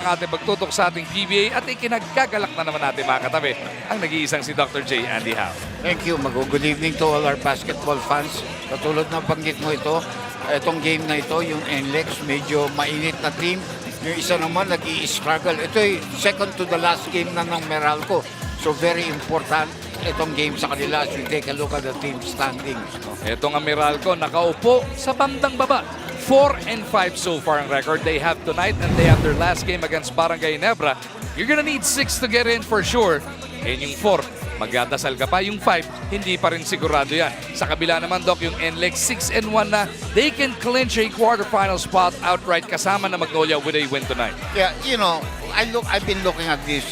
Ang ating pagtutok sa ating PBA at ikinagagalak na naman natin mga katabi ang nag-iisang si Dr. J. Andy Howe. Thank you. Good evening to all our basketball fans. Katulad ng banggit mo itong game na ito, yung NLEX, medyo mainit na team. Yung isa naman nag-i-struggle. Ito ay second to the last game na ng Meralco. So very important itong game sa kanila as we take a look at the team standings. Ito nga Meralco, nakaupo sa bandang baba. 4-5 so far ang record they have tonight, and they have their last game against Barangay Nebra. You're gonna need 6 to get in for sure. And yung 4, magdadasal ka pa. Yung 5, hindi pa rin sigurado yan. Sa kabila naman, Doc, yung NLEX 6-1 na they can clinch a quarterfinal spot outright kasama na Magnolia with a win tonight. Yeah, you know, I've been looking at these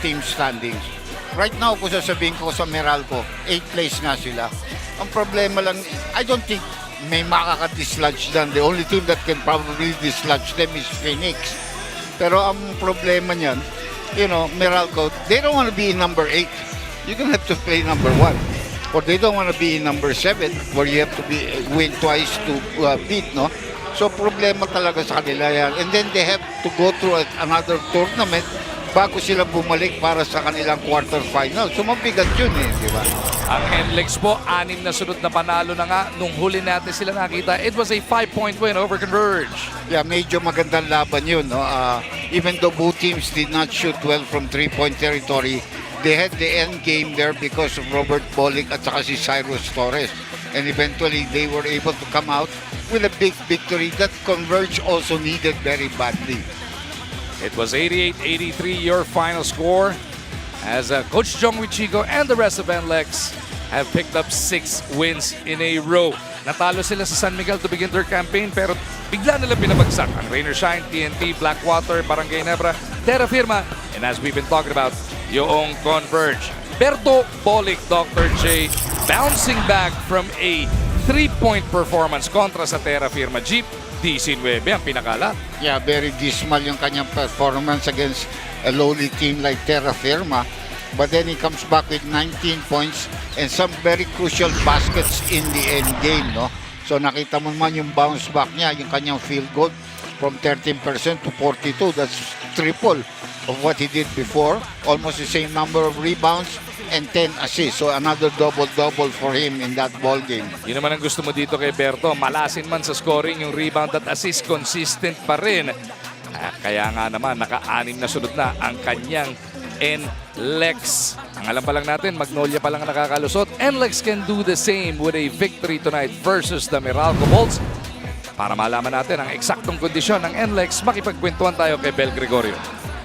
team standings. Right now, kung sasabihin ko sa Meralco, 8th place nga sila. Ang problema lang, I don't think may makaka-dislodge dyan. The only team that can probably dislodge them is Phoenix. Pero ang problema niyan, you know, Meralco, they don't want to be in number 8. You're gonna have to play number 1. Or they don't want to be in number 7, where you have to win twice to beat, no? So problema talaga sa kanila yan. And then they have to go through another tournament bago sila bumalik para sa kanilang quarterfinal. So mabigat yun di ba? Ang NLEX po, 6 na sunod na panalo na nga. Nung huli natin sila nakita, it was a 5-point win over Converge. Yeah, medyo magandang laban yun, no? Even though both teams did not shoot well from 3-point territory, they had the end game there because of Robert Bolick at saka si Cyrus Torres. And eventually, they were able to come out with a big victory that Converge also needed very badly. It was 88-83 your final score as Coach Jong Wichigo and the rest of NLEX have picked up 6 wins in a row. Natalo sila sa San Miguel to begin their campaign pero bigla nila pinabagsak ang Rain or Shine, TNT, Blackwater, Barangay Nebra, Terra Firma, and as we've been talking about, yung Converge. Berto Bolick, Dr. J, bouncing back from a 3-point performance kontra sa Terra Firma. Jeep, 19 ang pinakala. Yeah, very dismal yung kanyang performance against a lowly team like Terra Firma. But then he comes back with 19 points and some very crucial baskets in the end game, no? So nakita mo naman yung bounce back niya, yung kanyang field goal from 13% to 42. That's triple of what he did before. Almost the same number of rebounds and 10 assists. So another double-double for him in that ball game. Yun naman ang gusto mo dito kay Berto. Malasin man sa scoring, yung rebound at assist consistent pa rin. Kaya nga naman, naka-6 na sunod na ang kanyang NLEX. Ang alam pa lang natin, Magnolia pa lang nakakalusot. NLEX can do the same with a victory tonight versus the Meralco Bolts. Para malaman natin ang eksaktong kondisyon ng NLEX, makipagkwentuhan tayo kay Bel Gregorio.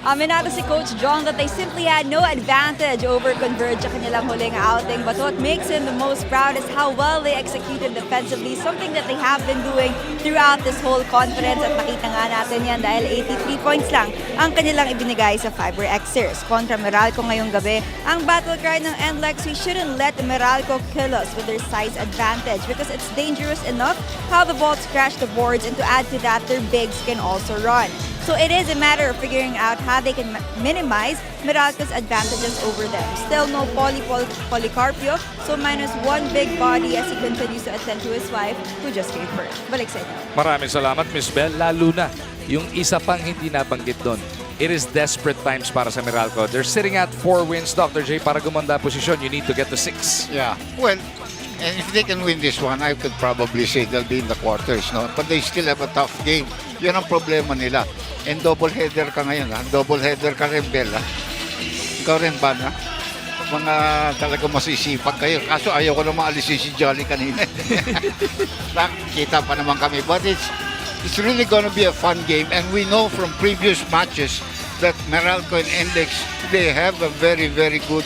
Aminado si Coach Jong that they simply had no advantage over Converge sa kanilang huling outing. But what makes him the most proud is how well they executed defensively, something that they have been doing throughout this whole conference. At nakita nga natin yan dahil 83 points lang ang kanilang ibinigay sa Fiber Xers. Kontra Meralco ngayong gabi, ang battle cry ng NLEX, we shouldn't let Meralco kill us with their size advantage because it's dangerous enough how the Bolts crash the boards, and to add to that, their bigs can also run. So it is a matter of figuring out how they can minimize Meralco's advantages over them. Still no Policarpio, so -1 big body as he continues to attend to his wife who just gave birth. Balik sa inyo. Maraming salamat, Miss Bel. Lalo na yung isa pang hindi nabanggit doon. It is desperate times para sa Meralco. They're sitting at 4 wins, Dr. J. Para gumanda posisyon, you need to get to 6. Yeah, well, and if they can win this one, I could probably say they'll be in the quarters, no? But they still have a tough game. Yan ang problema nila. And double-header ka ngayon, ha? Double-header ka rin, Bel, ha? Ikaw rin ba, na? Mga talaga masisipag kayo. Kaso ayaw ko na maalisin si Jolly kanina. Kita pa naman kami. But it's really gonna be a fun game. And we know from previous matches that Meralco and NLEX, they have a very, very good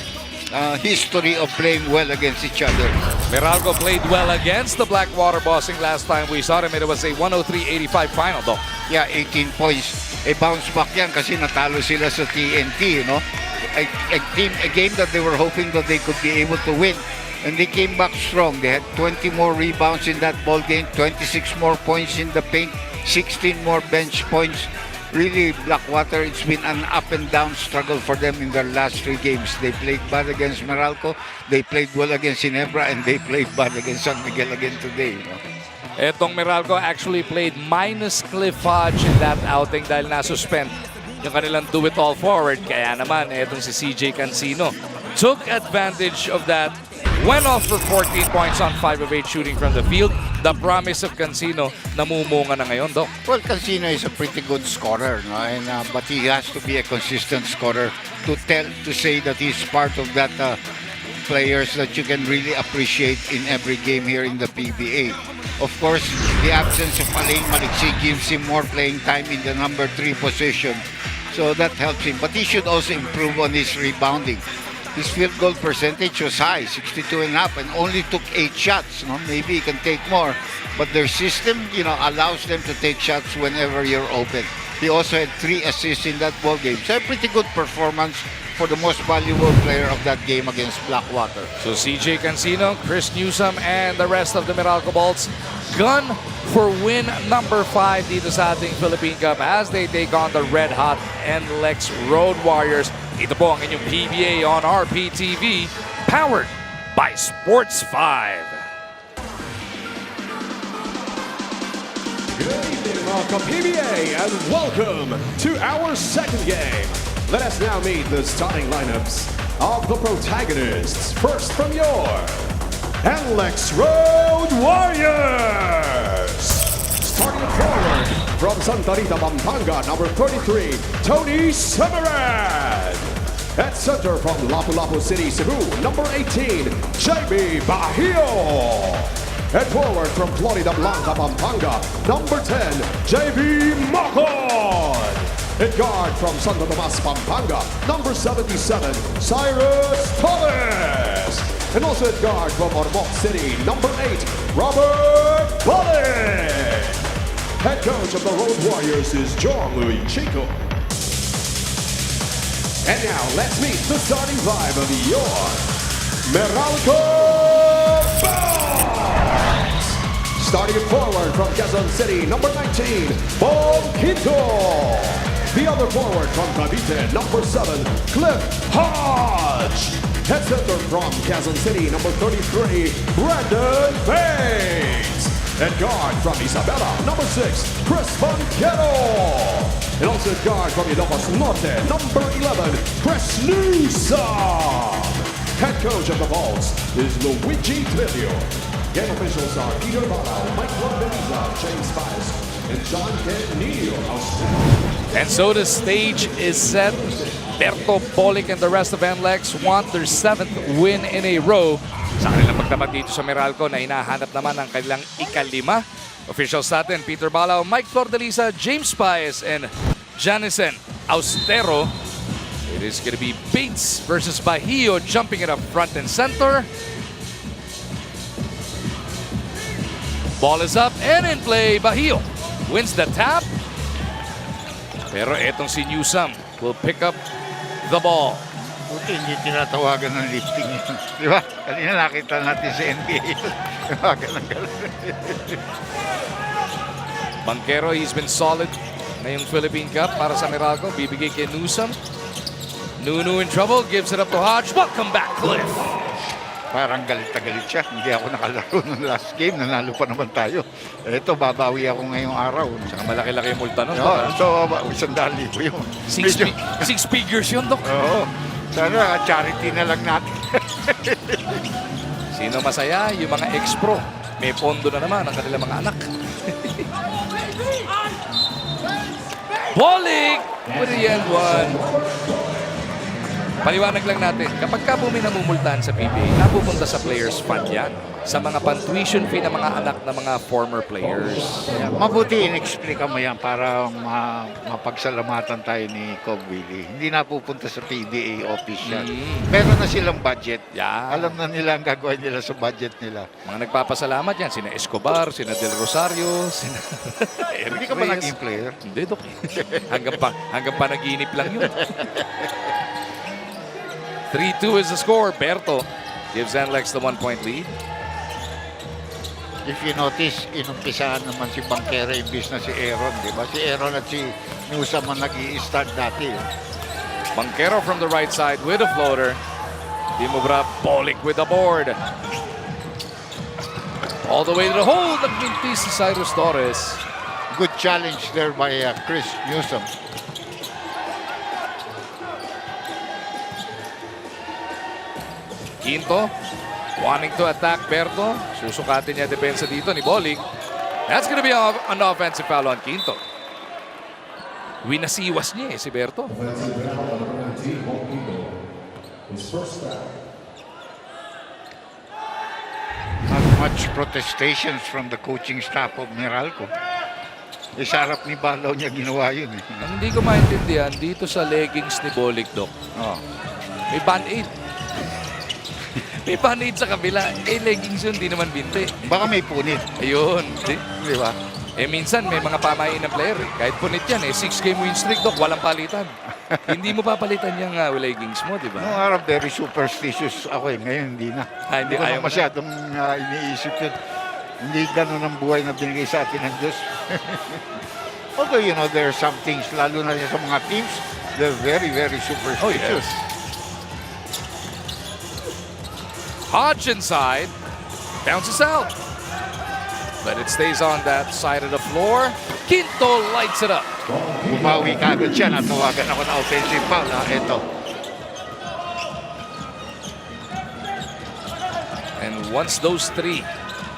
history of playing well against each other. Meralco played well against the Blackwater Bossing last time we saw them. It was a 103-85 final, though. Yeah, 18 points. Bounce back yan kasi natalo sila sa TNT, you know? A game that they were hoping that they could be able to win. And they came back strong. They had 20 more rebounds in that ball game, 26 more points in the paint, 16 more bench points. Really, Blackwater, it's been an up and down struggle for them in their last 3 games. They played bad against Meralco, they played well against Ginebra, and they played bad against San Miguel again today, you know? Etong Meralco actually played minus Cliff Hodge in that outing dahil nasuspend yung kanilang do-it-all forward. Kaya naman, etong si CJ Cancino took advantage of that. Went off for 14 points on 5 of 8 shooting from the field. The promise of Cancino namumunga na ngayon, Doc. Well, Cancino is a pretty good scorer, no? And but he has to be a consistent scorer to say that he's part of that players that you can really appreciate in every game here in the PBA. Of course, the absence of Alain Maliksi gives him more playing time in the number 3 position, so that helps him. But he should also improve on his rebounding. His field goal percentage was high, 62.5, and only took 8 shots. No? Maybe he can take more, but their system, allows them to take shots whenever you're open. He also had 3 assists in that ball game. So a pretty good performance for the most valuable player of that game against Blackwater. So CJ Cancino, Chris Newsom, and the rest of the Meralco Bolts gun for win number 5 dito sa ating Philippine Cup as they take on the red-hot NLEX Road Warriors. Ito po ang inyong PBA on RPTV, powered by Sports 5. Good evening, welcome PBA, and welcome to our second game. Let us now meet the starting lineups of the protagonists. First from your NLEX Road Warriors. Starting forward from Santa Rita, Pampanga, number 33, Tony Samaran. At center from Lapu-Lapu City, Cebu, number 18, JB Bahio. At forward from Florida Blanca, Pampanga, number 10, JB Macon. At guard from Santo Tomas, Pampanga, number 77, Cyrus Torres. And also at guard from Ormoc City, number 8, Robert Bullet. Head coach of the Road Warriors is John Louis Chico. And now let's meet the starting five of your Meralco Bolts. Starting forward from Quezon City, number 19, Paul Quinto. The other forward from Cavite, number 7, Cliff Hodge. Head center from Quezon City, number 33, Brandon Bates. And guard from Isabela, number 6, Chris Banquero. And also guard from Ilocos Norte, number 11, Chris Newsom. Head coach of the Bolts is Luigi Trevio. Game officials are Peter Barao, Mike Londoniza, James Spice, and John Canillo. And so the stage is set. Berto Polic and the rest of NLEX want their 7th win in a row. Sa kanilang pagdapat dito sa Meralco na hinahanap naman ang kanilang ika-5. Officials natin, Peter Balao, Mike Flordeliza, James Paez, and Janison Austero. It is going to be Bates versus Bahio jumping it up front and center. Ball is up and in play. Bahio wins the tap. Pero etong si Newsom will pick up the ball. Buti hindi tinatawagan ng lifting ito. Di ba? Kanina nakita natin sa NBA. Tawagan ng gano'n. Banquero, he's been solid ngayong Philippine Cup para sa Meralco. Bibigay kay Newsom. Nunu in trouble, gives it up to Hodge. Welcome back, Cliff. Parang galit na galit siya. Hindi ako nakalaro ng last game. Nanalo pa naman tayo. Ito, babawi ako ngayong araw. Saka malaki-laki yung multa nun. So, 100,000 yun. 6 figures yun, Dok. Oo. Sana charity na lang natin. Sino masaya? Yung mga ex-pro. May pondo na naman ang kanilang mga anak. Polic with the end one. Paliwanag lang natin, kapag ka po may namumultahan sa PBA, napupunta sa players fund yan. Sa mga pan-tuition fee ng mga anak ng mga former players. Mabuti in-explica mo yan para mapagsalamatan tayo ni Cobb Willie. Hindi napupunta sa PBA office yan. Meron na silang budget. Yeah. Alam na nila ang gagawin nila sa budget nila. Mga nagpapasalamat yan, sina Escobar, sina Del Rosario, sina Hindi ka ba naging player? Hindi, Dok. hanggang pa naginip lang yun. 3-2 is the score. Berto gives NLEX the 1-point lead. If you notice, inumpisahan naman si Banquero imbis na si Aaron, di ba? Si Aaron at si Newsom ang nag-i-start dati. Banquero from the right side with a floater. Dimobra Polic with the board. All the way to the hole. Nagmintis si Cyrus Torres. Good challenge there by Chris Newsom. Quinto, wanting to attack Berto. Susukatin niya depensa dito ni Bolig. That's gonna be an offensive foul on Quinto. Winasiwas niya si Berto. Not much protestations from the coaching staff of Meralco. Sa harap ni Balaw niya ginawa yun. Ang hindi ko maintindihan dito sa leggings ni Bolig, Doc. Oh. May band-aid. May band-aid sa kabila. Leggings yun, di naman binti. Baka may punit. Ayun. Di ba? Minsan may mga pamain ng player. Kahit punit yan 6-game win streak, Doc, walang palitan. Hindi mo papalitan yung leggings mo, di ba? No, Arab, very superstitious ako Ngayon, hindi na. Hindi ko ayaw na masyadong iniisip yun. Hindi ganun ang buhay na binigay sa atin ng Diyos. Although, there are some things, lalo na sa mga teams, they're very, very superstitious. Hodge inside. Bounces out. But it stays on that side of the floor. Quinto lights it up. Bumawi ka agad siya. Natawagan ako na offensive foul. Ito. And once those three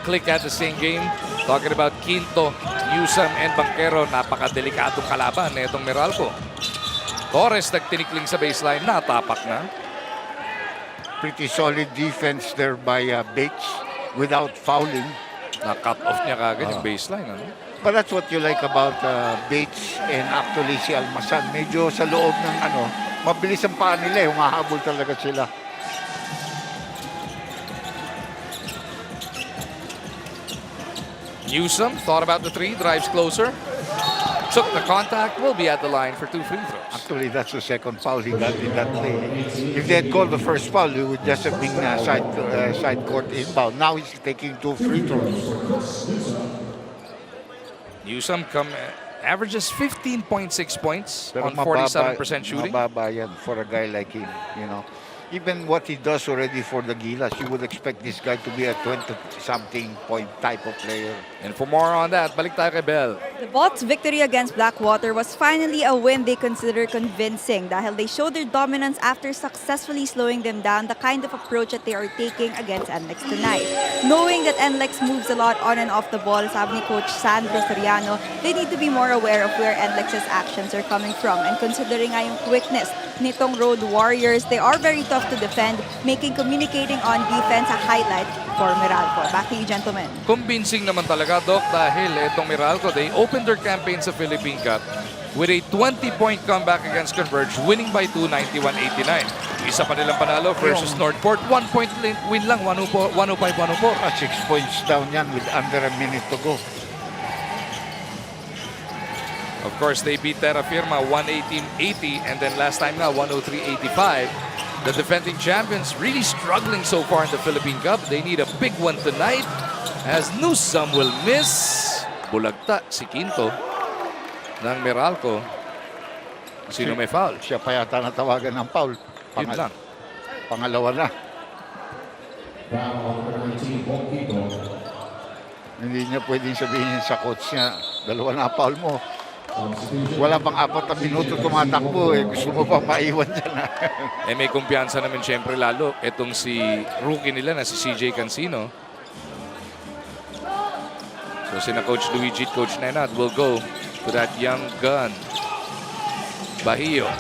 click at the same game, talking about Quinto, Newsome, and Banquero, napakadelikadong kalaban na itong Meralco. Torres nagtinikling sa baseline, natapak na. Pretty solid defense there by Bates without fouling. Na-cut off niya kagad yung baseline. Ano? But that's what you like about Bates and actually si Almasan. Medyo sa loob ng mabilis ang paa nila. Humahabol talaga sila. Newsome thought about the three, drives closer. Took the contact, will be at the line for 2 free throws. Actually, that's the second foul he got in that play. If they had called the first foul, he would just have been side court inbound. Now he's taking 2 free throws. Newsome averages 15.6 points Pero on 47% shooting. Mababa yan for a guy like him, Even what he does already for the Gilas, you would expect this guy to be a 20-something point type of player. And for more on that, balik tayo kay Bell. The Bolts' victory against Blackwater was finally a win they consider convincing dahil they showed their dominance after successfully slowing them down, the kind of approach that they are taking against NLEX tonight. Knowing that NLEX moves a lot on and off the ball, sabi ni Coach Sandro Soriano, they need to be more aware of where NLEX's actions are coming from. And considering nga yung quickness nitong Road Warriors, they are very tough to defend, making communicating on defense a highlight for Meralco. Back to you, gentlemen. Convincing naman talaga, Doc, dahil itong Meralco, they opened their campaign sa Philippine Cup with a 20-point comeback against Converge, winning by 2, 91-89. Isa pa nilang panalo versus Northport, 1-point win lang, 105-104. 6 points down yan with under a minute to go. Of course, they beat Terra Firma 118-80, and then last time nga 103-85. The defending champions really struggling so far in the Philippine Cup. They need a big one tonight as Newsome will miss. Bulagta si Quinto ng Meralco. Sino may foul? Siya pa yata natawagan ng foul. Yun lang. Pangalawa na. Hindi niya pwedeng sabihin sa coach niya, dalawa na foul mo. Wala pang 4 na minuto tumatakbo gusto mo pa maiwan dyan may kumpiyansa naman siyempre lalo itong si rookie nila na si CJ Cancino. So sina Coach Luigi at Coach Nenad will go to that young gun. Bahio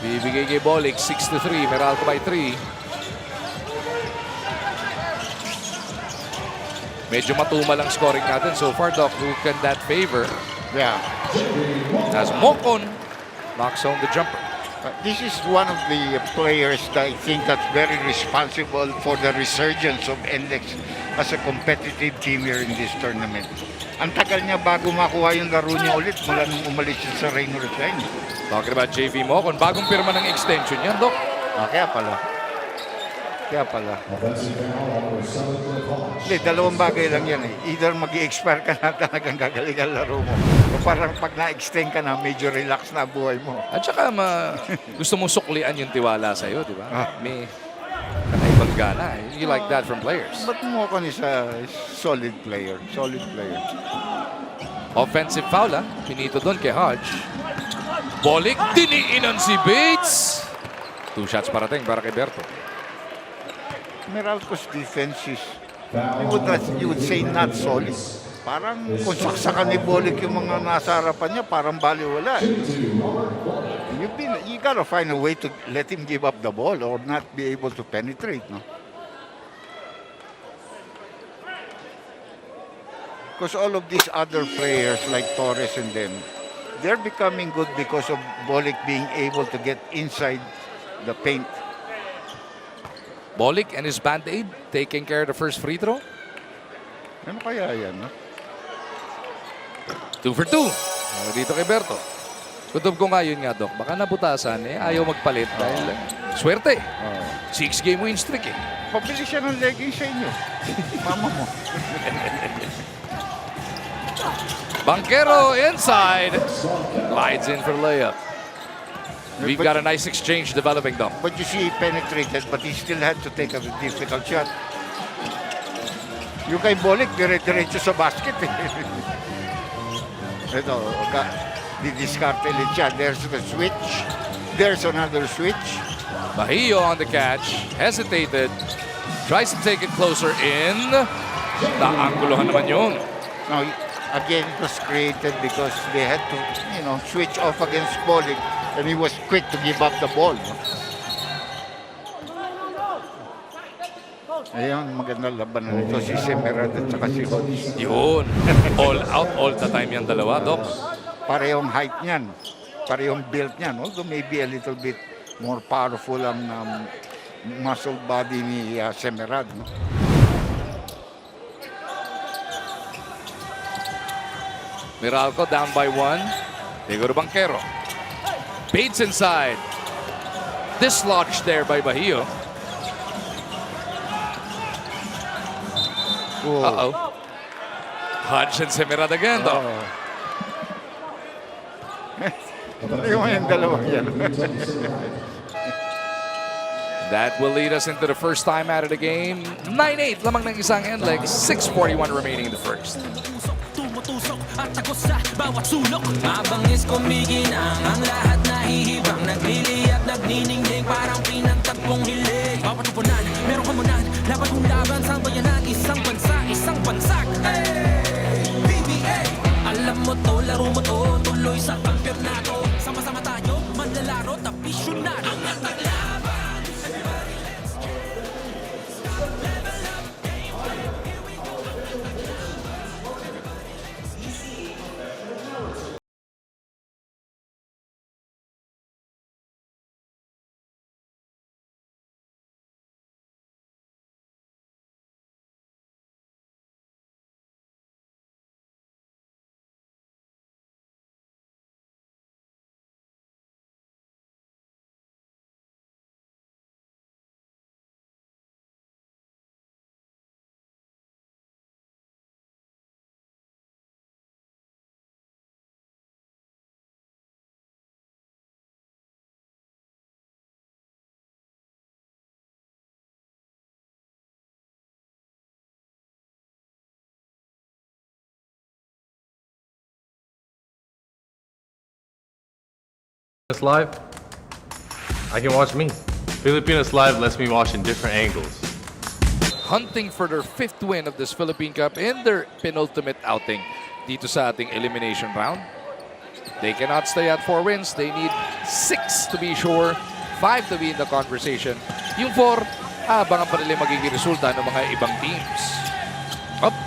bibigay kay Bolig, 6-3, Meralco by 3. Medyo matumal ang scoring natin so far, Doc. Who can that favor? Yeah. As Mocon knocks home the jumper. This is one of the players that I think that's very responsible for the resurgence of NLEX as a competitive team here in this tournament. Ang tagal niya bago makuha yung laro niya ulit mula nung umalis siya sa Reino Refine. Talking about JV Mocon, bagong pirma ng extension yan, Doc. Kaya pala. Hindi, dalawang bagay lang yan Either mag-i-expire ka na talagang gagaling ang laro mo. O parang pag na-extend ka na, medyo relax na buhay mo. At saka gusto mong suklian yung tiwala sa'yo, di ba? May kakaibang gana. You like that from players. But Mocon is a solid player. Solid player. Offensive foul, Pinito doon kay Hodge. Bolig, diniinan si Bates. 2 shots parating para kay Berto. Meralco's defense is, you would say not solid. Parang kung saksakan ni Bolick yung mga nasa harapan niya, parang baliwala. You gotta find a way to let him give up the ball or not be able to penetrate, no? Because all of these other players like Torres and them, they're becoming good because of Bolick being able to get inside the paint. Bolick and his band-aid taking care of the first free throw. Ano kaya yan, no? 2 for 2. Dito kay Berto. Kutob ko nga yun nga, Doc. Baka nabutasan ayaw magpalit dahil swerte. 6-game win streak eh. Pabili siya ng leggings sa inyo. Mama mo. Banquero inside. Slides in for layup. We've got a nice exchange developing, Doc. But you see, he penetrated, but he still had to take a difficult shot. Yung kay Bolick, dire-diretso sa basket eh. Ito, didiskarte ulit siya. There's the switch. There's another switch. Bahio on the catch. Hesitated. Tries to take it closer in. Naanggulohan naman yun. Now, again, it was created because they had to, switch off against Bolick, and he was quick to give up the ball. Ayun, magandang labanan nito si Semerad at saka si Hodge. Yun. All out, all the time yan dalawa, Doc. Parehong height niyan. Parehong build niyan. Although maybe a little bit more powerful ang muscle body ni Semerad. No? Meralco down by 1. They go to Banquero. Bates inside. Dislodged there by Bahio. Uh-oh. Hodge and Semerad again, though. Yung dalawang yan. That will lead us into the first time out of the game. 9-8 lamang ng isang NLEX. 6:41 remaining in the first. Tumutusok at takos sa bawat sulok. Mabangis kumikinang ang lahat nahihibang. Nagliliyap, nagniningning parang pinantagpong hilig. Bawat upunan, merong hamunan. Laban kong laban sa bayanan. Isang bansa, isang bansak. Hey! PBA! Alam mo to, laro mo to. Tuloy sa kampyonato. Sama-sama tayo, manlalaro, tapisyonado. Ang nataglaban. It's live, I can watch me. Filipinas Live lets me watch in different angles. Hunting for their 5th win of this Philippine Cup in their penultimate outing dito sa ating elimination round. They cannot stay at 4 wins. They need 6 to be sure, 5 to be in the conversation. Yung 4, abangan pa nila magiging resulta ng mga ibang teams. Up.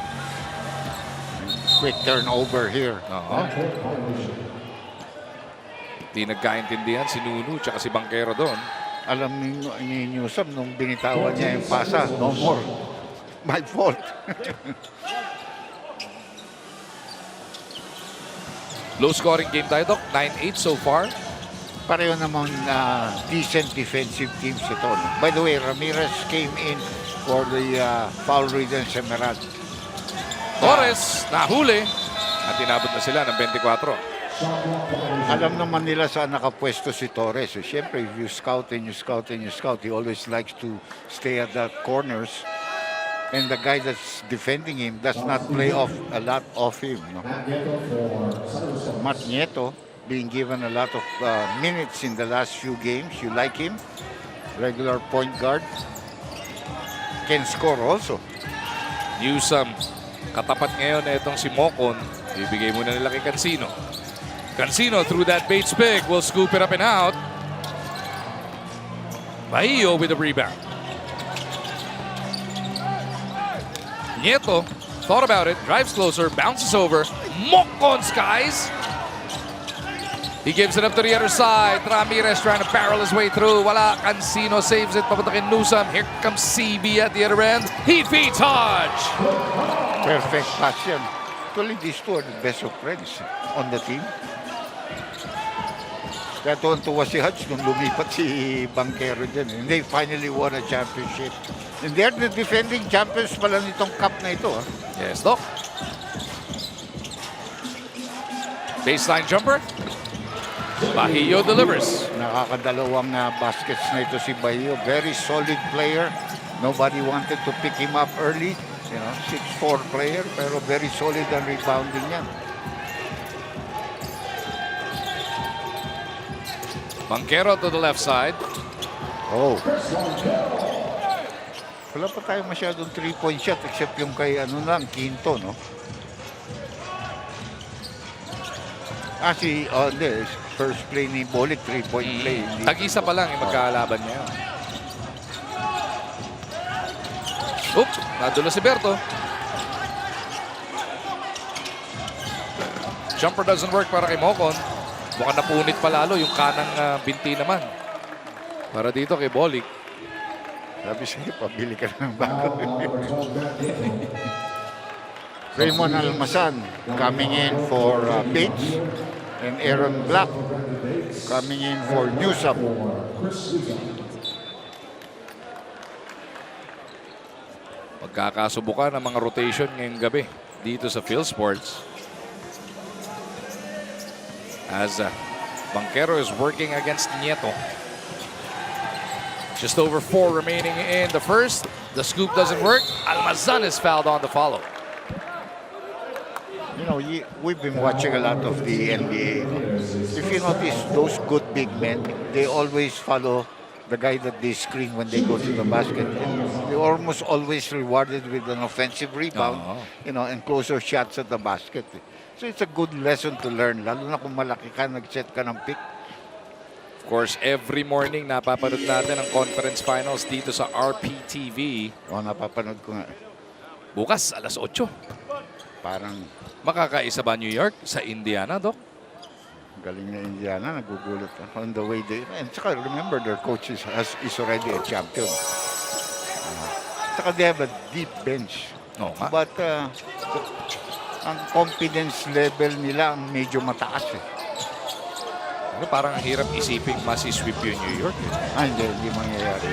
Quick turnover here. Di nagkaintindihan si Nunu tsaka si Banquero doon. Alam ni Newsom nung binitawan niya yung pasa, no more. My fault. Low scoring game tayo, Doc. 9-8 so far. Pareho namang decent defensive teams ito. No? By the way, Ramirez came in for the foul-ridden Semerad. Torres, nahuli. At inabot na sila ng 24. Alam naman nila saan nakapwesto si Torres. So, siyempre, if you scout and you scout and you scout, he always likes to stay at the corners. And the guy that's defending him does not play off a lot of him. No? Matt Nieto being given a lot of minutes in the last few games. You like him? Regular point guard. can score also. Newsome. Katapat ngayon na itong si Mocon. Bibigay muna nila kay Cancino. Cancino through that bait pick will scoop it up and out. Bahio with the rebound. Nieto thought about it, drives closer, bounces over. Mocon skies. He gives it up to the other side. Ramirez trying to barrel his way through. Wala. Cancino saves it. Papunta kay Newsome. Here comes CB at the other end. He feeds Hodge. Perfect pass yan. Actually, these two are the best of friends on the team. Kaya tuwan-tuwa si Hodge nung lumipat si Banquero dyan. And they finally won a championship. And they're the defending champions pala nitong cup na ito. Ah. Yes, Doc. Baseline jumper. Bahio delivers. Nakakadalawang baskets na ito si Bahio. Very solid player. Nobody wanted to pick him up early. You know, 6'4" player, pero very solid ang rebounding niya. Banquero to the left side. Oh. Wala pa tayo masyadong 3-point shot except yung kay Quinto, no? Hindi. First play ni Bolik, 3-point play. Tag-isa pa lang yung magkalaban niya. Oops, nadulo si Berto. Jumper doesn't work para kay Mocon. Mukhang napunit pa lalo yung kanang binti naman. Para dito kay Bolik. Sabi sa'yo, pabili ka ng bago. Raymond Almasan coming in for Bates. And Aaron Black coming in for Newsome. Magkakasubukan ng mga rotation ngayong gabi dito sa Phil Sports. As Banquero is working against Nieto. Just over 4 remaining in the first. The scoop doesn't work. Almazan is fouled on the follow. You know, we've been watching a lot of the NBA. If you notice, those good big men, they always follow the guy that they screen when they go to the basket. And they're almost always rewarded with an offensive rebound, you know, and closer shots at the basket. So it's a good lesson to learn, lalo na kung malaki ka, nag-set ka ng pick. Of course, every morning napapanood natin ang conference finals dito sa RPTV. Napapanood ko nga. Bukas, alas 8. Parang Makakaisa ba New York sa Indiana, Doc? galing na Indiana, nagugulat on the way there. And saka remember, their coach is already a champion. Saka they have a deep bench. But ang confidence level nila ang medyo mataas eh. Parang hirap isiping masisweep yung New York. Hindi mangyayari.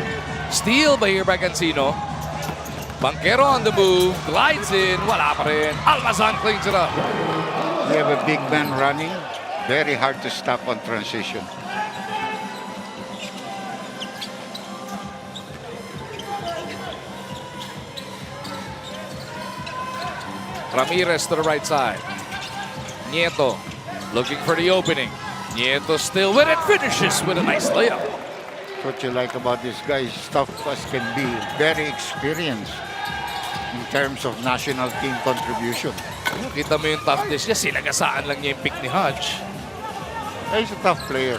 Steal by here by Cancino. Banquero on the move, glides in, wala pa rin. Almazan cleans it up. We have a big man running. Very hard to stop on transition. Ramirez to the right side. Nieto looking for the opening. Nieto still with it, finishes with a nice layup. What you like about this guy is tough as can be. Very experienced in terms of national team contribution. Kita mo yung toughness niya, sinagasaan lang niya yung pick ni Hodge. He's a tough player.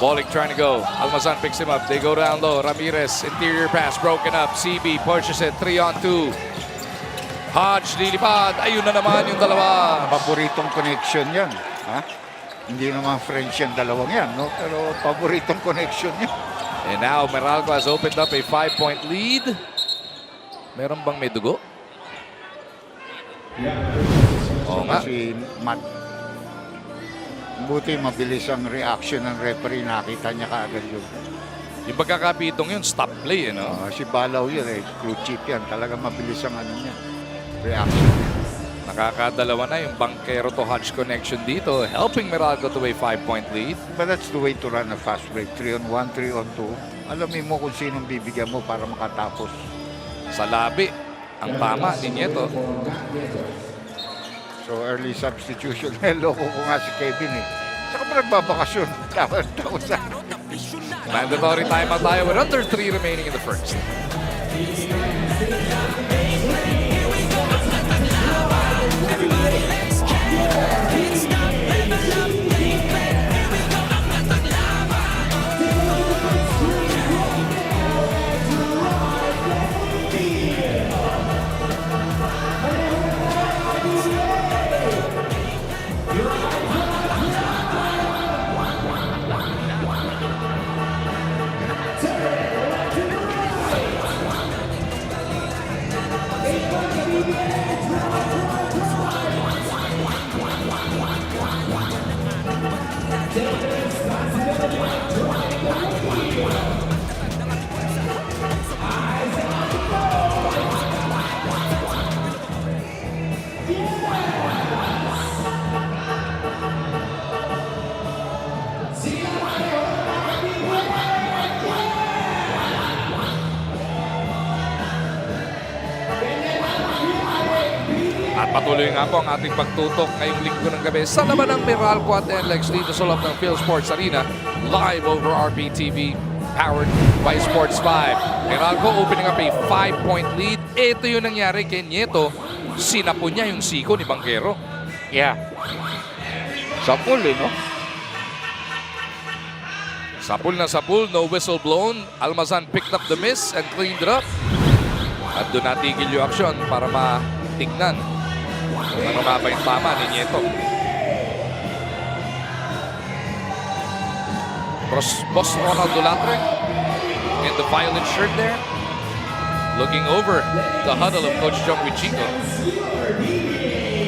Bolik trying to go. Almazan picks him up. They go down low. Ramirez, interior pass, broken up. CB pushes it, 3-on-2. Hodge, lilipad. Ayun na naman yung dalawa. Paboritong connection yan. Ha? Hindi naman French yan, dalawang yan, no? Pero paboritong connection yan. And now Meralco has opened up a 5-point lead. Meron bang may dugo? Oo nga. Si Matt. Buti mabilis ang reaction ng referee. Nakita niya kaagad yun. Yung pagkakapitong yun, stop play, no? Si Balaw yun eh. Crew chip yan. Talaga mabilis ang ano niya. Reaction. Nakakadalawa na yung Banquero to Hodge connection dito, helping Meralco to a 5-point lead. But that's the way to run a fast break. 3-on-1, 3-on-2. Alamin mo kung sinong bibigyan mo para makatapos. Sa labi, ang tama ni Nieto. So early substitution. Loko ko nga si Kevin eh. Saka pa nagbabakasyon. Tawag sa Mandatory timeout tayo with under 3 remaining in the first. At patuloy nga po ang ating pagtutok ngayong linggo ng gabi sa laban ng Meralco at NLEX dito sa loob ng Phil Sports Arena, live over RPTV, powered by Sports 5. Meralco opening up a 5-point lead. Ito yung nangyari kay Nieto. Sinapo niya yung siko ni Banquero. Yeah. Sapul no? Sapul na sapul, no whistle blown. Almazan picked up the miss and cleaned it up. At doon natigil yung aksyon para matignan kung ano nga ba yung tama ni Nieto. Boss Ronald Dulatre in the violet shirt there, looking over the huddle of Coach Jong Wichico.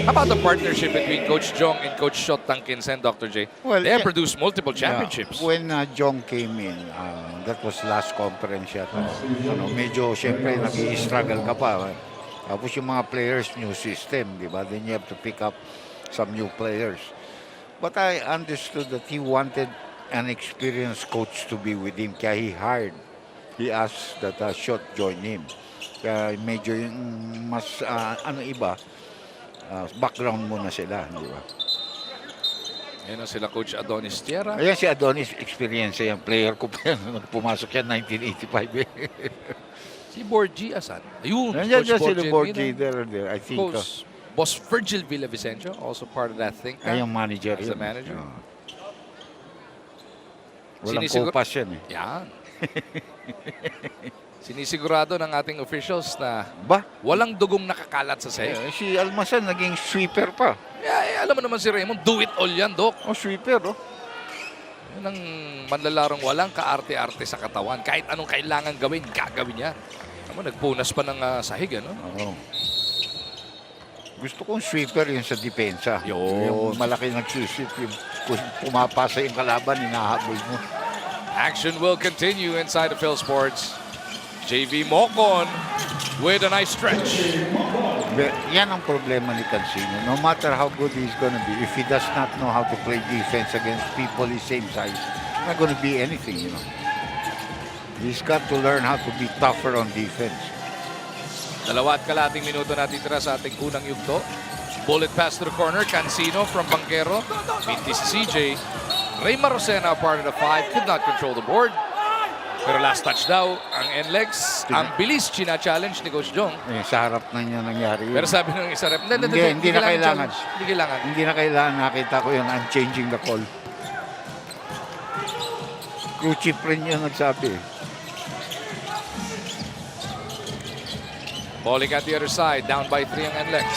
How about the partnership between Coach Jong and Coach Shot Tankins and Dr. J? Well, they have yeah. produced multiple championships. Yeah. When Jong came in, that was last conference yata. Medyo siyempre nag-i-struggle ka pa. Tapos yung mga players, new system, di ba? Then you have to pick up some new players. But I understood that he wanted an experienced coach to be with him. Kaya he asked that Shot join him. Kaya medyo yung mas, iba, background muna sila, di ba? Ayan na sila Coach Adonis Tierra. Ayan si Adonis, experience yung player ko pa yan. Pumasok yan 1985 eh. Si Borgie asan? Ayun, Nandiyan Coach sila Borgie Mina. there, I think. Coach Boss Virgil Villavicencio, also part of that think tank. Ay, yung manager as a yun. manager. Walang Sinisigur- kopas yan eh. Yan. Sinisigurado ng ating officials na Ba? walang dugong nakakalat sa sahig. Si Almasan naging sweeper pa. Alam mo naman si Raymond, do it all yan, Doc. Sweeper, Yan ang manlalarong walang kaarte-arte sa katawan. Kahit anong kailangan gawin, gagawin niya. Alam mo, nagpunas pa ng sahig, ano? Oo. Gusto kong sweeper yun sa depensa. Yun. Yung malaki nagsusweep. Yung kung pumapasa yung kalaban, hinahabol mo. Action will continue inside of Phil Sports. JV Mocon with a nice stretch. Yan ang problema ni Cancino. No matter how good he's gonna be, if he does not know how to play defense against people his same size, not gonna be anything, you know. He's got to learn how to be tougher on defense. 2 at kalating minuto na titira sa ating unang yugto. Bullet pass to the corner. Cancino from Banquero. Pinti si CJ. Ray Marosena, part of the 5, could not control the board. Pero last touch daw, ang NLEX, ang bilis china-challenge ni Coach Jong. Sa harap na niya nangyari yun. Pero sabi ng isa rep, Hindi na kailangan. Hindi kailangan. Hindi na kailangan. Nakita ko yun. I'm changing the call. Crew chief rin yun nagsabi. Balling at the other side, down by 3 ang NLEX.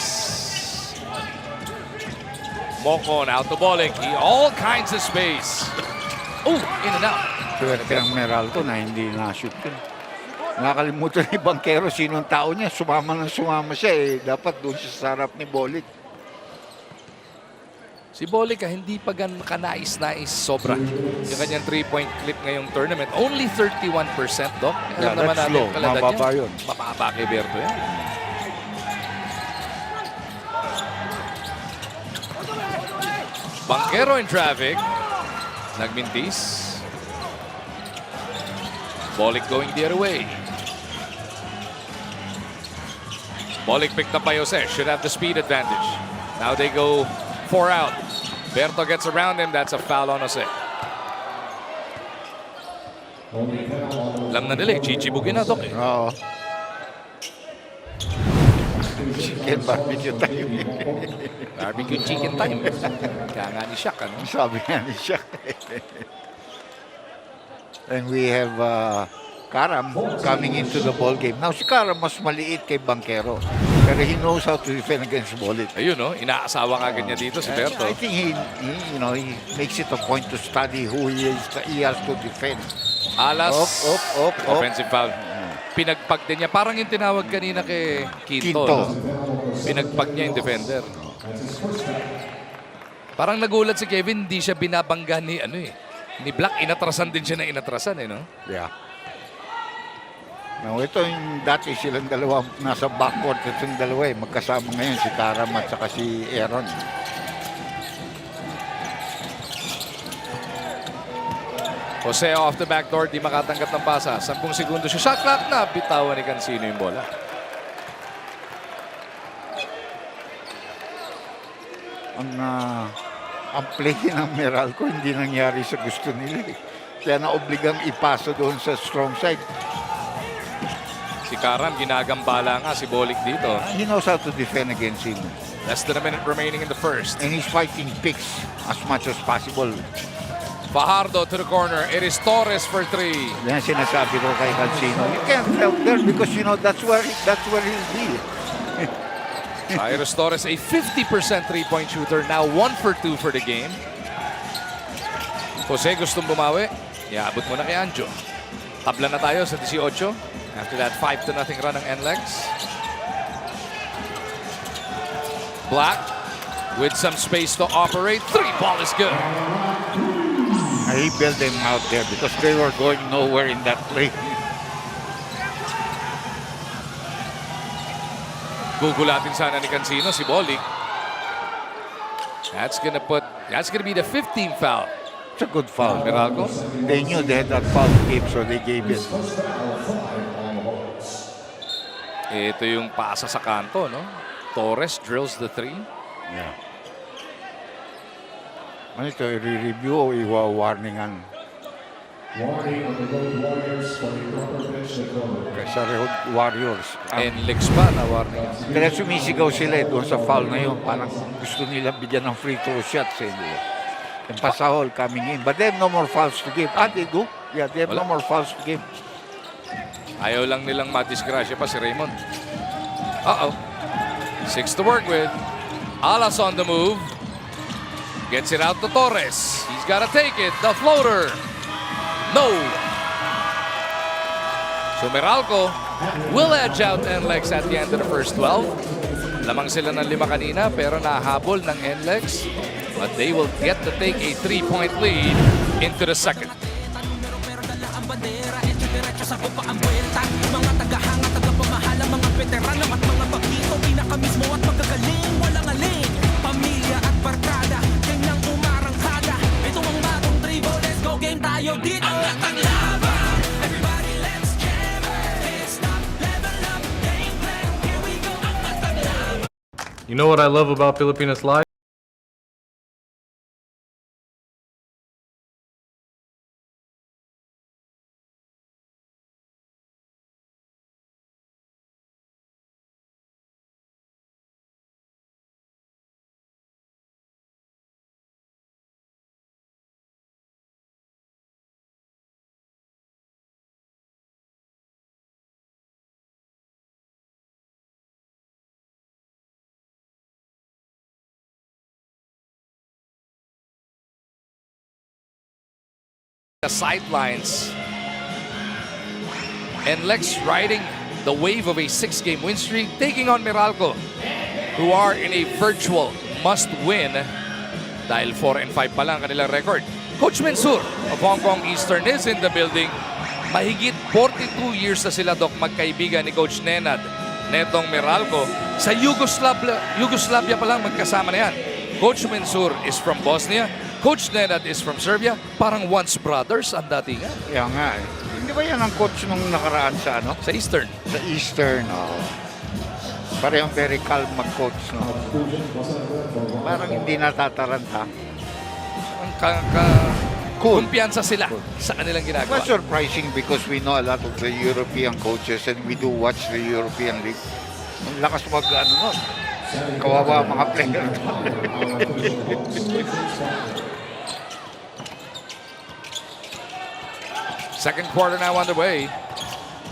Mocon out to Balling. He all kinds of space. Oh, in and out. Swerte ang Meralco na hindi na-shoot yun. Nakakalimutan ni Banquero sinong tao niya. Sumama siya eh. Dapat doon siya sa harap ni Bolik. Si Bolica hindi pa gan kanais-nais sobra. Yung kanyang 3-point clip ngayong tournament. Only 31%, Doc. Yeah, naman that's natin low. kalidad Mababa niya. yun. Mababa kay Berto yan. Banquero in traffic. Nagmintis. Bolic going the other way. Bolic picked up by Jose. Should have the speed advantage. Now they go 4 out. Berto gets around him. That's a foul on Jose. Alam na nila, chichibugin na, Dok. Eh. Oo. Chicken barbecue time. Barbecue chicken time. Kaya nga ni Shaq, ano? Sabi nga ni Shaq. And we have Karam coming into the ball game. Now, si Karam mas maliit kay Banquero. Pero he knows how to defend against bullet. Ayun, no? Inaasawa ka ganyan dito si Berto. I think he makes it a point to study who he has to defend. Alas, Up. offensive foul. Pinagpag din niya. Parang yung tinawag kanina kay Quinto. Quinto. No? Pinagpag niya yung defender. Parang nagulat si Kevin, hindi siya binabangga ni, ni Black. Inatrasan din siya na inatrasan, no? Yeah. Now, ito yung dati silang dalawa, nasa backcourt itong dalawa eh. Magkasama ngayon si Karam at saka si Aaron. Jose off the backdoor, di makatanggap ng pasa. 10 segundo siya. Shot clock na. Bitawan ni Cancino yung bola. Ang play ng Meralco hindi nangyari sa gusto nila eh. Kaya naobligang ipaso doon sa strong side. Si Karam, ginagambala nga si Bolik dito. He knows how to defend against him. Less than a minute remaining in the first. And he's fighting picks as much as possible. Fajardo to the corner. It is Torres for 3. Yan sinasabi ko kay Cancino. You can't help there because that's where he'll be. Cyrus Torres, a 50% three-point shooter. Now 1 for 2 for the game. Jose gustong bumawi. Iabot mo na kay Anjo. Tabla na tayo sa 18. After that 5-0 run ng NLEX. Black with some space to operate. 3 ball is good. He bailed them out there because they were going nowhere in that play. Gugulatin sana ni Cancino si Bolik. That's gonna be the 15th foul. It's a good foul. Meralco. They knew they had that foul game, so they gave it. Ito yung pasa sa kanto, no? Torres drills the 3. Yeah. Ano ito, i-review o iwa-warningan? Sa Warriors. NLEX pa na warning. Kaya sumisigaw sila doon sa foul na yun. Parang gusto nila bigyan ng free throw shots. And Pasahol coming in. But they have no more fouls to give. They do. Yeah, they have no more fouls to give. Ayaw lang nilang madisgrasya pa si Raymond. 6 to work with. Alas on the move. Gets it out to Torres. He's got to take it. The floater. No. So Meralco will edge out NLEX at the end of the first 12. Lamang sila ng 5 kanina pero nahabol ng NLEX. But they will get to take a 3-point lead into the second. Mga tagahanga, tagapamahala, mga veterano at mga bagito, pinakamismo at magagaling, walang aling. Pamilya at barkada, kanyang umarangkada. Ito ang bagong tribo, let's go game tayo dito. Ang laban, everybody let's jam. Can't stop, level up, game plan, here we go. Ang laban. You know what I love about Filipinas Live? The sidelines. NLEX riding the wave of a 6-game win streak, taking on Meralco, who are in a virtual must-win dahil 4-5 pa lang kanilang record. Coach Mensur of Hong Kong Eastern is in the building. Mahigit 42 years na sila, Doc, magkaibigan ni Coach Nenad netong Meralco. Sa Yugoslavia pa lang magkasama na yan. Coach Mensur is from Bosnia. Coach Nenad is from Serbia. Parang once brothers ang datingan. Kaya nga eh. Hindi ba yan ang coach nung nakaraan sa ano? Sa Eastern. Sa Eastern, parehong very calm mag-coach, no? Parang hindi natataranta. Ang Cool. Kumpiyansa sila sa kanilang ginagawa. Well, surprising because we know a lot of the European coaches and we do watch the European League. Ang lakas nun. Kawawa ang mga player. Second quarter now underway.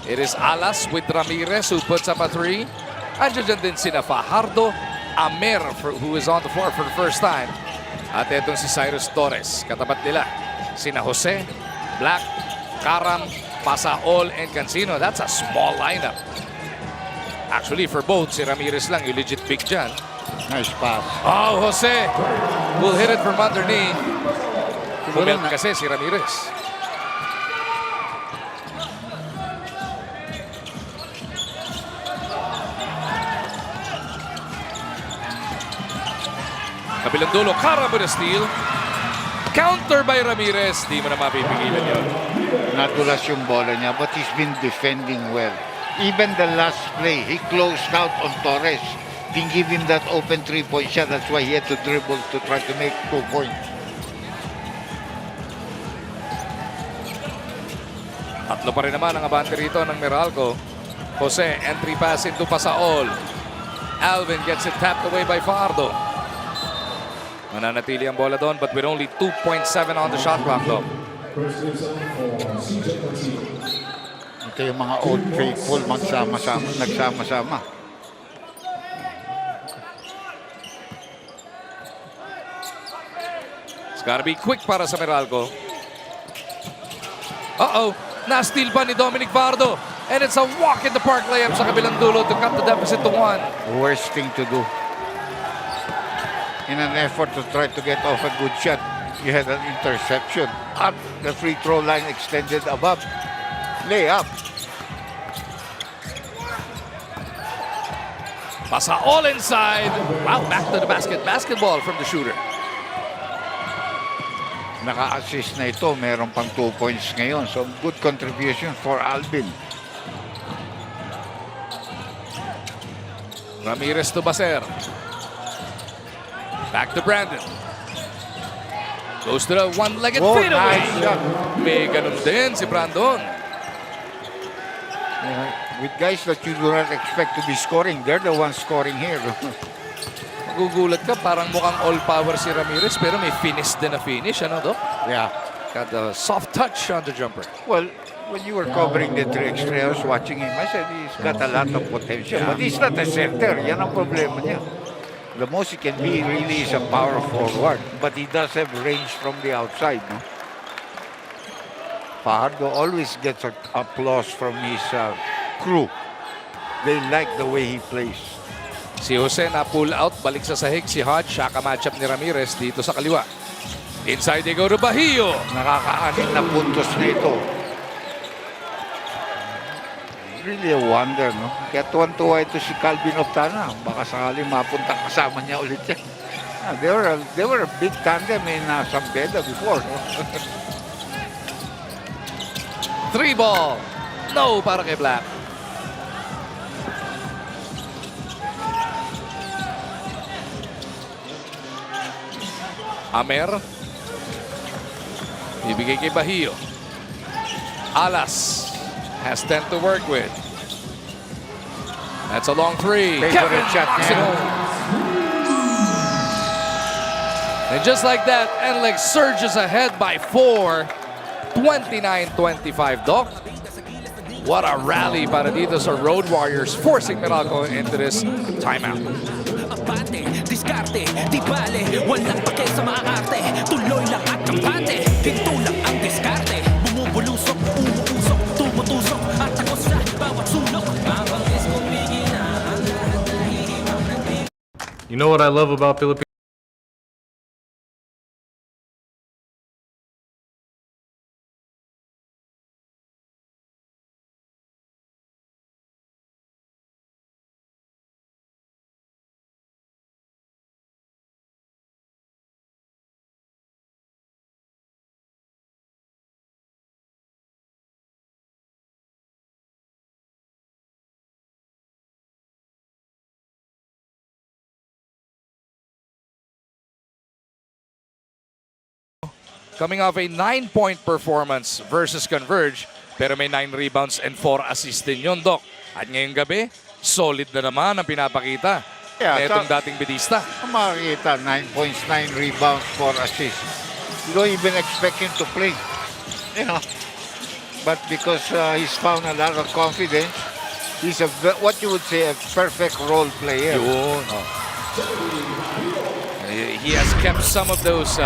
It is Alas with Ramirez who puts up a three. Andiyan din sina Fajardo, Amer who is on the floor for the first time. At etong si Cyrus Torres. Katapat nila sina Jose, Black, Karam, Pasaol, and Cancino. That's a small lineup. Actually, for both, si Ramirez lang yung legit big dyan. Nice pass. Oh, Jose will hit it from underneath. Bumelt kasi si Ramirez. Kabilang dulo, Karam with a steal. Counter by Ramirez. Di mo na mapipigilan yun. Nadulas yung bola niya, but he's been defending well. Even the last play, he closed out on Torres. Didn't give him that open three-point shot. That's why he had to dribble to try to make 2 points. Tatlo pa rin naman ang abante rito ng Meralco. Jose, entry pass into Pasaol. Alvin gets it tapped away by Fardo. Mananatili ang bola doon but with only 2.7 on the shot clock though. Ito yung mga old faithful nagsama-sama. It's gotta be quick para sa Meralco. Uh-oh, na-steal pa ni Dominic Fardo. And it's a walk in the park layup sa kabilang dulo to cut the deficit to 1. Worst thing to do. In an effort to try to get off a good shot, you had an interception. Up the free throw line extended above. Layup. Pasa all inside. Wow, back to the basket. Basketball from the shooter. Naka-assist na ito. Meron pang 2 points ngayon. So, good contribution for Alvin. Ramirez to Baser. Back to Brandon. Goes to the one-legged fadeaway. Nice shot. May ganun din si Brandon. With guys that you do not expect to be scoring, they're the ones scoring here. Magugulat ka, parang mukhang all-power si Ramirez pero may finish din na finish. Ano, Doc? Yeah. Got the soft touch on the jumper. Well, when you were covering the 3x3, I was watching him. I said, he's got a lot of potential. But he's not a center. Yan ang problema niya. The most he can be really is a power forward. But he does have range from the outside. No? Fajardo always gets applause from his crew. They like the way he plays. Si Jose na pull out, balik sa sahig. Si Hodge, shaka matchup ni Ramirez dito sa kaliwa. Inside they go to Bahio. Nakaka-anin na puntos na ito. Really a wonder, no? Kaya tuwan-tuwa ito si Calvin Octana. Baka sakaling mapunta kasama niya ulit yan. They were a big tandem in San Pedro before, no? 3 ball. No para kay Black. Amer. Ibigay kay Bahio. Alas has 10 to work with. That's a long 3. Favorite shot knocks it niya. home. And just like that, NLEX surges ahead by 4. 29-25, Doc. What a rally para dito sa Road Warriors, forcing Meralco into this timeout. Abante, diskarte, di bale, walang pake sa mga arte. Tuloy lang at kampante, hinto lang ang diskarte. Bumubulusok, umuusok, tumutusok, at ako sa bawat sulok. Mabangis kong bigina, ang lahat na hihimang. You know what I love about Philippine coming off a 9-point performance versus Converge. Pero may 9 rebounds and 4 assists din yun, Doc. At ngayong gabi, solid na naman ang pinapakita Yeah, na itong dating bidista. Kung makikita, 9 points, 9 rebounds, 4 assists. You don't even expect him to play. You know. But because he's found a lot of confidence, he's what you would say a perfect role player. Yun. He has kept some of those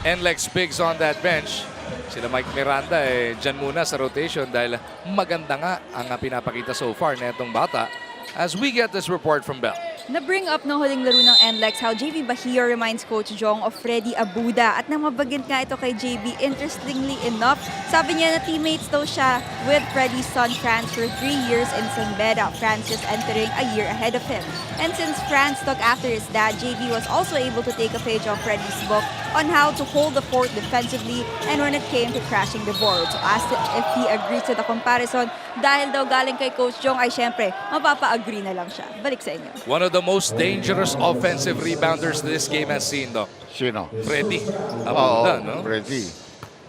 NLEX bigs on that bench. Sila Mike Miranda dyan muna sa rotation dahil maganda nga ang pinapakita so far na itong bata as we get this report from Bell. Na-bring up ng huling laro ng NLEX how JV Bahio reminds Coach Jong of Freddy Abuda at nang mabagin nga ito kay JV. Interestingly enough, sabi niya na teammates daw siya with Freddy's son Franz for 3 years in San Beda, Franz just entering a year ahead of him. And since Franz took after his dad, JV was also able to take a page on Freddy's book on how to hold the fort defensively and when it came to crashing the board. So asked if he agrees to the comparison dahil daw galing kay Coach Jong ay syempre mapapa-agree na lang siya. Balik sa inyo. One of the most dangerous offensive rebounders this game has seen, Doc. Sino? Freddy Oo, Abuda, no? Freddy.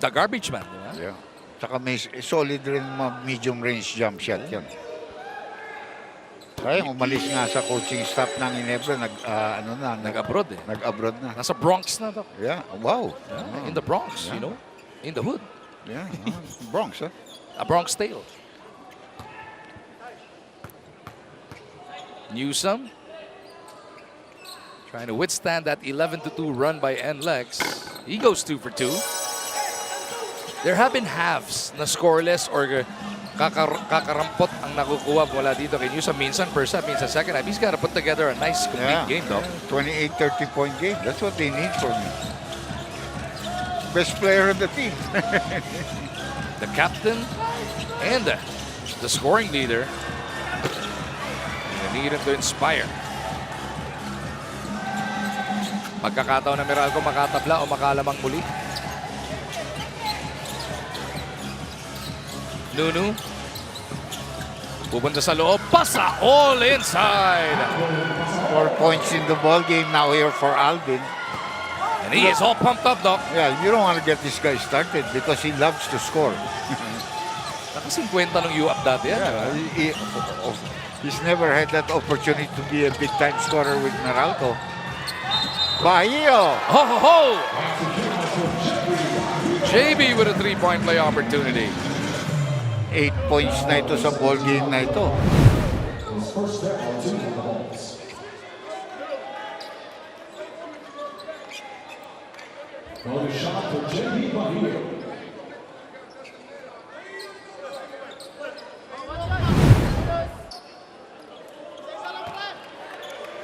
The garbage man, di ba? Yeah. Saka may solid rin mga medium range jump shot yan. Kaya umalis nga sa coaching staff ng Ginebra, Nag-abroad eh. Nag-abroad na. Nasa Bronx na, Doc. Yeah, wow. In the Bronx, you know? In the hood. Yeah, Bronx, huh? A Bronx tale. Newsom trying to withstand that 11-2 run by NLEX. He goes 2 for 2. There have been halves na scoreless or kakarampot ang nakukuha mula dito kay Newsom. Minsan first half, minsan second half. He's got to put together a nice complete game, though. 28-30 point game. That's what they need from me. Best player of the team. The captain and the scoring leader. They need him to inspire. Pagkakataon na Meralco makatabla o makalamang muli. Nunu. Pupunta sa loob. Pasa all inside. 4 points in the ball game now here for Alvin. And he is all pumped up, Doc. Yeah, you don't want to get this guy started because he loves to score. Naka-50 ng U-up dati yan. He's never had that opportunity to be a big-time scorer with Meralco. Bahio! Ho, ho, ho! JB with a 3-point play opportunity. 8 points na ito sa ball game na ito.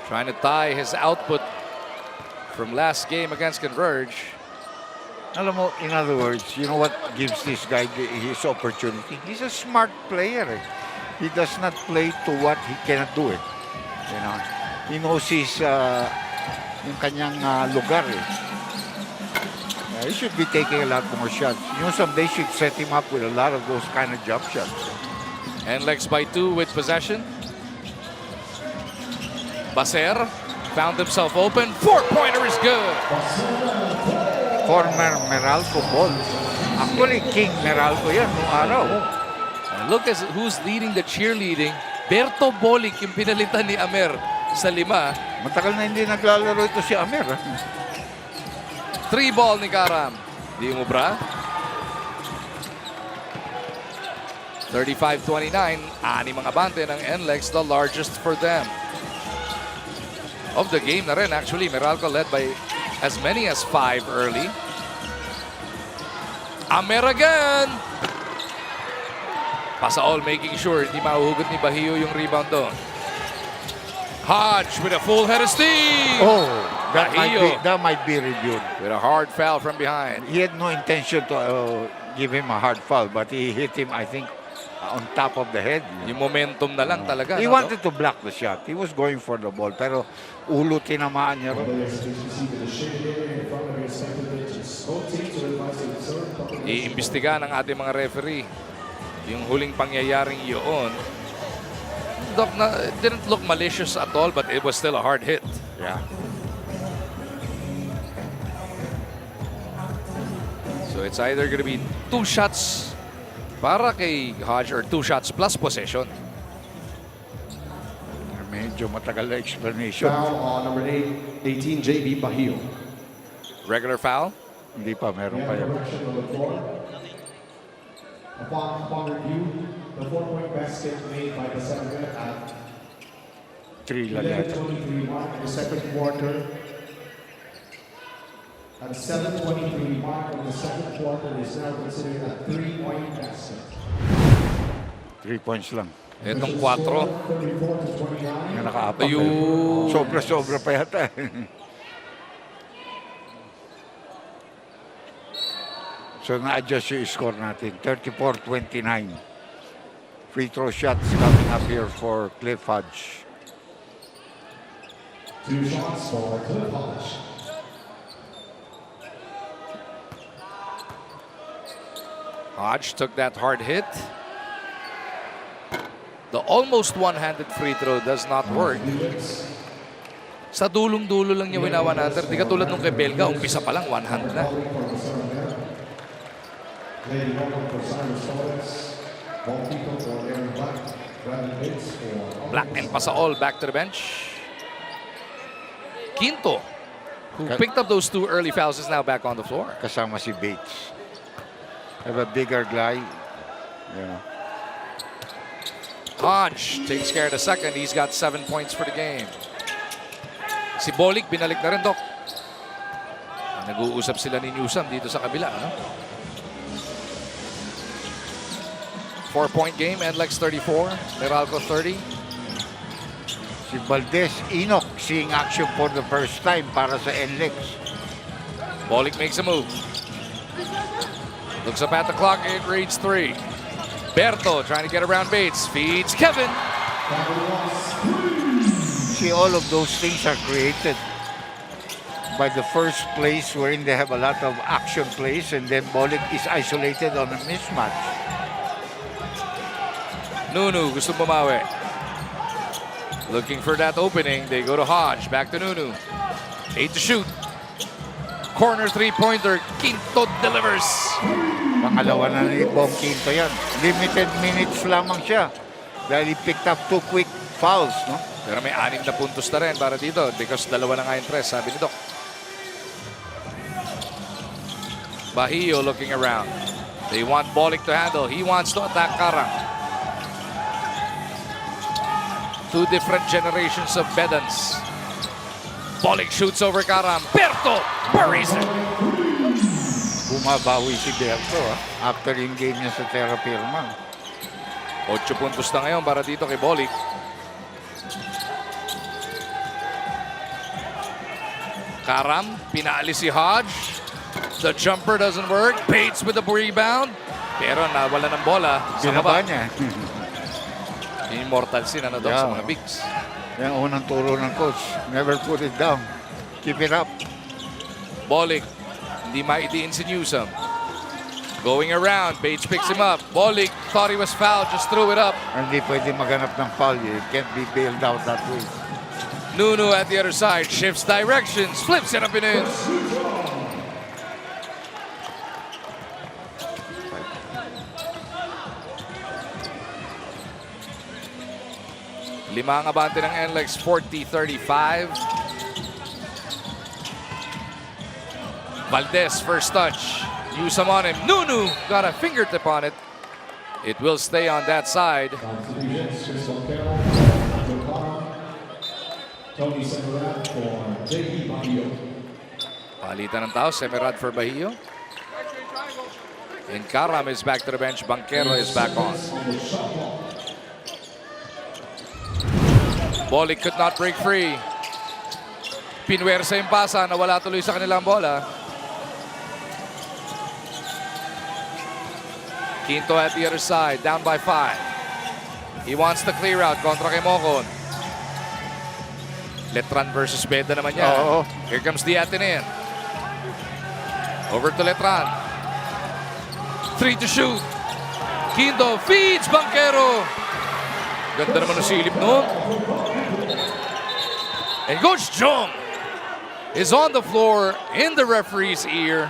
Trying to tie his output from last game against Converge. Alam mo, in other words, you know what gives this guy his opportunity? He's a smart player. He does not play to what he cannot do it. You know, he knows his yung kanyang lugar. He should be taking a lot more shots. You know, someday should set him up with a lot of those kind of jump shots. NLEX by 2 with possession. Baser found himself open. 4-pointer is good. Former Meralco ball. Actually, King Meralco yan noong araw. And look at who's leading the cheerleading. Berto Bolic yung pinalitan ni Amer sa 5. Matagal na hindi naglalaro ito si Amer. 3 ball ni Karam. Di umubra. 35-29. 6 mga bante ng NLEX, the largest for them. Of the game na rin, actually, Meralco led by as many as 5 early. Amer again! Pasaol making sure hindi mahuhugot ni Bahio yung rebound doon. Hodge with a full head of steam! Oh, Bahio that might be reviewed. with a hard foul from behind. He had no intention to give him a hard foul, but he hit him, I think, on top of the head. Yung momentum na lang talaga. He no, wanted to block the shot. He was going for the ball, pero ulo tinamaan niya ron. Iimbestiga ng ating mga referee yung huling pangyayaring yun. Doc, it didn't look malicious at all, but it was still a hard hit. Yeah. it's either gonna be 2 shots para kay Hodge or 2 shots plus possession. Medyo matagal na explanation. Foul on number 18, JB Bahio. Regular foul. Hindi pa, meron pa yan. Upon review, the 4-point basket made by the Senator at 3 lang yata. 11:23 mark in the second quarter. At 7:23 mark of the second quarter is now considered a 3-point basket. 3 points lang. Itong 4. 34-29. Yung nakaapak. Ayun. Sobra-sobra pa yata. So na-adjust yung score natin. 34-29. Free throw shots coming up here for Cliff Hodge. 2 shots for Cliff Hodge. Hodge took that hard hit. The almost one-handed free throw does not work. Sa dulong-dulo lang niya winawan natin. Di katulad nung kay Belga, umpisa pa lang, one hand na. Lady welcome for Cyrus Torres. Ball people for Aaron Black. Brandon Bates for Black and Pasaol back to the bench. Quinto, who picked up those 2 early fouls, is now back on the floor. Kasama si Bates. Have a bigger guy. Yeah. Hodge takes care of the second. He's got 7 points for the game. Si Bolik, binalik na rin, Doc. Nag-uusap sila ni Newsome dito sa kabila. No? 4-point game, NLEX 34, Meralco 30. Si Valdez Enoch seeing action for the first time para sa NLEX. Bolik makes a move. Looks up at the clock, it reads 3. Berto trying to get around Bates, feeds Kevin. See, all of those things are created by the first place wherein they have a lot of action plays and then Bolik is isolated on a mismatch. Nunu gusto bumawi. Looking for that opening. They go to Hodge. Back to Nunu. 8 to shoot. Corner three-pointer. Quinto delivers. Pangalawa na ni Bong Quinto yan. Limited minutes lamang siya dahil he picked up 2 quick fouls. No? Pero may 6 na puntos na rin para dito because dalawa na nga yung tres, sabi ni Doc. Bahio looking around. They want Bolik to handle. He wants to attack Karang. 2 different generations of Bedans. Bolik shoots over Karam. Berto buries it. Bumabawi si Berto after yung game niya sa Terra Firma. 8 puntos na ngayon para dito kay Bolik. Karam, pinaalis si Hodge. The jumper doesn't work. Bates with the rebound. Pero nawala ng bola. Sa Binaba baba niya. Immortal sin ano daw sa mga bigs. Yan ang unang turo ng coach. Never put it down. Keep it up. Bolik, hindi maidiin si Newsome. Going around, Bates picks him up. Bolik thought he was fouled, just threw it up. Hindi pwede maghanap ng foul. You can't be bailed out that way. Nunu at the other side, shifts directions, flips it up and in. Lima ang abante ng NLEX, 40-35. Valdez, first touch. Newsome on him. Nunu got a fingertip on it. It will stay on that side. Tony Semerad for JB Bahio. Palitan ng tao, Semerad for Bahio. And Karam is back to the bench. Banquero is back on. Bolik could not break free. Pinwersa yung pasa, nawala tuloy sa kanilang bola. Quinto at the other side, down by 5. He wants the clear out kontra kay Mocon. Letran versus Beda naman yan. Oo. Here comes the Atenean. Over to Letran. 3 to shoot. Quinto feeds Banquero. Ganda naman ng silip noon. And Coach Jong is on the floor in the referee's ear.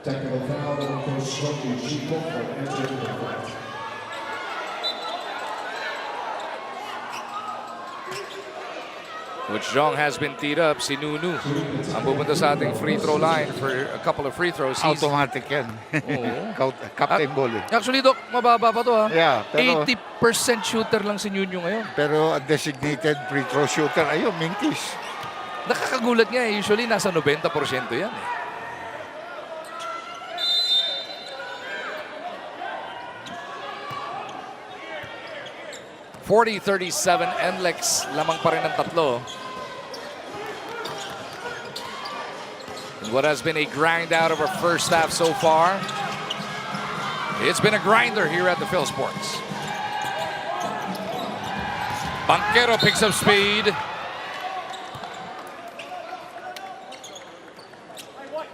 Technical foul on Coach Strong Chico for entering the fight. Coach Jong has been teed up. Si Nunu ang pupunta sa ating free throw line for a couple of free throws. Automatic yan. Oo. Captain ball. Actually, Doc, mababa pa to ha. Yeah, pero 80% shooter lang si Nunu ngayon. pero a designated free throw shooter, ayun, mintis. Nakakagulat nga eh. Usually, nasa 90% yan eh. .40-37, NLEX lamang pa rin ng tatlo. And what has been a grind out of our first half so far, it's been a grinder here at the Phil Sports. Banquero picks up speed.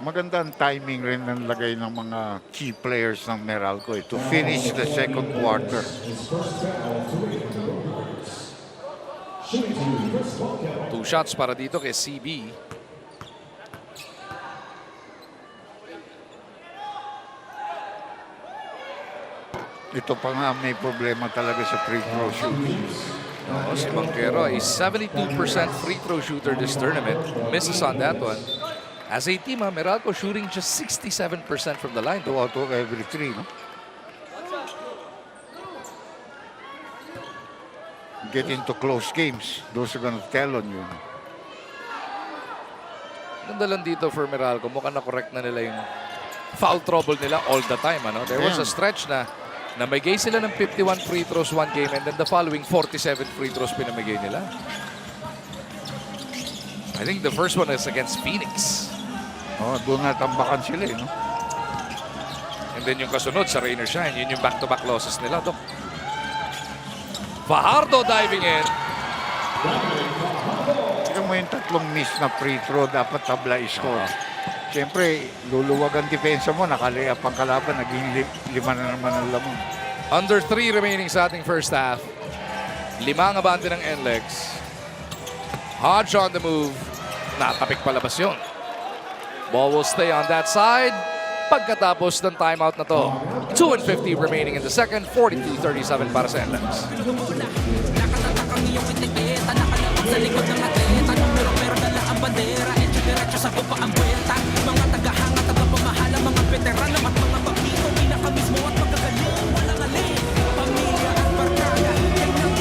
Maganda ang timing rin ng lagay ng mga key players ng Meralco to finish the second quarter. His first foul, 3 on the Rockers. Shooting to Chris Banquero. 2 shots para dito kay CB. Ito pa nga may problema talaga sa free throw shooting. Oo, si Banquero, a 72% free throw shooter this tournament. Misses on that one. As a team, Meralco shooting just 67% from the line. 2 out of every 3, no? Get into close games. Those are gonna tell on you. Ganda lang dito for Meralco. Mukhang na-correct na nila yung foul trouble nila all the time. Ano? There was a stretch na namigay sila ng 51 free throws one game and then the following 47 free throws pinamigay nila. I think the first one is against Phoenix. Oh, doon natambakan sila, no? And then yung kasunod sa Rainer Shine, yun yung back-to-back losses nila, Doc. Fajardo diving in. Tignan mo yung tatlong miss na free throw, dapat tabla score. Siyempre, luluwag ang depensa mo, nakaliap ang kalaban, naging 5 na naman ang lamang. Under 3 remaining sa ating first half. 5 ang abante ng NLEX. Hodge on the move. Natapik palabas yun. Ball will stay on that side. Pagkatapos ng timeout na to. 2:50 remaining in the second. 42-37 para sa NLEX. Nakatatakang iyong itiketa, nakalawag sa likod ng atleta. Numero pero dala ang bandera, diretso sa gupa ang buwelta. Mga tagahanga, tagapamahala, mga veterano at mga pagdito. Pinakamismo at magagaling, walang alin. Pamilya at barkada, yan ang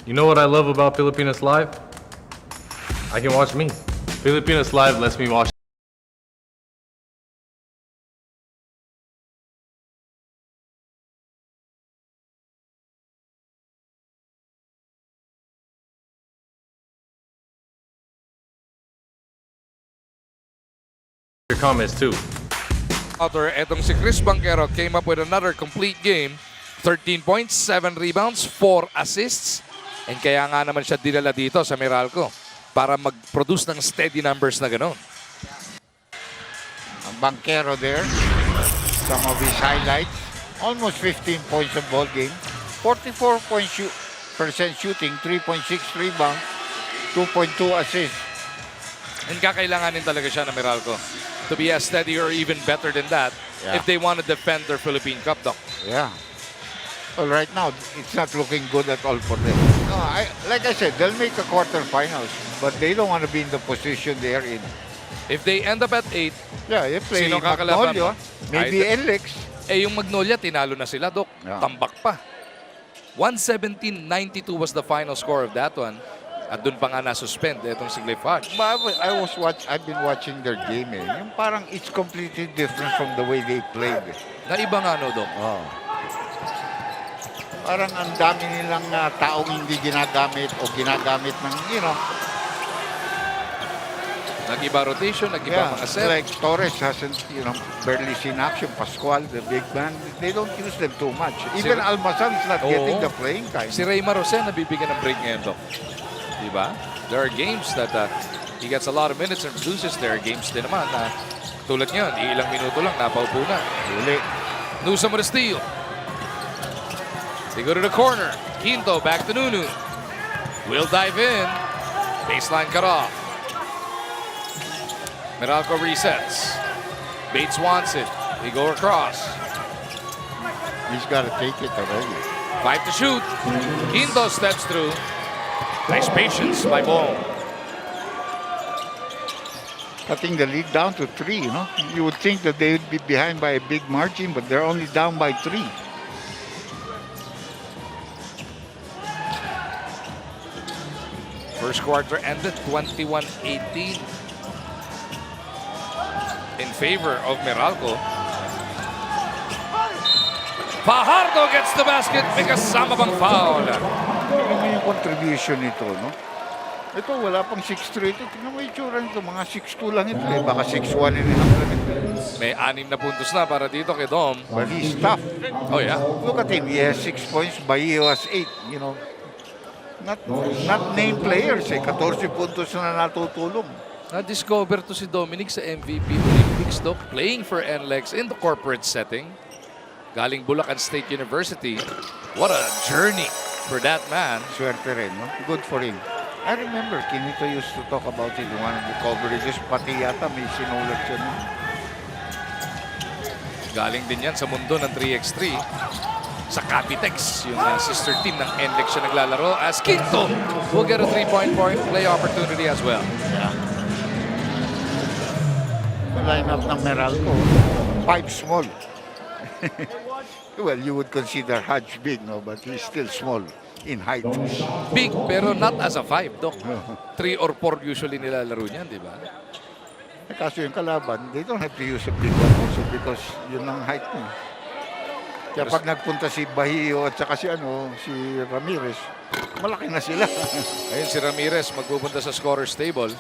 You know what I love about Filipinas Live? I can watch me. Filipinas Live lets me watch. Your comments too. Etong si Chris Banquero came up with another complete game. 13 points, 7 rebounds, 4 assists. And kaya nga naman siya dinala dito sa Meralco para mag-produce ng steady numbers na gano'n. Ang Banquero there, some of his highlights, almost 15 points a ball game, 44% shooting, 3.6 rebound, 2.2 assists. And kakailanganin talaga siya ng Meralco to be as steady or even better than that if they want to defend their Philippine Cup, Doc. Yeah. Well, right now, it's not looking good at all for them. No, like I said, they'll make the quarterfinals, but they don't want to be in the position they're in. If they end up at 8, Yeah, they play Sino kakalaban Magnolia, mo? maybe NLEX. yung Magnolia, tinalo na sila, Doc. Yeah. Tambak pa. 117-92 was the final score of that one. At dun pa nga na-suspend itong si Cliff Hodge. But I've been watching their game. Yung parang it's completely different from the way they played. Naiba nga, no, Doc? Oh. Parang ang dami nilang taong hindi ginagamit o ginagamit ng, Nag-iba rotation, nag-iba mga set. like Torres hasn't, barely seen action. Pascual, the big man, they don't use them too much. Even Almazan is not getting the playing time. Si Raymar Jose nabibigyan ng break ngayon, Doc. Diba? There are games that he gets a lot of minutes and produces. There are games din naman na tulad niyan, ilang minuto lang, napaupo na. Uli. Nusam with a steal. They go to the corner. Quinto back to Nunu. will dive in. Baseline cut off. Meralco resets. Bates wants it. They go across. He's got to take it already. 5 to shoot. Quinto steps through. Nice patience by Bong. Cutting the lead down to 3, you know. You would think that they would be behind by a big margin, but they're only down by 3. First quarter ended 21-18 in favor of Meralco. Fajardo gets the basket. May kasama bang foul? Tingnan mo yung contribution nito, no? Ito, wala pang 6'3". Ito, tingnan mo yung tsura nito. Mga 6'2 lang ito. Eh, baka 6'1 yun lang. May 6 na puntos na para dito kay Dom. But he's tough. Oh yeah. Look at him. He has 6 points. Bahio has 8. You know, not named players. Eh. 14 puntos na natutulong. Na-discover to si Dominic sa MVP Olympics, Doc, playing for NLEX in the corporate setting. Galing Bulacan State University. What a journey for that man. Swerte rin, no? Good for him. I remember, Kinito used to talk about it in one of the coverages. Pati yata may sinulat siya. No? Galing din yan sa mundo ng 3x3. Sa Capitex, yung sister team ng NLEX siya naglalaro. As Quinto will get a 3-point play opportunity as well. Yeah. The lineup ng Meralco, 5 small. Well, you would consider Hodge big, no? But he's still small in height. Big, pero not as a 5, Doc. 3 or 4 usually nilalaro niyan, di ba? Kaso yung kalaban, they don't have to use a big one also because yun ang height niya. Kaya pag nagpunta si Bahio at saka si Ramirez, malaki na sila. Ayun si Ramirez magpupunta sa scorer's table.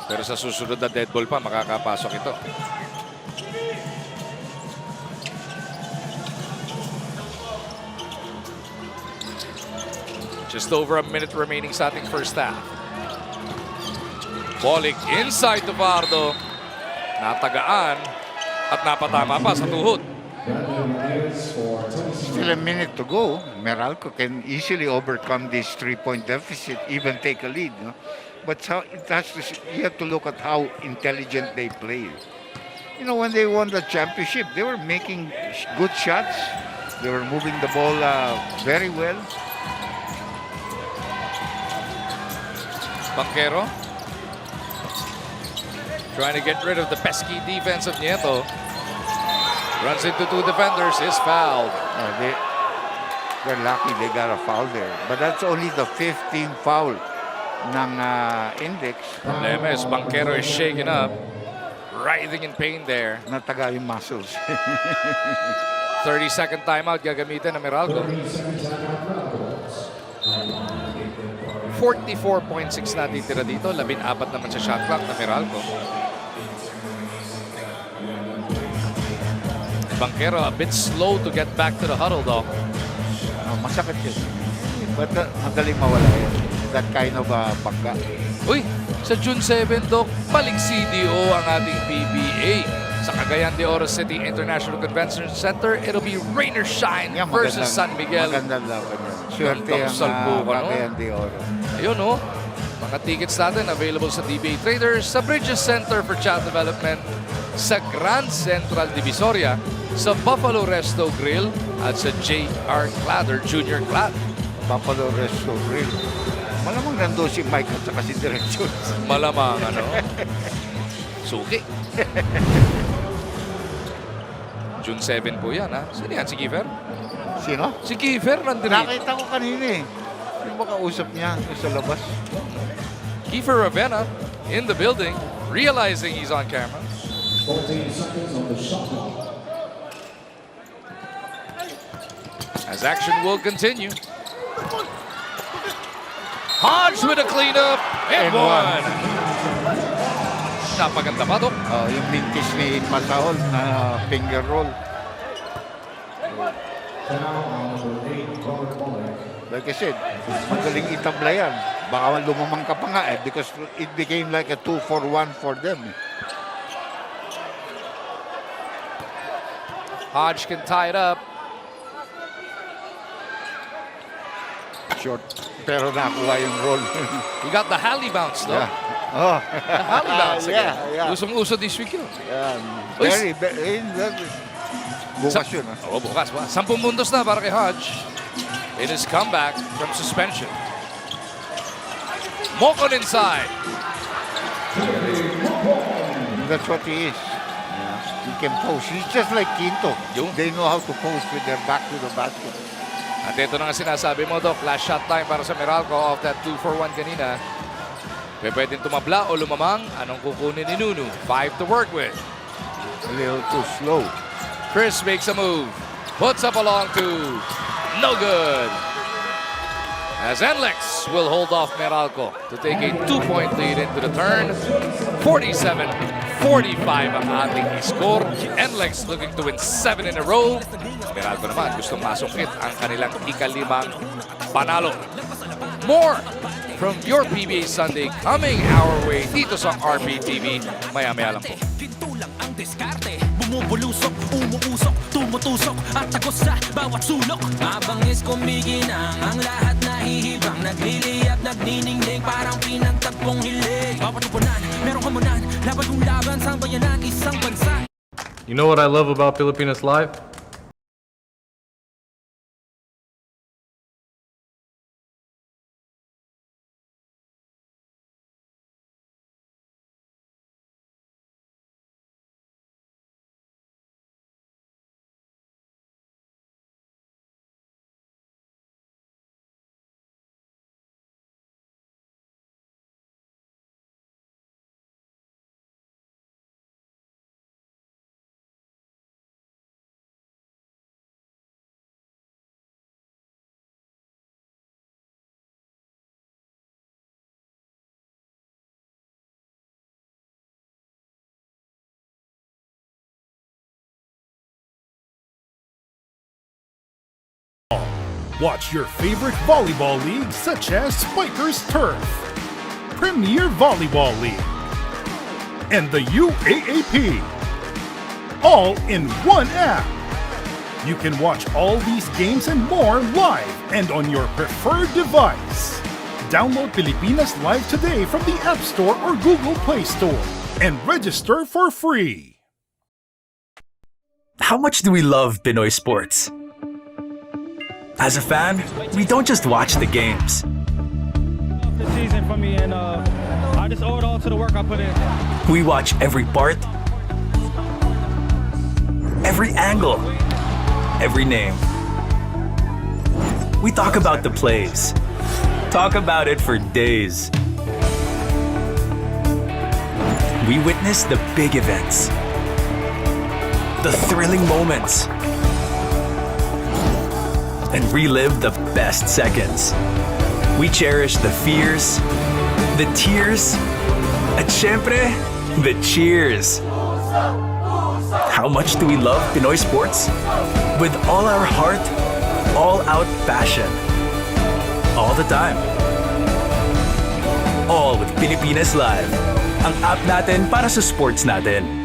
Pero sa susunod na dead ball pa, makakapasok ito. Just over a minute remaining sa ating first half. Balik inside to Pardo. Natagaan at napatama pa sa tuhod. Still a minute to go. Meralco can easily overcome this 3-point deficit, even take a lead. No? But you have to look at how intelligent they play. You know, when they won the championship, they were making good shots. They were moving the ball very well. Banquero trying to get rid of the pesky defense of Nieto. Runs into 2 defenders, is fouled. They're lucky they got a foul there. But that's only the 15th foul ng Index. Problema is Banquero is shaken up. Writhing in pain there. Nataga yung muscles. 30-second timeout gagamitin ng Meralco. 44.6 na titira dito. 14 naman sa shot clock na Meralco. Banquero a bit slow to get back to the huddle, though. Masakit yun. But madaling mawala yan. That kind of pagka. Uy, sa June 7, Doc, balik CDO ang ating PBA. Sa Cagayan de Oro City International Convention Center, it'll be rain or shine versus San Miguel. Magandang laban yan. Swerte ang Cagayan de Oro. Ayun, no? Mga tickets natin available sa DBA Traders, sa Bridges Center for Child Development, sa Grand Central Divisoria, sa Buffalo Resto Grill, at sa J.R. Cladder Jr. Clad. Buffalo Resto Grill. Malamang nandun si Mike at saka si Direction. Malamang, ano? Suki. June 7 po yan, ha? Sino yan? Si Kiefer? Sino? Si Kiefer, nandito. Nakita ko kanina eh. Yung makausap niya sa labas. Kiefer Ravenna in the building, realizing he's on camera. 14 seconds on the shot clock. As action will continue. Hodge with a cleanup and one. Napaganda pa, Dok. Yung mintis ni Pasahol na finger roll. Like I said, magaling itabla yan. Baka lumamang ka pa nga because it became like a 2-for-1 for them. Hodge can tie it up. Short. pero nakuha yung role. You got the Halley bounce, though. Yeah. Oh. The Halley bounce again. Yeah. Usong-uso this week yun. Very, bukas yun. Oh, bukas. 10 puntos na para kay Hodge in his comeback from suspension. Mocon inside. That's what he is. He can post. He's just like Quinto. Yun. They know how to post with their back to the basket. At ito na nga sinasabi mo, Doc. Last shot time para sa Meralco off that 2-for-1 kanina. Pwedeng tumabla o lumamang. Anong kukunin ni Nunu? 5 to work with. A little too slow. Chris makes a move. Puts up a long two. No good. As NLEX will hold off Meralco to take a 2-point lead into the turn. 47-45 ang ating score. NLEX looking to win 7 in a row. Meralco naman gustong masungkit ang kanilang ika-5 panalo. More from your PBA Sunday coming our way dito sa RPTV. Maya-maya lang po. Ginto lang ang diskarte. Bumubulusok, umuusok, tumutusok at tagos sa bawat sulok. Mabangis kumikinang ang lahat nahihibang. Nagliliyab, nagniningning parang pinagtagpong hilig. Bawat tupunan, merong hamunan. Laban kong laban sa bayanan, isang bansa. You know what I love about Filipinas Live? Watch your favorite volleyball leagues such as Spikers Turf, Premier Volleyball League, and the UAAP, all in one app. You can watch all these games and more live and on your preferred device. Download Pilipinas Live today from the App Store or Google Play Store and register for free. How much do we love Pinoy sports? As a fan, we don't just watch the games. The season for me, and I just owe it all to the work I put in. We watch every part, every angle, every name. We talk about the plays, talk about it for days. We witness the big events, the thrilling moments, and relive the best seconds. We cherish the fears, the tears, at syempre, the cheers. How much do we love Pinoy sports? With all our heart, all-out passion. All the time. All with Pilipinas Live. Ang app natin para sa sports natin.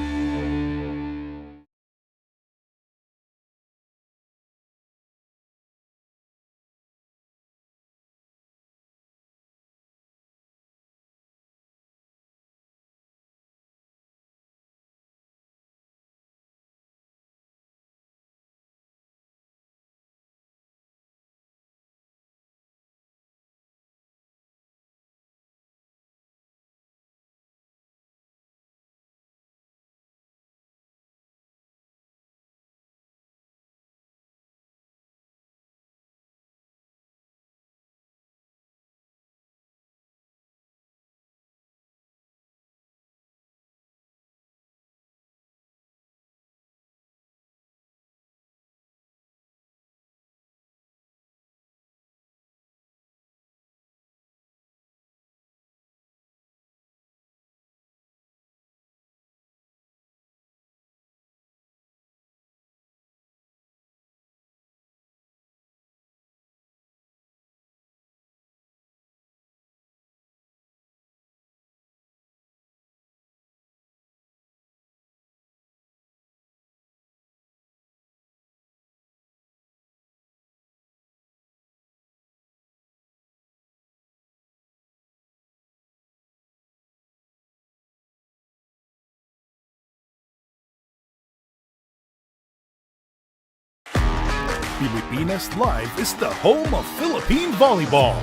Pilipinas Live is the home of Philippine volleyball.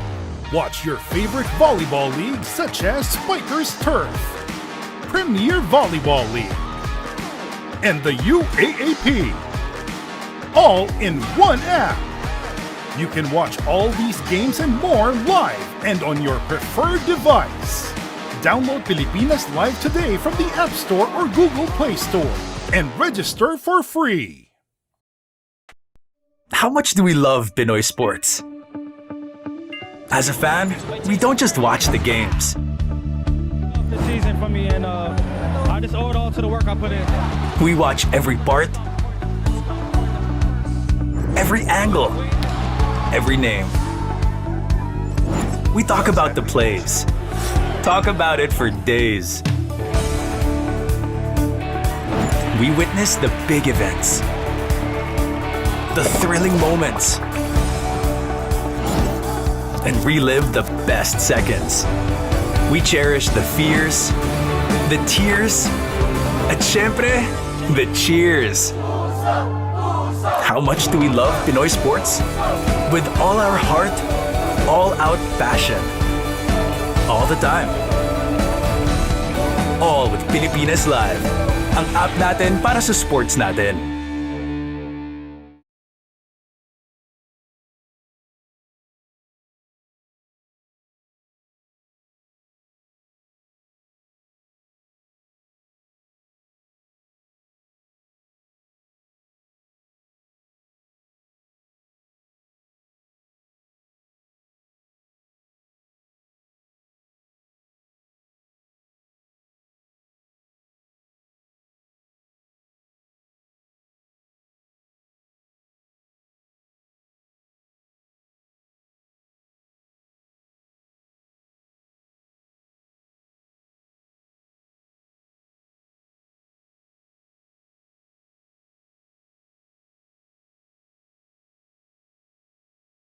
Watch your favorite volleyball leagues such as Spikers Turf, Premier Volleyball League, and the UAAP, all in one app. You can watch all these games and more live and on your preferred device. Download Pilipinas Live today from the App Store or Google Play Store and register for free. How much do we love Pinoy sports? As a fan, we don't just watch the games. The season for me, and I just owe it all to the work I put in. We watch every part, every angle, every name. We talk about the plays. Talk about it for days. We witness the big events, the thrilling moments, and relive the best seconds. We cherish the fears, the tears, at syempre, the cheers. How much do we love Pinoy sports? With all our heart, all out passion. All the time. All with Pilipinas Live. Ang app natin para sa sports natin.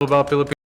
About Philippine.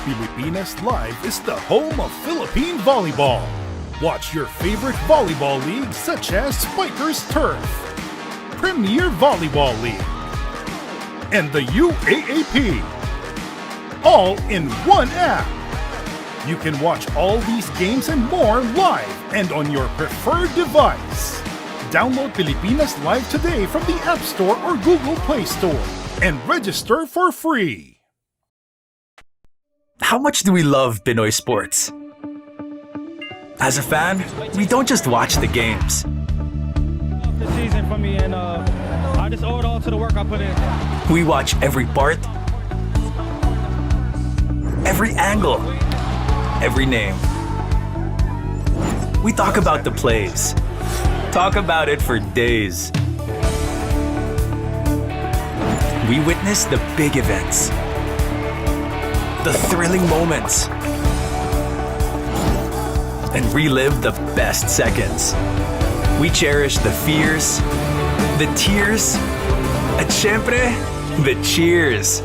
Pilipinas Live is the home of Philippine volleyball. Watch your favorite volleyball leagues such as Spikers Turf, Premier Volleyball League, and the UAAP, all in one app. You can watch all these games and more live and on your preferred device. Download Pilipinas Live today from the App Store or Google Play Store and register for free. How much do we love Pinoy sports? As a fan, we don't just watch the games. The season for me, and I just owe it all to the work I put in. We watch every part, every angle, every name. We talk about the plays. Talk about it for days. We witness the big events, the thrilling moments, and relive the best seconds. We cherish the fears, the tears, at syempre, the cheers.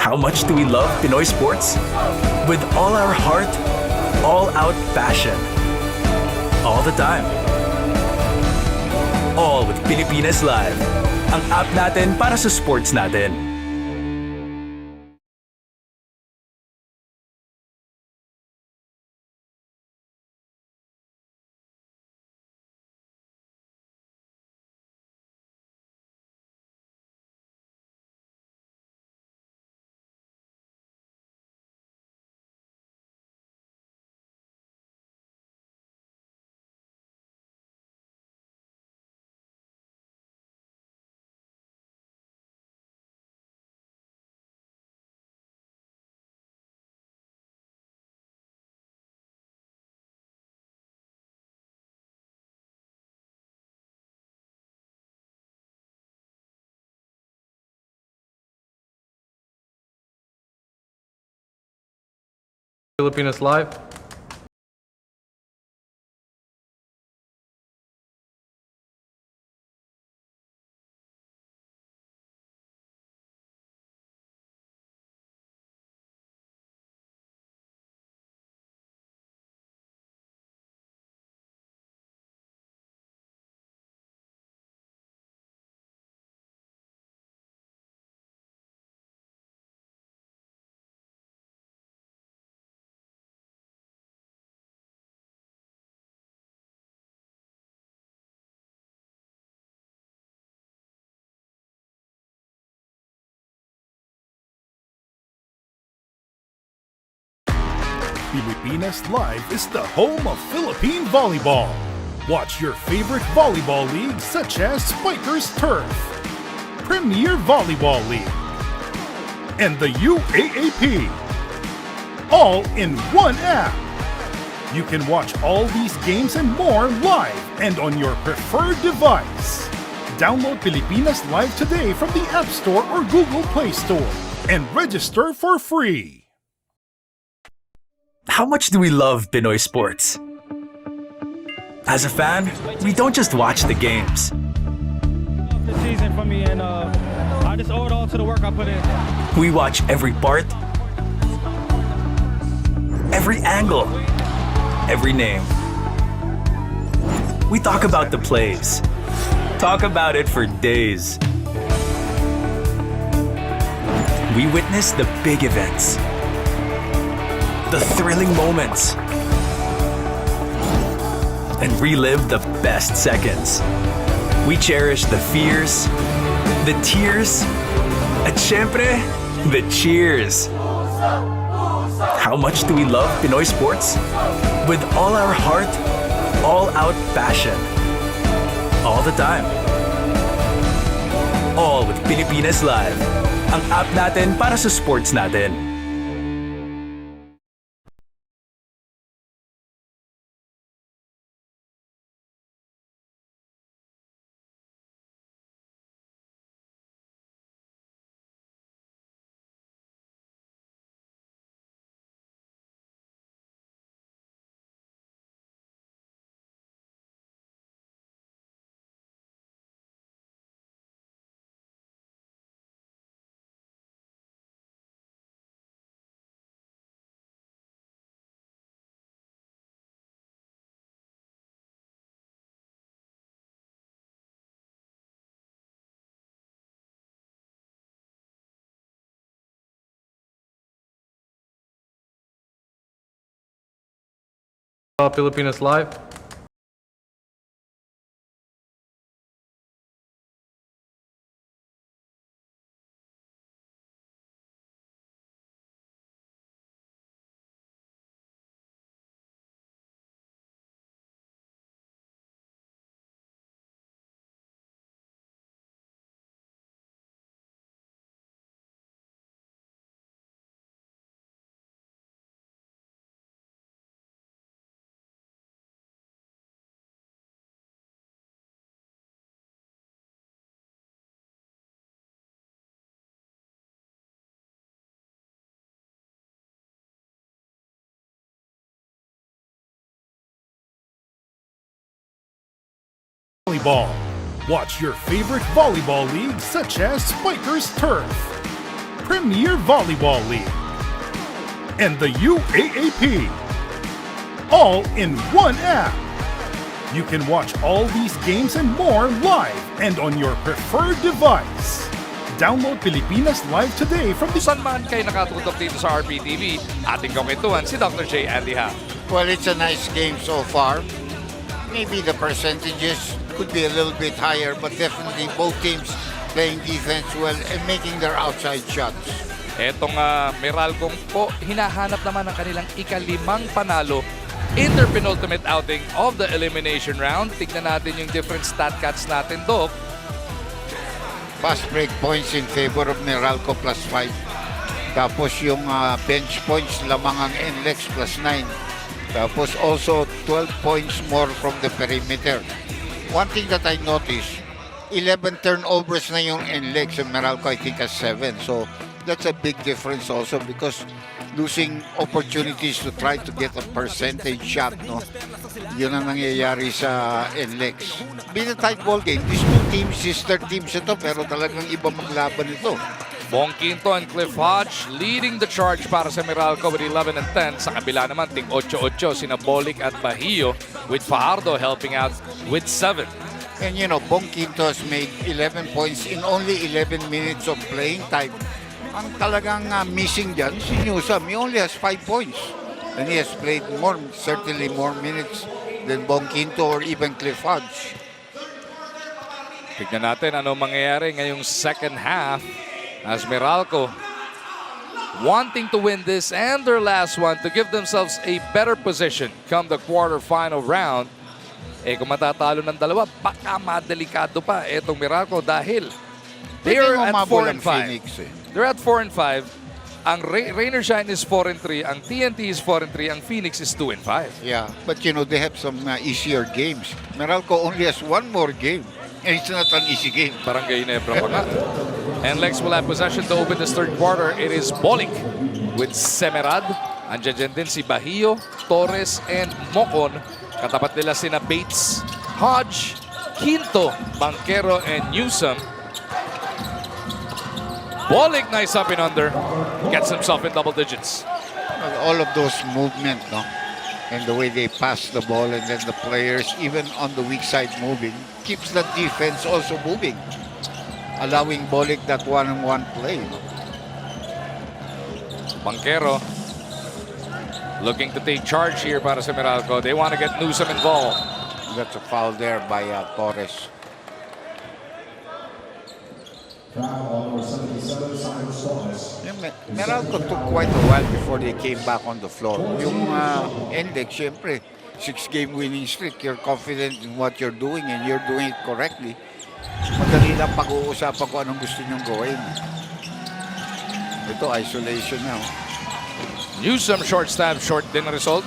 How much do we love Pinoy sports? With all our heart, all out passion. All the time. All with Pilipinas Live. Ang app natin para sa sports natin. Filipinas Live. Pilipinas Live is the home of Philippine volleyball. Watch your favorite volleyball leagues such as Spikers Turf, Premier Volleyball League, and the UAAP, all in one app. You can watch all these games and more live and on your preferred device. Download Pilipinas Live today from the App Store or Google Play Store and register for free. How much do we love Pinoy sports? As a fan, we don't just watch the games. The season for me, and I just owe it all to the work I put in. We watch every part, every angle, every name. We talk about the plays. Talk about it for days. We witness the big events, the thrilling moments, and relive the best seconds. We cherish the fears, the tears, at syempre, the cheers. How much do we love Pinoy sports? With all our heart, all-out passion. All the time. All with Pilipinas Live. Ang app natin para sa sports natin. Filipinas Live. Volleyball. Watch your favorite volleyball leagues such as Spikers Turf, Premier Volleyball League, and the UAAP, all in one app. You can watch all these games and more live and on your preferred device. Download Pilipinas Live today from the... Saan man kayo nakatutok dito sa RPTV, ating kwentuhan si Dr. J. Andy Ha. Well, it's a nice game so far. Maybe the percentages could be a little bit higher, but definitely both teams playing defense well and making their outside shots. Etong Meralco po, hinahanap naman ang kanilang ika-5 panalo in their penultimate outing of the elimination round. Tignan natin yung different stat cuts natin, Doc. Fast break points in favor of Meralco +5. Tapos yung bench points lamang ang NLEX +9. Tapos also 12 points more from the perimeter. One thing that I noticed, 11 turnovers na yung NLEX and Meralco I think has 7. So that's a big difference also because losing opportunities to try to get a percentage shot, no? Yun ang nangyayari sa NLEX. Been a tight ball game. These two teams, sister teams ito, pero talagang iba maglaban ito. Bong Quinto and Cliff Hodge leading the charge para sa Meralco with 11 and 10. Sa kabila naman, ting 8-8 sina Bolic at Bahio with Fajardo helping out with 7. And you know, Bong Quinto has made 11 points in only 11 minutes of playing time. Ang talagang missing dyan, si Newsome, he only has 5 points. And he has played more, certainly more minutes than Bong Quinto or even Cliff Hodge. Tignan natin ano mangyayari ngayong second half as Meralco wanting to win this and their last one to give themselves a better position come the quarterfinal round. Eh kung matatalo ng dalawa, baka madelikado pa itong Meralco dahil they are at 4 and 5. They're at 4 and 5. Ang Rainer Shine is 4 and 3. Ang TNT is 4 and 3. Ang Phoenix is 2 and 5. Yeah, but you know, they have some easier games. Meralco only has one more game. And it's not an easy game. Barangay Nebra pa nga. NLEX will have possession to open this third quarter. It is Bolic with Semerad. Andiyan din si Bahio, Torres, and Mocon. Katapat nila sina Bates, Hodge, Quinto, Banquero, and Newsome. Bolic, nice up and under. Gets himself in double digits. All of those movement, no? And the way they pass the ball and then the players, even on the weak side moving, keeps the defense also moving. Allowing Bolic that one-on-one play. No? Banquero looking to take charge here para sa Meralco. They want to get Newsome involved. That's a foul there by Torres. Foul on number 77, Simon Torres. Meralco took quite a while before they came back on the floor. Yung NLEX, syempre, 6-game winning streak. You're confident in what you're doing and you're doing it correctly. Madali lang pag-uusapan kung anong gusto nyong gawin. Ito, isolation now. Newsome short stab, short din ang result.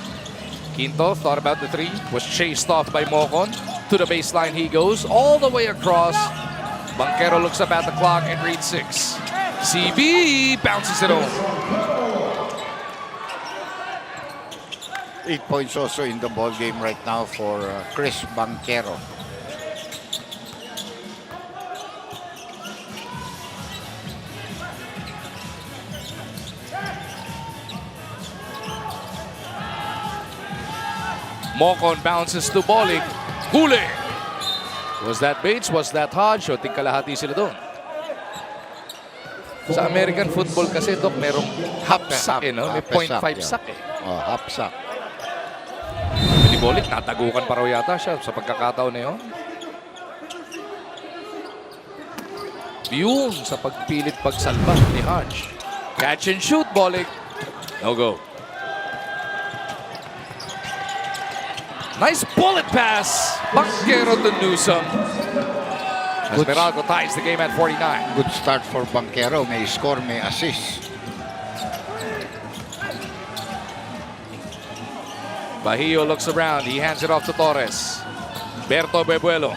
Quinto thought about the three, was chased off by Mocon. To the baseline he goes, all the way across. Banquero looks up at the clock and reads 6. CB bounces it home. 8 points also in the ball game right now for Chris Banquero. Mocon bounces to Bolic. Huli! Was that Bates? Was that Hodge? O tingkalahati sila doon. Sa American football kasi, Dok, merong half sack, no? May 0.5 sack, eh. Oh, half sack. Ni Bolic, natagukan pa raw yata siya sa pagkakataon na yun. Yun sa pagpilit pagsalba ni Hodge. Catch and shoot, Bolic. No go. Nice bullet pass. Banquero to Newsome. As Meralco ties the game at 49. Good start for Banquero. May score, may assist. Bahio looks around. He hands it off to Torres. Berto Bebuelo.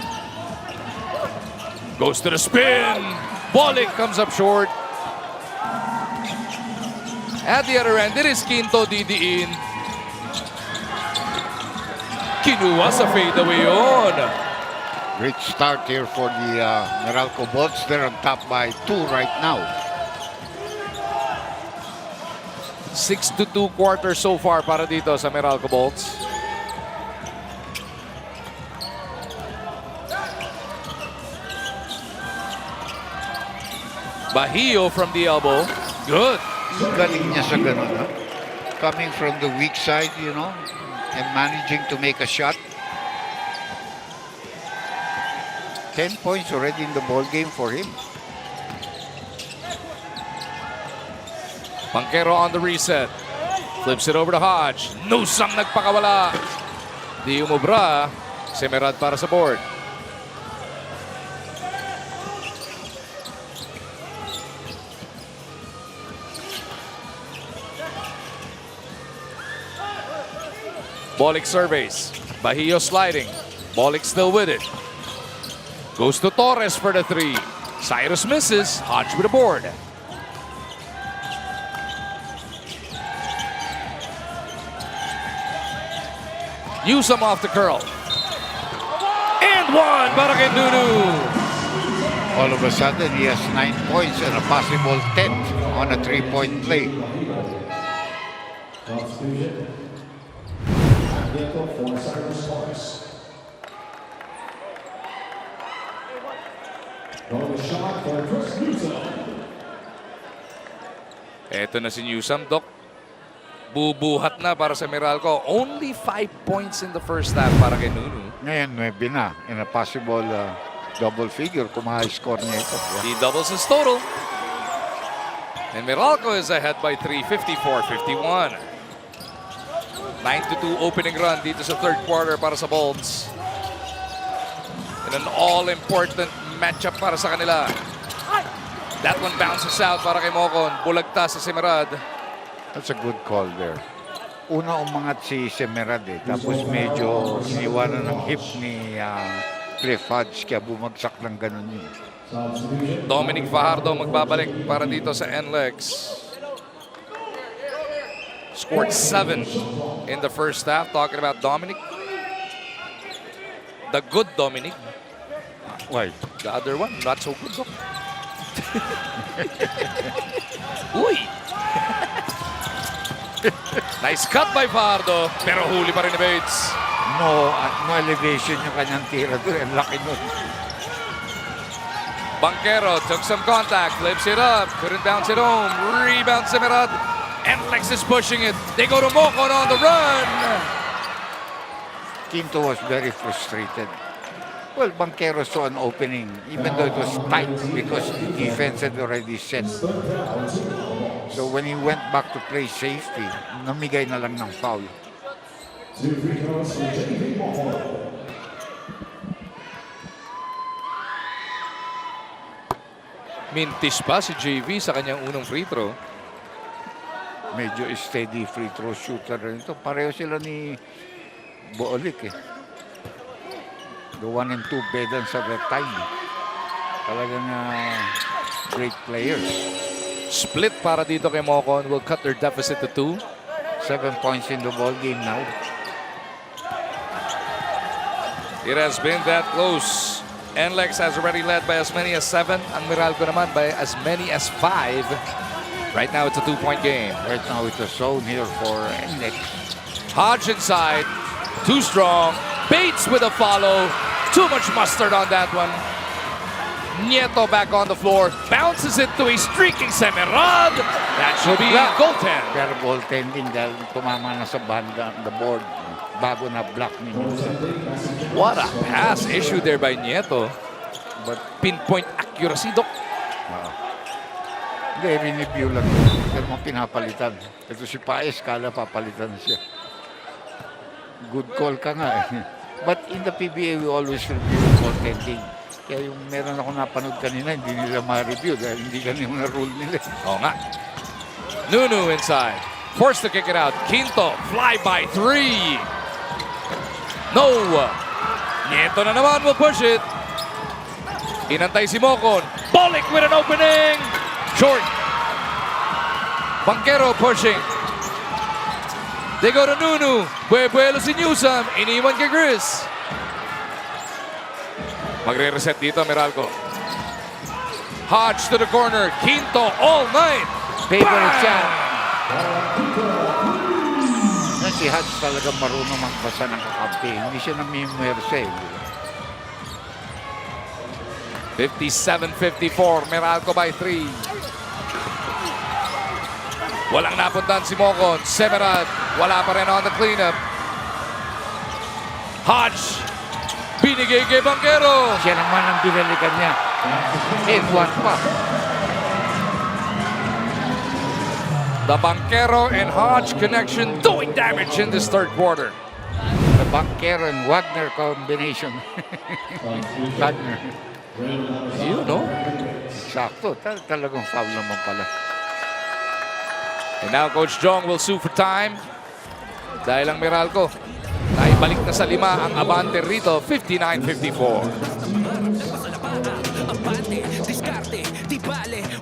Goes to the spin. Bolic comes up short. At the other end, it is Quinto didiin. Kinuha sa fadeaway yun. Great start here for the Meralco Bolts. They're on top by 2 right now. 6-2 quarters so far para dito sa Meralco Bolts. Bahio from the elbow. Good. Galing niya sa ganun, ha? Coming from the weak side, you know, and managing to make a shot. 10 points already in the ball game for him. Banquero on the reset. Flips it over to Hodge. Newsome nagpakawala. Di umubra. Semerad para sa board. Bolic surveys. Bahio sliding. Bolic still with it. Goes to Torres for the 3. Cyrus misses. Hodge with a board. Newsome off the curl. And one para kay Nunu. All of a sudden, he has 9 points and a possible 10 on a 3-point play. Substitution. Nieto for Cyrus Torres. Throwing a shot for Chris Newsom. Eto na si Newsome, Doc. Bubuhat na para sa Meralco. Only 5 points in the first half para kay Nunu. Ngayon, 9 na in a possible double figure kung ma-score niya ito. He doubles his total. And Meralco is ahead by 3, 54-51. 9-2 opening run dito sa third quarter para sa Bolts. And an all-important matchup para sa kanila. That one bounces out para kay Mocon. Bulagta sa Semerad. That's a good call there. Una umangat si Semerad eh. Tapos medyo iniwanan ng hip ni Cliff Hodge kaya bumagsak ng ganun yun. Substitution. Dominic Fajardo magbabalik para dito sa NLEX. Scored 7 in the first half. Talking about Dominic. The good Dominic. Why? The other one, not so good. Doc. Uy! Nice cut by Fajardo. Pero huli pa rin ni Bates. No elevation yung kanyang tira doon. Ang laki nun. Banquero took some contact, flips it up, couldn't bounce it home. Rebound Semerad. NLEX is pushing it. They go to Mocon on the run. Quinto was very frustrated. Well, Banquero saw an opening, even though it was tight because defense had already set. So when he went back to play safety, namigay na lang ng foul. 2 free throws for JV Mohon. Mintis pa si JV sa kanyang unang free throw. Medyo steady free throw shooter rin ito. Pareho sila ni Boolik eh. The 1 and 2 Bedans at that time. Talagang great players. Split para dito kay Mocon will cut their deficit to 2. 7 points in the ball game now. It has been that close. NLEX has already led by as many as 7. Ang Meralco naman by as many as 5. Right now it's a 2-point game. Right now it's a zone here for NLEX. Hodge inside. Too strong. Bates with a follow. Too much mustard on that one. Nieto back on the floor. Bounces it to a streaking Semerad. That should be goaltend. Pero goaltending dahil tumama na sa banda, the board, bago na block ni Newsom. What a pass issue there by Nieto. But pinpoint accuracy, Doc. Hindi, rineview lang. Pero mga pinapalitan. Ito si Paes, kala papalitan siya. Good call ka nga eh. But in the PBA, we always review goaltending. Kaya yung meron ako napanood kanina, hindi nila ma-review dahil hindi ganun na rule nila. Oo nga. Nunu inside. Forced to kick it out. Quinto, fly by 3. No. Nieto na naman will push it. Inantay si Mocon. Bolick with an opening. Short. Banquero pushing. They go to Nunu. Buebuelo si Newsome. Iniwan kay Chris. Magre-reset dito, Meralco. Hodge to the corner. Quinto all night. Favorite shot. Si Hodge talaga marunong magbasa ng kakampi. Hindi siya nami-merse. 57-54. Meralco by 3. Walang napuntan si Mocon. Semerad. Wala pa rin on the cleanup. Hodge. Binigay kay Banquero. Siya naman ang binalikan niya. And one pa. The Banquero and Hodge connection doing damage in this third quarter. The Banquero and Wagner combination. Wagner. You know? Sakto. Talagang foul naman pala. And now Coach Jong will sue for time. Dahil ang Meralco ay balik na sa 5 ang abante rito, 59-54.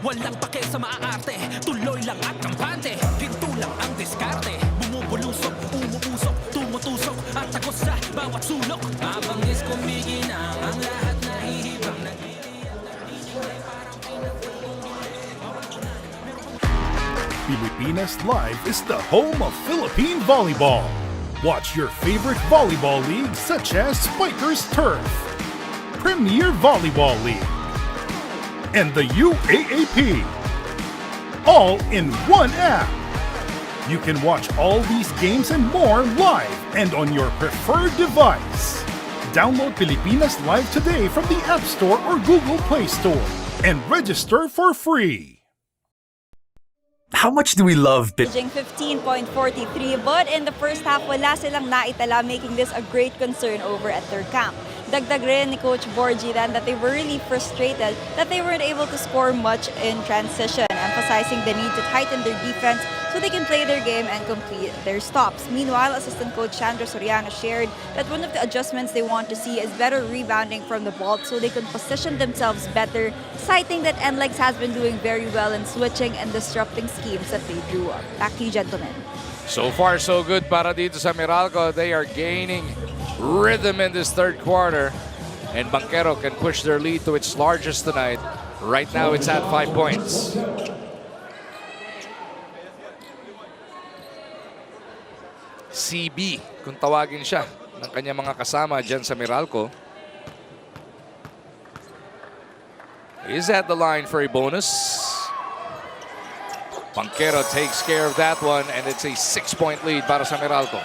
Walang pake sa maaarte, tuloy lang at kampante. Ginto lang ang diskarte, bumubulusok, umuusok, tumutusok at tagos sa bawat sulok. Mabangis kumikinang ang lahat nahihibang. Pilipinas Live is the home of Philippine volleyball. Watch your favorite volleyball leagues such as Spikers Turf, Premier Volleyball League, and the UAAP, all in one app. You can watch all these games and more live and on your preferred device. Download Pilipinas Live today from the App Store or Google Play Store and register for free. How much do we love 15.43, but in the first half, wala silang naitala, making this a great concern over at their camp. Dagdag rin ni Coach Borgie then that they were really frustrated that they weren't able to score much in transition, emphasizing the need to tighten their defense so they can play their game and complete their stops. Meanwhile, assistant coach Chandra Soriano shared that one of the adjustments they want to see is better rebounding from the ball so they can position themselves better, citing that NLEX has been doing very well in switching and disrupting schemes that they drew up. Back to you, gentlemen. So far, so good para dito sa Meralco. They are gaining rhythm in this third quarter. And Banquero can push their lead to its largest tonight. Right now, it's at 5 points. CB, kung tawagin siya ng kanyang mga kasama dyan sa Meralco, is at the line for a bonus. Banquero takes care of that one, and it's a 6-point lead para sa Meralco.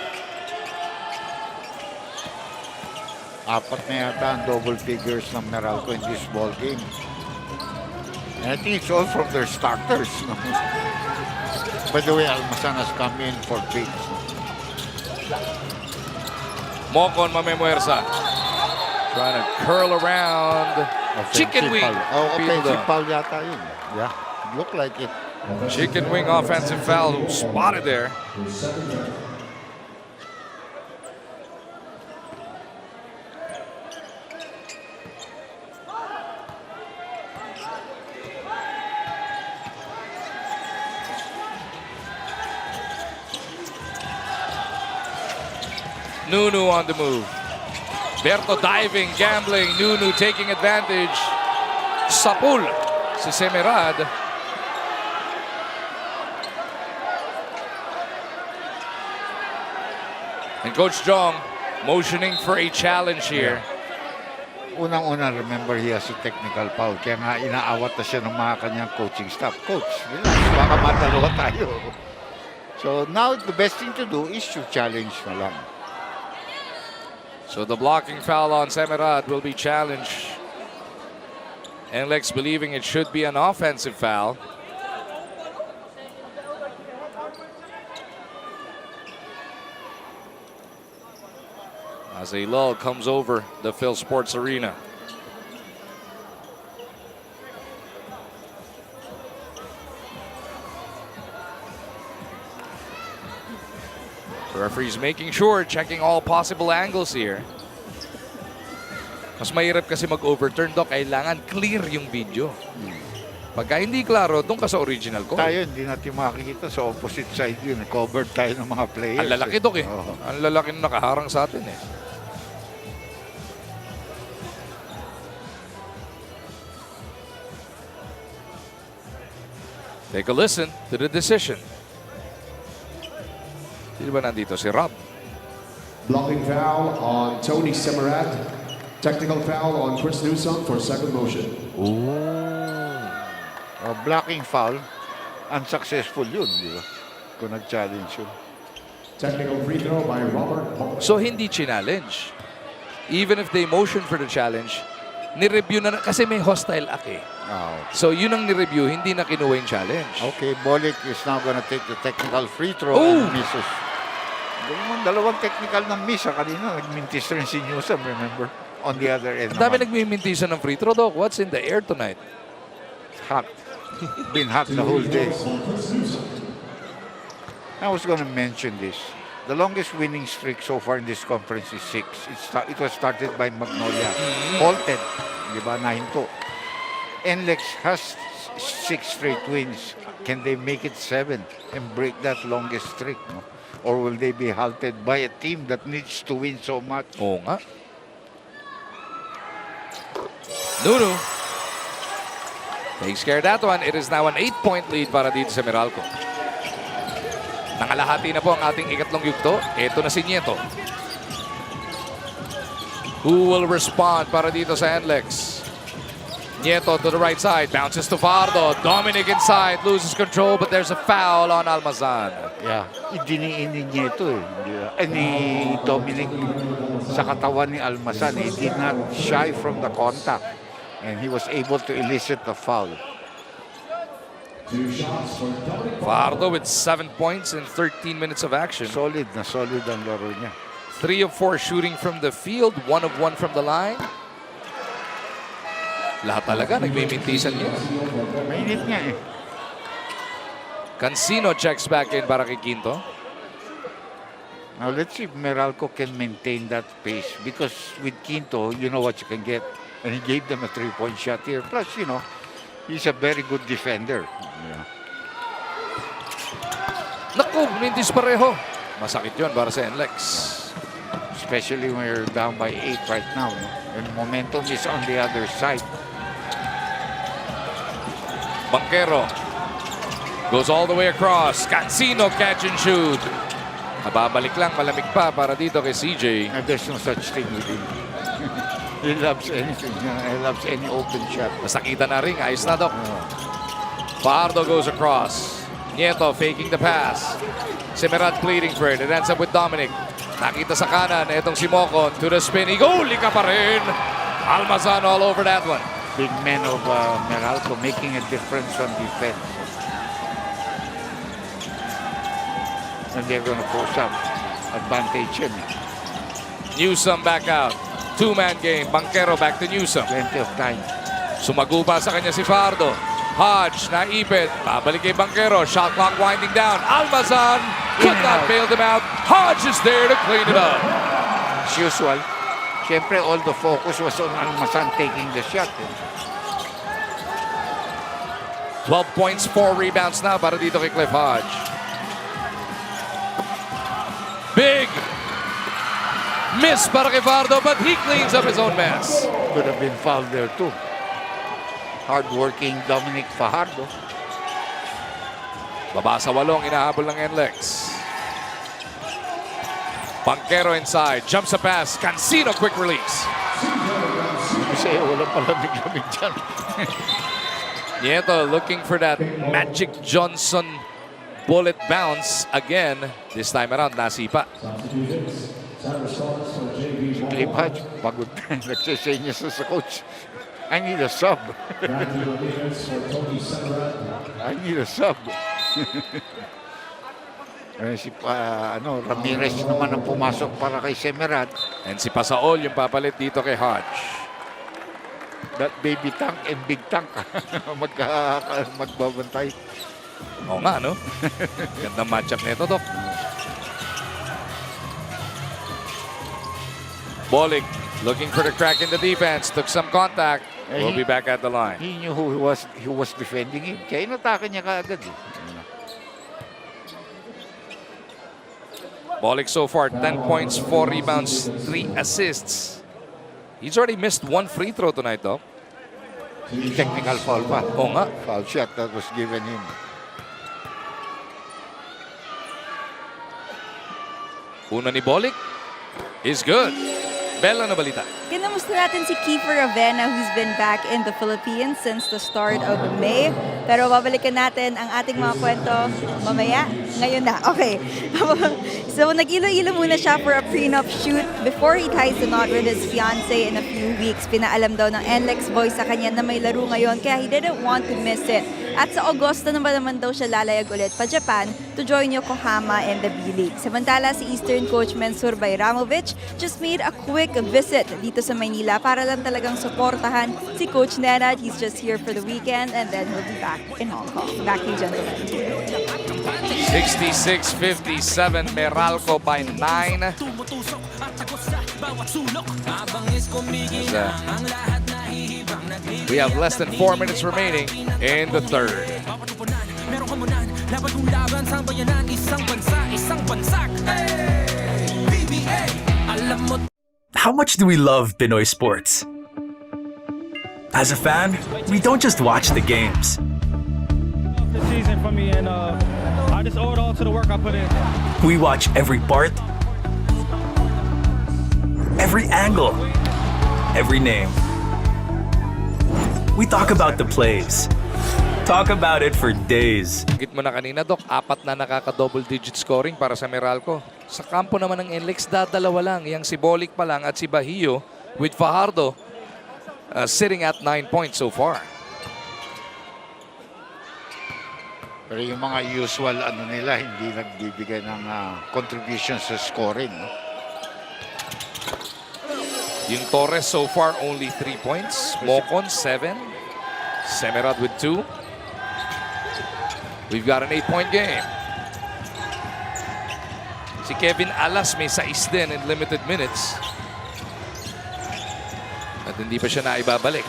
Apat na yata ang double figures ng Meralco in this ball game. And I think it's all from their starters. No? By the way, Almasan has come in for bigs. Mocon Mamemuerza trying to curl around. Chicken wing. Oh, offensive foul yata yun. Yeah, look like it. Chicken wing offensive foul spotted there. Nunu on the move. Berto diving, gambling. Nunu taking advantage. Sapul si Semerad. And Coach Jong motioning for a challenge here. Unang-una, remember he has a technical foul. Kaya nga inaawat na siya ng mga kanyang coaching staff. Coach, relax, baka matalawa tayo. So now the best thing to do is to challenge na lang. So the blocking foul on Semerad will be challenged. NLEX believing it should be an offensive foul. As a lull comes over the Phil Sports Arena. The referee's making sure, checking all possible angles here. Mas mahirap kasi mag-overturn, Doc. Kailangan clear yung video. Pagka hindi klaro, doon ka sa original call. Tayo, hindi natin makikita sa opposite side yun. Covered tayo ng mga players. Ang lalaki, Doc, eh. Ang lalaki na nakaharang sa atin, eh. Take a listen to the decision. Sino ba nandito? Si Rob. Blocking foul on Tony Semerad. Technical foul on Chris Newsom for second motion. Blocking foul, unsuccessful yun, di ba? Kung nag-challenge yun. Technical free throw by Robert Hall. So hindi challenge. Even if they motion for the challenge, ni-review na kasi may hostile act eh. So yun ang ni-review, hindi na kinuha yung challenge. Okay, Bolik is now gonna take the technical free throw and misses. Dalawang technical ng miss. Kanina, nagmintis rin si Newsom, remember? On the other end Ang dami naman. nagmimintisan ng free throw, Doc. What's in the air tonight? Hot. Been hot the whole day. I was gonna mention this. The longest winning streak so far in this conference is 6. It was started by Magnolia. Halted. Di ba? Nahinto. NLEX has 6 straight wins. Can they make it 7 and break that longest streak? No? Or will they be halted by a team that needs to win so much? Oo nga. Nunu takes care of that one. It is now an 8-point lead para dito sa Meralco. Nangalahati na po ang ating ikatlong yugto. Ito na si Nieto. Who will respond para dito sa NLEX? Nieto to the right side. Bounces to Fardo. Dominic inside. Loses control but there's a foul on Almazan. Yeah, idiniinin niya ito ni Dominic sa katawan ni Almazan. He did not shy from the contact. And he was able to elicit the foul. Fardo with 7 points in 13 minutes of action. Solid na solid ang laro niya. 3 of 4 shooting from the field. 1 of 1 from the line. Lahat talaga nagmimintisan niya. Mainit nga eh. Cancino checks back in para kay Quinto. Now let's see if Meralco can maintain that pace. Because with Quinto, you know what you can get. And he gave them a 3-point shot here. Plus, he's a very good defender. Yeah. Naku, mintis pareho. Masakit yun para sa NLEX. Especially when you're down by 8 right now. No? And momentum is on the other side. Banquero goes all the way across. Cancino catch and shoot. Nababalik lang, malamig pa para dito kay CJ. And there's no such thing with him. He loves anything. He loves any open shot. Masakita na rin. Ayos na, Doc. Fardo goes across. Nieto faking the pass. Semerat pleading for it. It ends up with Dominic. Nakita sa kanan. Itong si Mocon to the spin. Goal! Ika pa rin. Almazan all over that one. Big men of Meralco making a difference on defense. And they're going to force up advantage in. Newsom back out. Two-man game. Banquero back to Newsom. Plenty of time. Sumagupa sa kanya si Fardo. Hodge naipit. Babalik kay Banquero. Shot clock winding down. Almazan could not bail them out. Hodge is there to clean it up. As usual, syempre all the focus was on Almazan taking the shot. 12 points, 4 rebounds now para dito kay Cliff Hodge. Big miss para kay Fardo, but he cleans up his own mess. Could have been fouled there too. Hard-working Dominic Fajardo. Baba sa 8, inahabol ng NLEX. Banquero inside, jumps a pass. Cancino, quick release. Kasi walang palamig-lamig dyan. Nieto looking for that Magic Johnson bullet bounce again. This time around, nasipa. Cliff Hodge, pagod na. Nagsasay niya sa coach. I need a sub. I need a sub. Si Ramirez naman ang pumasok para kay Semerat. And si Pasaol yung papalit dito kay Hodge. That baby tank and big tank magbabantay. Oo nga, no? Gandang matchup nito, Doc. Bolig looking for the crack in the defense. Took some contact. We'll be back at the line. He knew who was defending him. Kaya inatake niya kaagad. Bolig so far, 10 points, 4 rebounds, 3 assists. He's already missed 1 free throw tonight, though. Technical foul pa. Oo nga. Foul shot that was given him. Una ni Bolig is good. Bella na balita. Kinamusta natin si Kiefer Ravena who's been back in the Philippines since the start of May. Pero babalikan natin ang ating mga kwento mamaya. Ngayon na. Okay. So nag-ilo-ilo muna siya for a prenup shoot before he ties the knot with his fiancé in a few weeks. Pinaalam daw ng NLEX boys sa kanya na may laro ngayon kaya he didn't want to miss it. At sa Agosto naman daw siya lalayag ulit pa Japan to join Yokohama in the B-League. Samantala si Eastern coach Mensur Bayramovic just made a quick visit dito sa Maynila para lang talagang suportahan si Coach Nenad. He's just here for the weekend and then he'll be back in Hong Kong. Back to you, gentlemen. 66-57, Meralco by 9. We have less than 4 minutes remaining in the third. Merong hamunan, laban kong laban sa bayanan, isang bansa, isang bansak. Hey! PBA, alam mo. How much do we love Pinoy sports? As a fan, we don't just watch the games. The season for me, and I just owe it all to the work I put in. We watch every part, every angle, every name. We talk about the plays. Talk about it for days. Git mo na kanina, Doc, 4 na nakaka-double digit scoring para sa Meralco. Sa kampo naman ng NLEX, dadalawa lang. Yang si Bolic pa lang at si Bahio with Fajardo sitting at 9 points so far. Pero yung mga usual nila, hindi nagbibigay ng contribution sa scoring. No? Yung Torres so far only 3 points. Mocon 7. Semerad with 2. We've got an 8-point game. Si Kevin Alas may 6 din in limited minutes. At hindi pa siya naibabalik.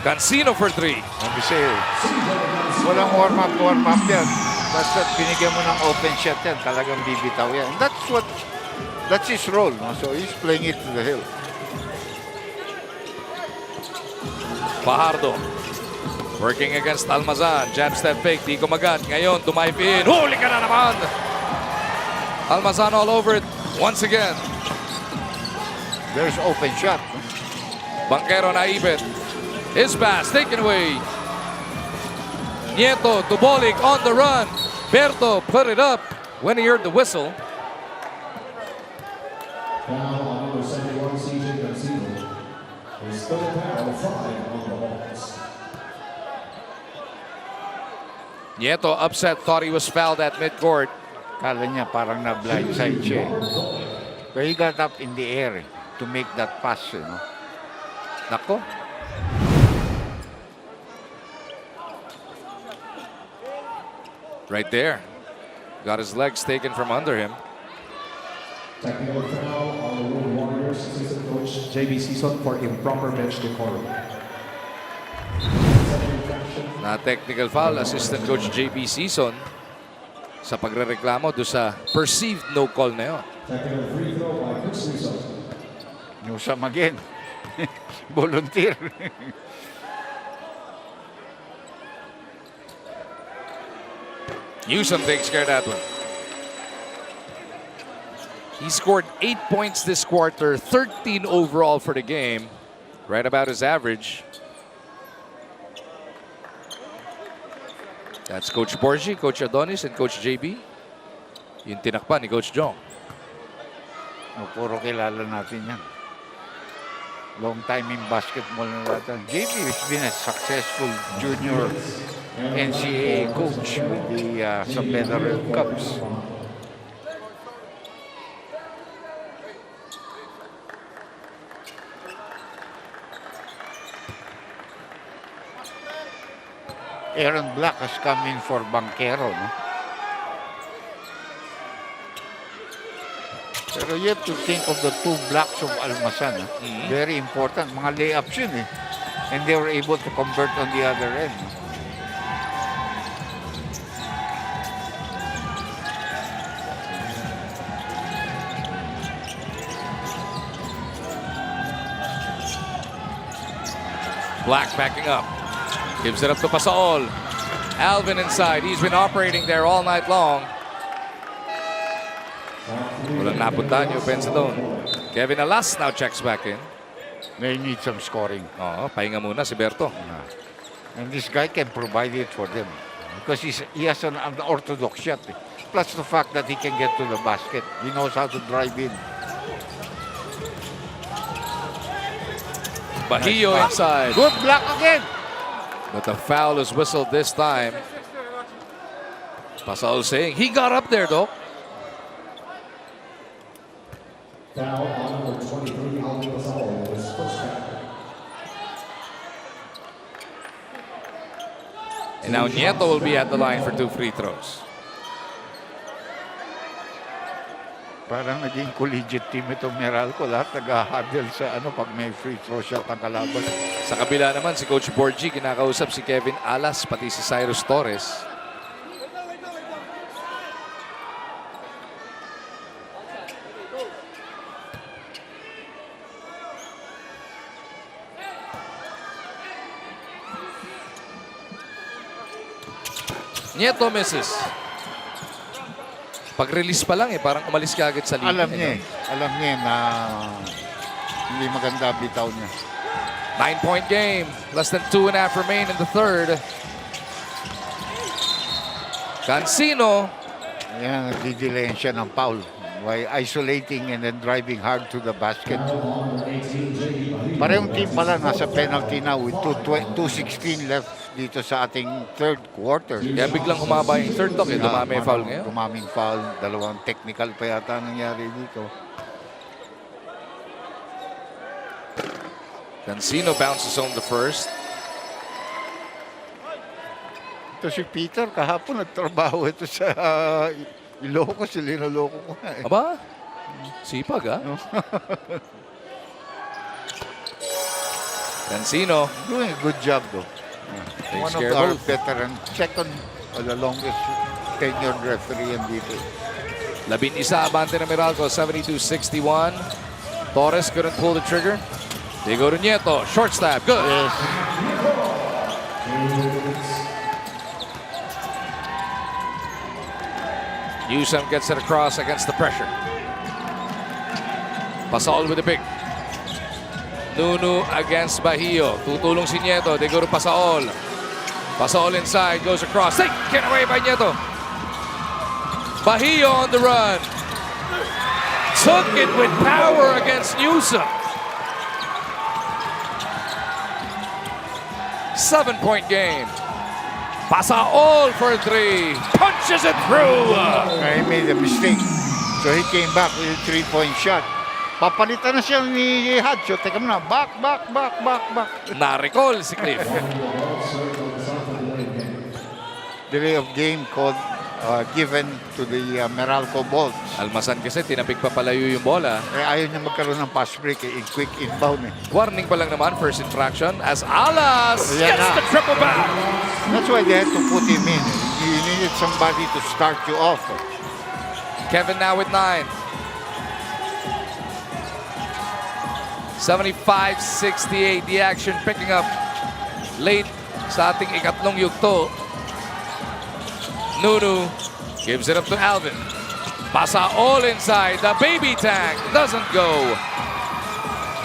Cancino for 3. Sabi sa'yo, walang warm-up yan. Basta binigyan mo ng open shot yan, talagang bibitaw yan. And that's his role. No? So he's playing it to the hill. Fajardo. Working against Almazan. Jab step fake. Di kumagat. Ngayon, dumive in. Huli ka na naman! Almazan all over it once again. There's open shot. Banquero naipit. His pass taken away. Nieto to Bolic on the run. Berto put it up when he heard the whistle. Foul on number 71, CJ Cancino. His third foul, 5 on the Hawks. Nieto upset, thought he was fouled at midcourt. Kala niya parang na blindside siya. But he got up in the air to make that pass. You know? Nako. Right there. Got his legs taken from under him. Technical foul on the Road Warriors assistant coach JB Season for improper bench decorum. Na technical foul, assistant coach JB Season sa pagrereklamo do sa perceived no call na yun. Technical free throw by Coach Season. Newsam again. Volunteer. Newsom takes care of that one. He scored 8 points this quarter, 13 overall for the game. Right about his average. That's Coach Borgi, Coach Adonis, and Coach JB. Yung tinakpan ni Coach Jong. No, puro kilala natin yan. Long time in basketball na natin. JB has been a successful junior NCAA coach with the some Meralco Cups. Aaron Black has come in for Banquero, no? Pero you have to think of the 2 blocks of Almazan. Very important. Mga layups yun eh. And they were able to convert on the other end. Black backing up. Gives it up to Pasaol. Alvin inside. He's been operating there all night long. Walang napuntahan yung offense doon. Kevin Alas now checks back in. They need some scoring. Oo, pahinga muna si Berto. And this guy can provide it for them. Because he has an orthodox shot. Eh. Plus the fact that he can get to the basket. He knows how to drive in. Bahio inside. Good block again. But the foul is whistled this time. Pasaol saying he got up there though. Foul on number 23, Alvin Pasaol, his first foul. And now Nieto will be at the line for 2 free throws. Parang naging collegiate team itong Meralco. Lahat nag-huddle sa pag may free throw shot ang kalaban. Sa kabila naman, si Coach Borgie, kinakausap si Kevin Alas, pati si Cyrus Torres. Nieto misses. Pag-release pa lang parang umalis ka agad sa linya. Alam niya na hindi maganda bitaw niya. 9-point game. Less than 2.5 remain in the third. Cancino. Yan, nagdi-delayan siya ng foul by isolating and then driving hard to the basket. Parehong team pala nasa penalty na with 2:16 left dito sa ating third quarter. Kaya biglang humaba yung third talk. Dumami yung foul ngayon. Dumaming foul. Dalawang technical pa yata nangyari dito. Cancino bounces on the first. Ito si Peter, kahapon nagtrabaho ito sa Ilocos. Linaloko ko nga eh. Aba? Sipag Cancino. Doing a good job though. One of care our both. veteran, second the longest tenured referee yan dito. 11 abante na Meralco, 72-61. Torres couldn't pull the trigger. They go to Nieto. Short stab. Good. Yes. Newsom gets it across against the pressure. Pasol with the pick. Nunu against Bahio. Tutulong si Nieto. They go to Pasaol. Pasaol inside. Goes across. Taken away by Nieto. Bahio on the run. Took it with power against Newsom. 7-point game. Pasaol for 3. Punches it through. He made a mistake. So he came back with a 3-point shot. Papalitan na siya ni Hadjo. Teka muna. Back. Na-recall si Cliff. Delay of game called given to the Meralco Bolts. Almasan kasi tinapik pa palayo yung bola. Ayaw niya magkaroon ng pass break in quick inbound eh. Warning pa lang naman, first infraction as Alas gets the triple back. That's why they had to put him in. You needed somebody to start you off. Kevin now with 9. 75-68, the action picking up late sa ating ikatlong yugto. Nunu gives it up to Alvin. Pasa all inside. The baby tank doesn't go.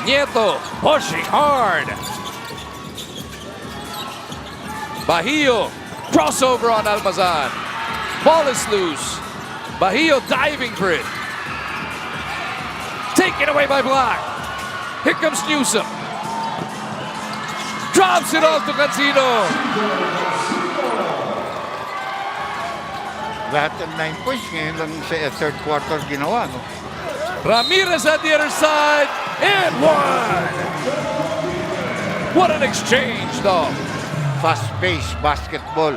Nieto pushing hard. Bahio crossover on Almazan. Ball is loose. Bahio diving for it. Taken away by Black. Here comes Newsom. Drops it off to Cancino. Lahat ng 9 points ngayon lang sa third quarter ginawa, no? Ramirez at the other side and 1. What an exchange, though. Fast-paced basketball.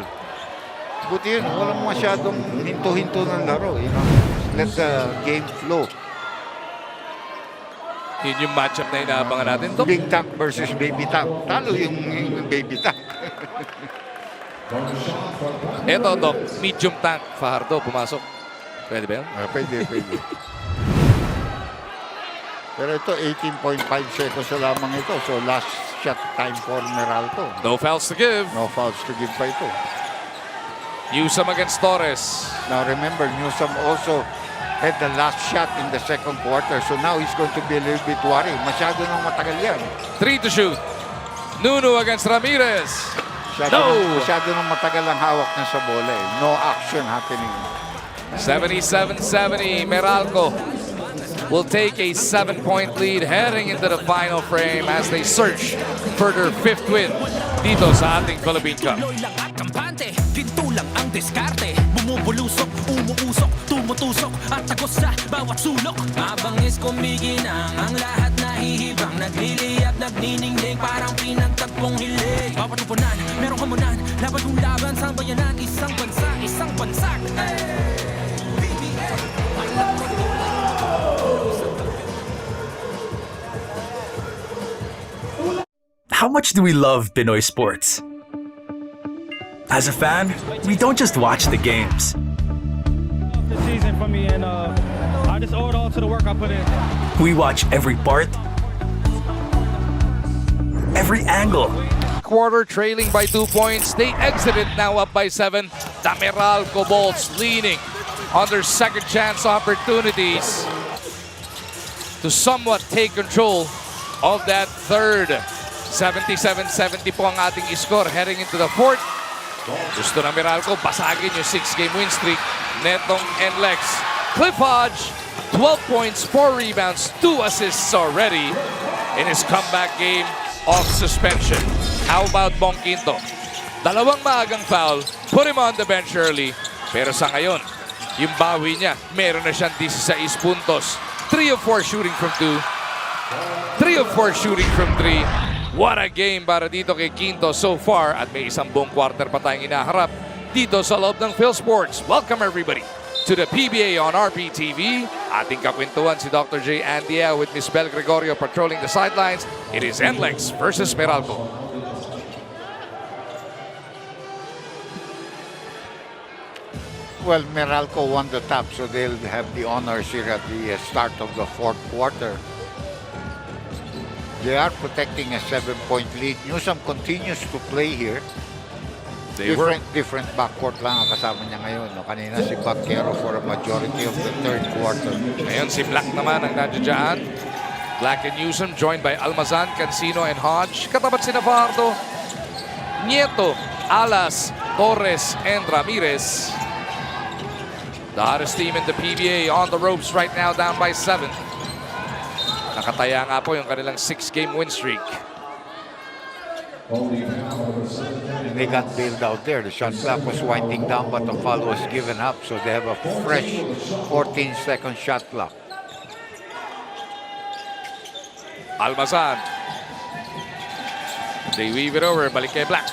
Buti yun, walang masyadong hinto-hinto ng laro. You know? Let the game flow. Yun yung matchup na inaabangan natin, Dok. Big tank versus baby tank. Talo yung baby tank. Eto, Dok, medium tank. Fajardo, pumasok. Pwede ba yun? Pwede. Pero ito, 18.5 seconds na lamang ito. So, last shot time for Meralco. No fouls to give. No fouls to give pa ito. Newsom against Torres. Now, remember, Newsom also had the last shot in the second quarter. So, now he's going to be a little bit worried. Masyado nang matagal yan. 3 to shoot. Nunu against Ramirez. Masyado nang matagal ang hawak niya sa bola eh. No action happening. 77-70. Meralco will take a 7-point lead heading into the final frame as they search for their 5th win dito sa ating Philippine Cup. Tuloy lang at kampante, ginto lang ang diskarte. Bumubulusok, umuusok, tumutusok at tagos sa bawat sulok. Mabangis kumikinang ang lahat nahihibang. Nagliliyap, nagniningning parang pinagtagpong hilig. Bawat tupunan, merong hamunan, laban kung laban sa bayanan. Isang bansa, isang bansak. PBA, alam mo tulad how much do we love Pinoy sports? As a fan, we don't just watch the games. The season for me, and I just owe it all to the work I put in. We watch every part, every angle, Quarter trailing by 2 points. They exited now up by 7. The Meralco Bolts leaning on their second chance opportunities to somewhat take control of that third. 77-70 po ang ating score heading into the fourth. Gusto ng Meralco basagin yung 6-game win streak netong NLEX. Cliff Hodge, 12 points, 4 rebounds, 2 assists already in his comeback game off suspension. How about Bong Quinto? Dalawang maagang foul, put him on the bench early. Pero sa ngayon, yung bawi niya, meron na siyang 16 puntos. 3 of 4 shooting from 2. 3 of 4 shooting from 3. What a game para dito kay Quinto so far. At may isang buong quarter pa tayong inaharap dito sa loob ng Phil Sports. Welcome everybody to the PBA on RPTV. Ating kakwentuhan si Dr. J. Andia with Miss Bel Gregorio patrolling the sidelines. It is NLEX versus Meralco. Well, Meralco won the top, so they'll have the honors here at the start of the fourth quarter. They are protecting a 7-point lead. Newsom continues to play here. Different backcourt lang ang kasama niya ngayon. No? Kanina si Baquero for a majority of the third quarter. Ngayon si Black naman ang nandiyan. Black and Newsom joined by Almazan, Cancino, and Hodge. Katapat si Navarro, Nieto, Alas, Torres, and Ramirez. The hottest team in the PBA on the ropes right now, down by 7. Nakataya nga po yung kanilang 6-game win streak. They got bailed out there. The shot clock was winding down, but the foul was given up, so they have a fresh 14-second shot clock. Almazan. They weave it over, balik kay Black.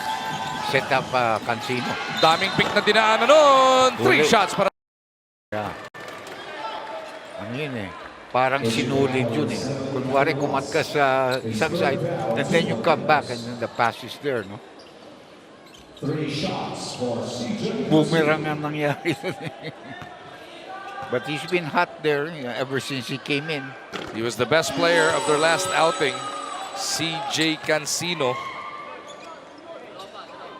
Set up Cancino. Daming pick na dinaanan nun. 3 shots para. Yeah. Ano yun eh? Parang sinulid yun eh. Kunwari kumat ka sa isang side, and then you come back and then the pass is there, no? 3 shots for CJ. Boomerang ang nangyari. But he's been hot there ever since he came in. He was the best player of their last outing, CJ Cancino.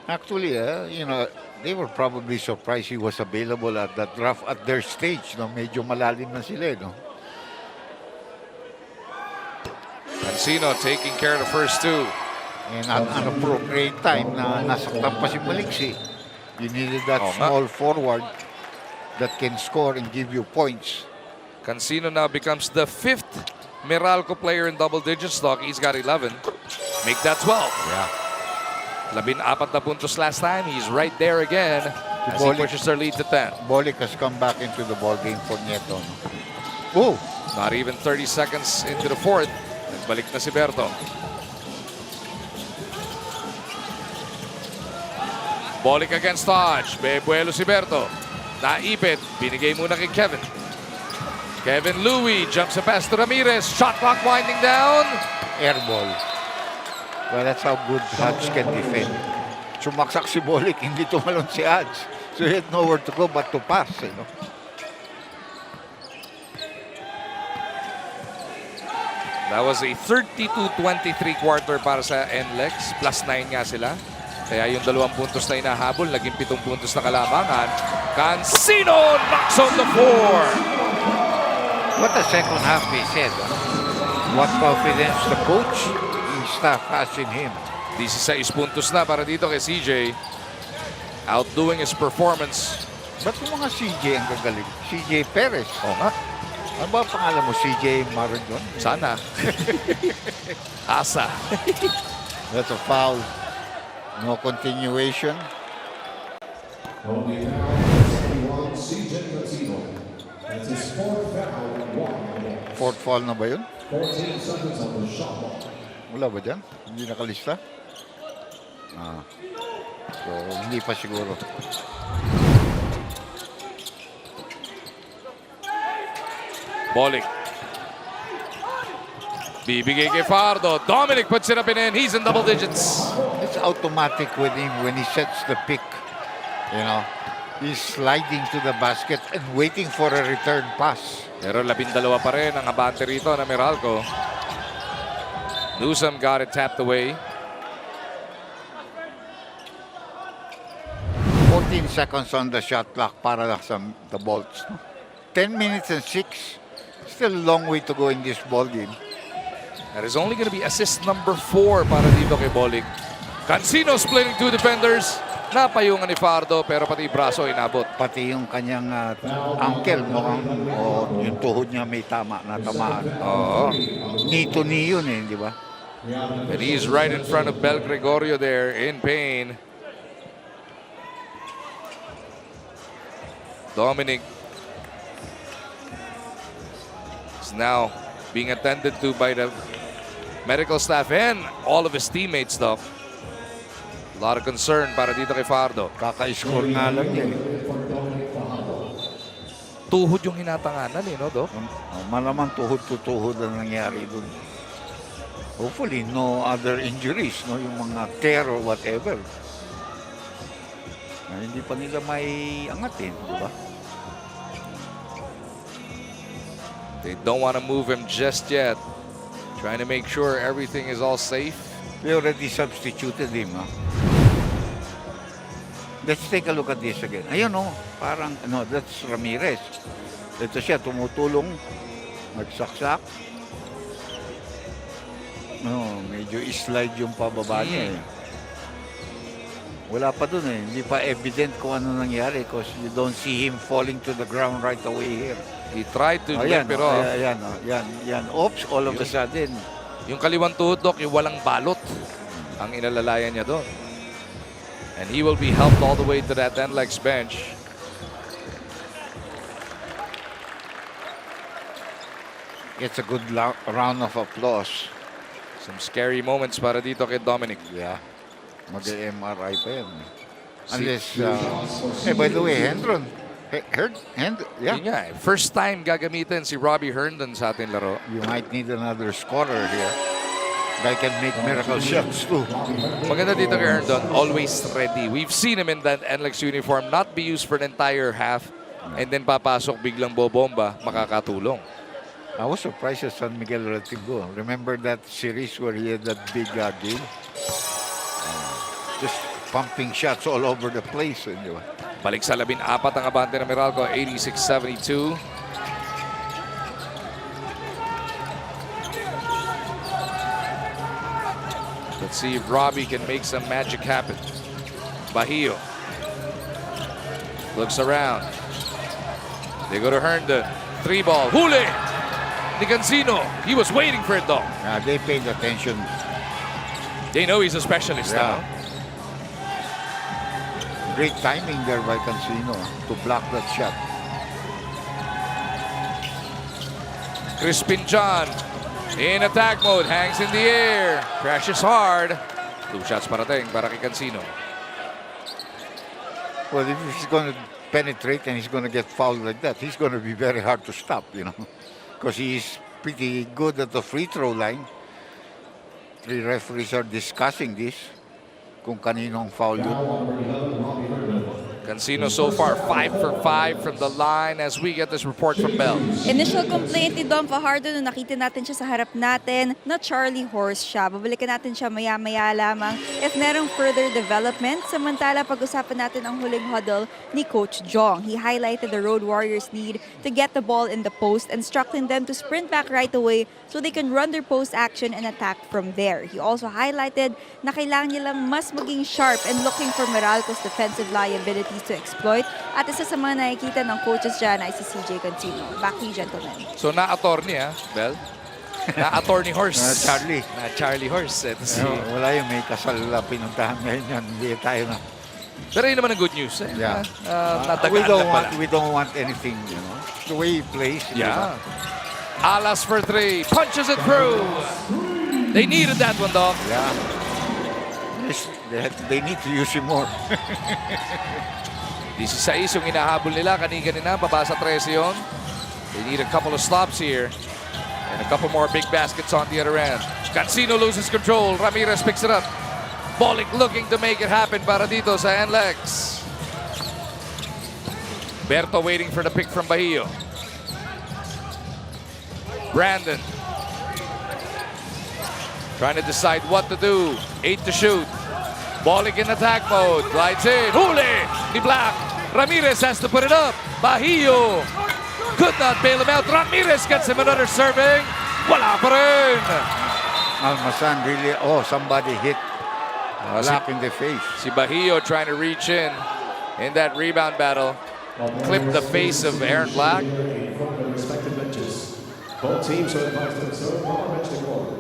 Actually, you know, they were probably surprised he was available at that draft at their stage. No? Medyo malalim na sila, no? Cancino taking care of the first 2. And an appropriate time na nasaktan pa si Maliksi. You needed that small forward that can score and give you points. Cancino now becomes the 5th Meralco player in double digits. He's got 11. Make that 12. Yeah. 14 na puntos last time. He's right there again as he pushes their lead to 10. Bolic has come back into the ball game for Nieto. Oh! Not even 30 seconds into the fourth. Nagbalik na si Berto. Bolic against Hodge. Bebuelo si Berto. Naipit. Binigay muna kay Kevin. Kevin Louie jumps a pass to Ramirez. Shot clock winding down. Air ball. Well, that's how good Hodge can defend. Sumaksak si Bolic, hindi tumalon si Hodge. So he had nowhere to go but to pass. You know? That was a 32-23 quarter para sa NLEX. Plus 9 nga sila. Kaya yung 2 puntos na inahabol, naging 7 puntos na kalamangan. Cancino knocks on the floor. What a second half he said. What confidence the coach and staff has in him. 16 puntos na para dito kay CJ. Outdoing his performance. Ba't yung mga CJ ang gagaling? CJ Perez. Oo nga. Ano ba ang pangalan mo? CJ Maradon? Sana. Asa. That's a foul. No continuation. Only foul, 71, CJ Cancino. That's his 4th foul in 1. Fourth foul na ba yun? 14 seconds on the shot clock. Wala ba dyan? Hindi nakalista? So, hindi pa siguro. Bolic. Bibigay kay Fardo. Dominic puts it up and in. He's in double digits. It's automatic with him when he sets the pick. You know, he's sliding to the basket and waiting for a return pass. Pero 12 pa rin ang abante rito na Meralco. Newsom got it tapped away. 14 seconds on the shot clock para sa the Bolts. 10 minutes and 6. Still a long way to go in this ball game. That is only going to be assist number 4 para dito kay Bolick. Cancino splitting 2 defenders. Napayungan ni Fardo pero pati braso inabot. Pati yung kanyang ankle mukhang yung tuhod niya may natamaan. Oo. Knee to knee yun di ba? And he's right in front of Bel Gregorio there in pain. Dominic is now being attended to by the medical staff and all of his teammates, Doc. A lot of concern para dito kay Fardo. Kaka-score nga lang niya. Tuhod yung hinatanganan no, Doc? Malamang tuhod to tuhod ang nangyari dun. Hopefully, no other injuries, no? Yung mga tear or whatever. Na hindi pa nila may angatin, di ba? They don't want to move him just yet. Trying to make sure everything is all safe. They already substituted him, Let's take a look at this again. Ayun, parang, that's Ramirez. Ito siya, tumutulong, nagsaksak. Medyo slide yung pababa niya. Wala pa dun Hindi pa evident kung ano nangyari because you don't see him falling to the ground right away here. He tried to lift it off. Yan. Oops, all of a sudden. Yung kaliwang tuhod, Doc, yung walang balot ang inalalayan niya doon. And he will be helped all the way to that NLEX bench. It's a good round of applause. Some scary moments para dito kay Dominic. Yeah. Mag-MRI pa yan. Unless, by the way, Hendron. Yeah. Yun nga, first time gagamitin si Robbie Herndon sa ating laro. You might need another scorer here. That can make miracle shots too. Maganda dito kay Herndon, always ready. We've seen him in that NLEX uniform not be used for an entire half and then papasok biglang bobomba, makakatulong. I was surprised at San Miguel Ratigo. Remember that series where he had that big game? Just pumping shots all over the place. Anyway. Balik sa 14 ang abante ng Meralco, 86-72. Let's see if Robbie can make some magic happen. Bahio looks around. They go to Herndon. 3-ball. Huli! Ni Cancino. He was waiting for it though. They paid attention. They know he's a specialist now. Great timing there by Cancino to block that shot. Crispin John in attack mode, hangs in the air, crashes hard. 2 shots parating para kay Cancino. Well, if he's going to penetrate and he's going to get fouled like that, he's going to be very hard to stop, because he's pretty good at the free throw line. 3 referees are discussing this. Kung kaninong foul yun. Cancino so far 5 for 5 from the line as we get this report from Bell. Initial complaint ni Dom Fajardo nung nakita natin siya sa harap natin na Charlie horse siya. Babalikan natin siya maya-maya lamang if merong further development. Samantala, pag-usapan natin ang huling huddle ni Coach Jong. He highlighted the Road Warriors' need to get the ball in the post, instructing them to sprint back right away so they can run their post action and attack from there. He also highlighted na kailangan nilang mas maging sharp and looking for Meralco's defensive liabilities to exploit. At isa sa mga nakikita ng coaches dyan ay si CJ Cancino. Back to you, gentlemen. So na-attorney Bell? Na-attorney horse. Charlie. Na-Charlie horse. Ito si... Wala yung may kasal na pinuntahan ngayon yan. Hindi tayo na. Pero yun naman ang good news. Yeah. We don't want anything, The way he plays. Yeah. Alas for 3. Punches it through. They needed that one, dog. Yeah. They need to use him more. 16 yung hinahabol nila. Kanina, baba sa 13 yun. They need a couple of stops here. And a couple more big baskets on the other end. Cancino loses control. Ramirez picks it up. Bolick looking to make it happen para dito sa NLEX. Berto waiting for the pick from Bahio. Brandon trying to decide what to do. 8 to shoot. Bolick in attack mode. Glides in. Huli ni Black. Ramirez has to put it up. Bahio could not bail him out. Ramirez gets him another serving. Wala pa rin. Almasan really, somebody hit Black in the face. Si Bahio trying to reach in that rebound battle. Clipped the face of Aaron Black. From the respective benches. Both teams are advised to observe proper bench decorum.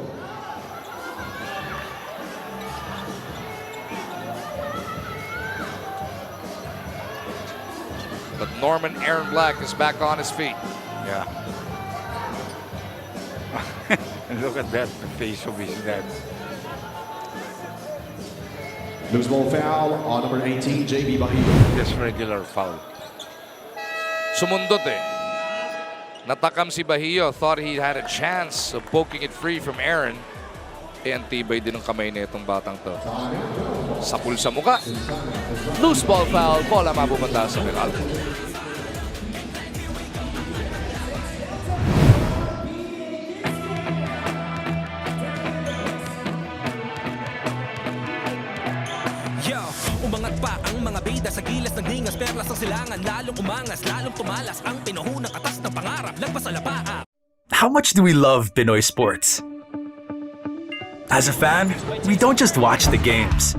But Norman Aaron Black is back on his feet. Yeah. Look at that, the face of his dad. Loose ball foul on number 18, JB Bahio. Just regular foul. Sumundot eh. Natakam si Bahio. Thought he had a chance of poking it free from Aaron. Eh, ang tibay din ng kamay na itong batang to. Sapul sa muka. Loose ball foul. Bola mapupunta sa Meralco. Yo, umangat pa ang mga bida sa gilas ng dingas, perlas ang silangan, lalong umangas, lalong tumalas ang pinuhunang katas ng pangarap, lagpas sa lapaa. How much do we love Pinoy sports? As a fan, we don't just watch the games.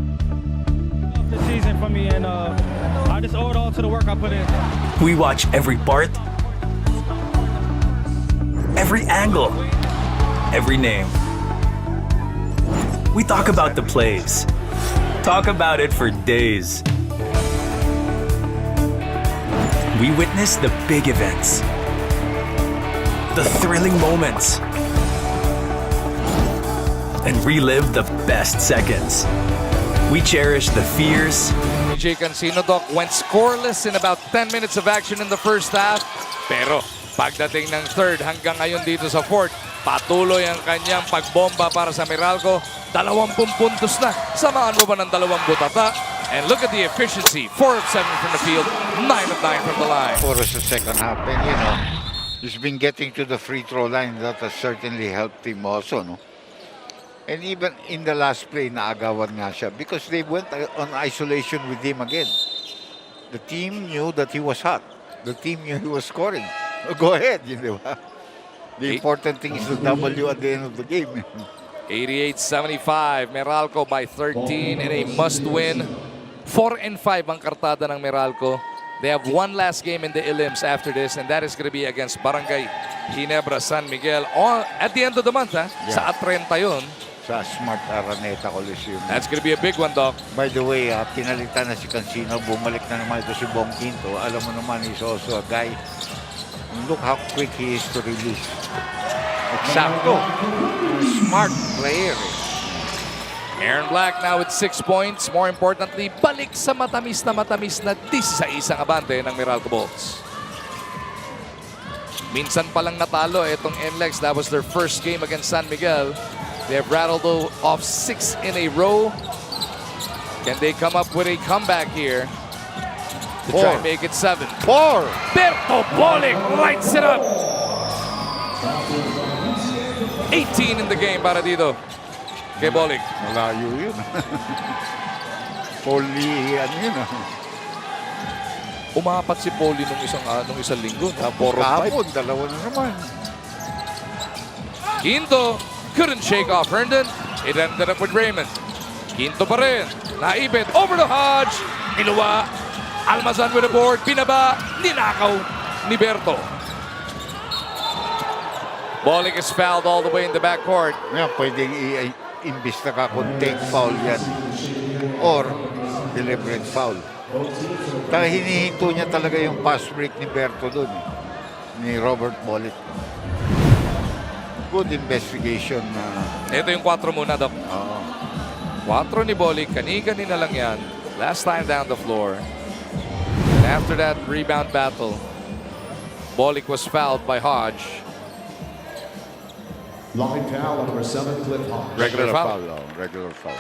The season for me, and I just owe it all to the work I put in. We watch every part, every angle, every name. We talk about the plays. Talk about it for days. We witness the big events, the thrilling moments, and relive the best seconds. We cherish the fears, DJ Cancino, Doc, went scoreless in about 10 minutes of action in the first half. Pero pagdating ng third hanggang ngayon dito sa fourth, patuloy ang kanyang pagbomba para sa Meralco. 20 puntos na. Samahan mo ba ng 2 butata? And look at the efficiency. 4 of 7 from the field, 9 of 9 from the line. For us the second half, and he's been getting to the free throw line. That has certainly helped him also, no? And even in the last play, naagawan nga siya because they went on isolation with him again. The team knew that he was hot. The team knew he was scoring. Go ahead, di ba? The important thing is the W at the end of the game. 88-75, Meralco by 13 in a must-win. 4-5 ang kartada ng Meralco. They have one last game in the elims after this, and that is going to be against Barangay Ginebra San Miguel at the end of the month, ha? Yeah. Sa 30 yun. Sa Smart Araneta Coliseum. That's going to be a big one, Doc. By the way, pinalitan na si Cancino. Bumalik na naman ito si Bong Quinto. Alam mo naman, he's also a guy. Look how quick he is to release. Exacto. Smart player. Aaron Black now with 6 points. More importantly, balik sa matamis na 16 ang abante ng Meralco Bulls. Minsan palang natalo itong NLEX. That was their first game against San Miguel. They have rattled off 6 in a row. Can they come up with a comeback here to try and make it 7? 4. Berto Bolick lights it up. 18 in the game para dito kay Bolick. Malayo yun. Poli, yun. Umapat si Poli nung isang linggo. Kahapon, dalawa na naman. Quinto couldn't shake off Herndon. It ended up with Raymond. Quinto pa rin. Naibit over to Hodge. Inuwa. Almazan with the board. Pinaba. Ninakaw ni Berto. Bolick is fouled all the way in the backcourt. Ngayon, pwedeng imbis na ka kung take foul yan. Or deliberate foul. Hinihinto niya talaga yung pass break ni Berto doon. Ni Robert Bolick. Good investigation. Ito yung 4 muna, Doc. 4 ni Bolick. Kani-kani na lang yan. Last time down the floor. And after that rebound battle, Bolick was fouled by Hodge. Line foul on number 7, Cliff Hodge. Regular foul. Regular foul.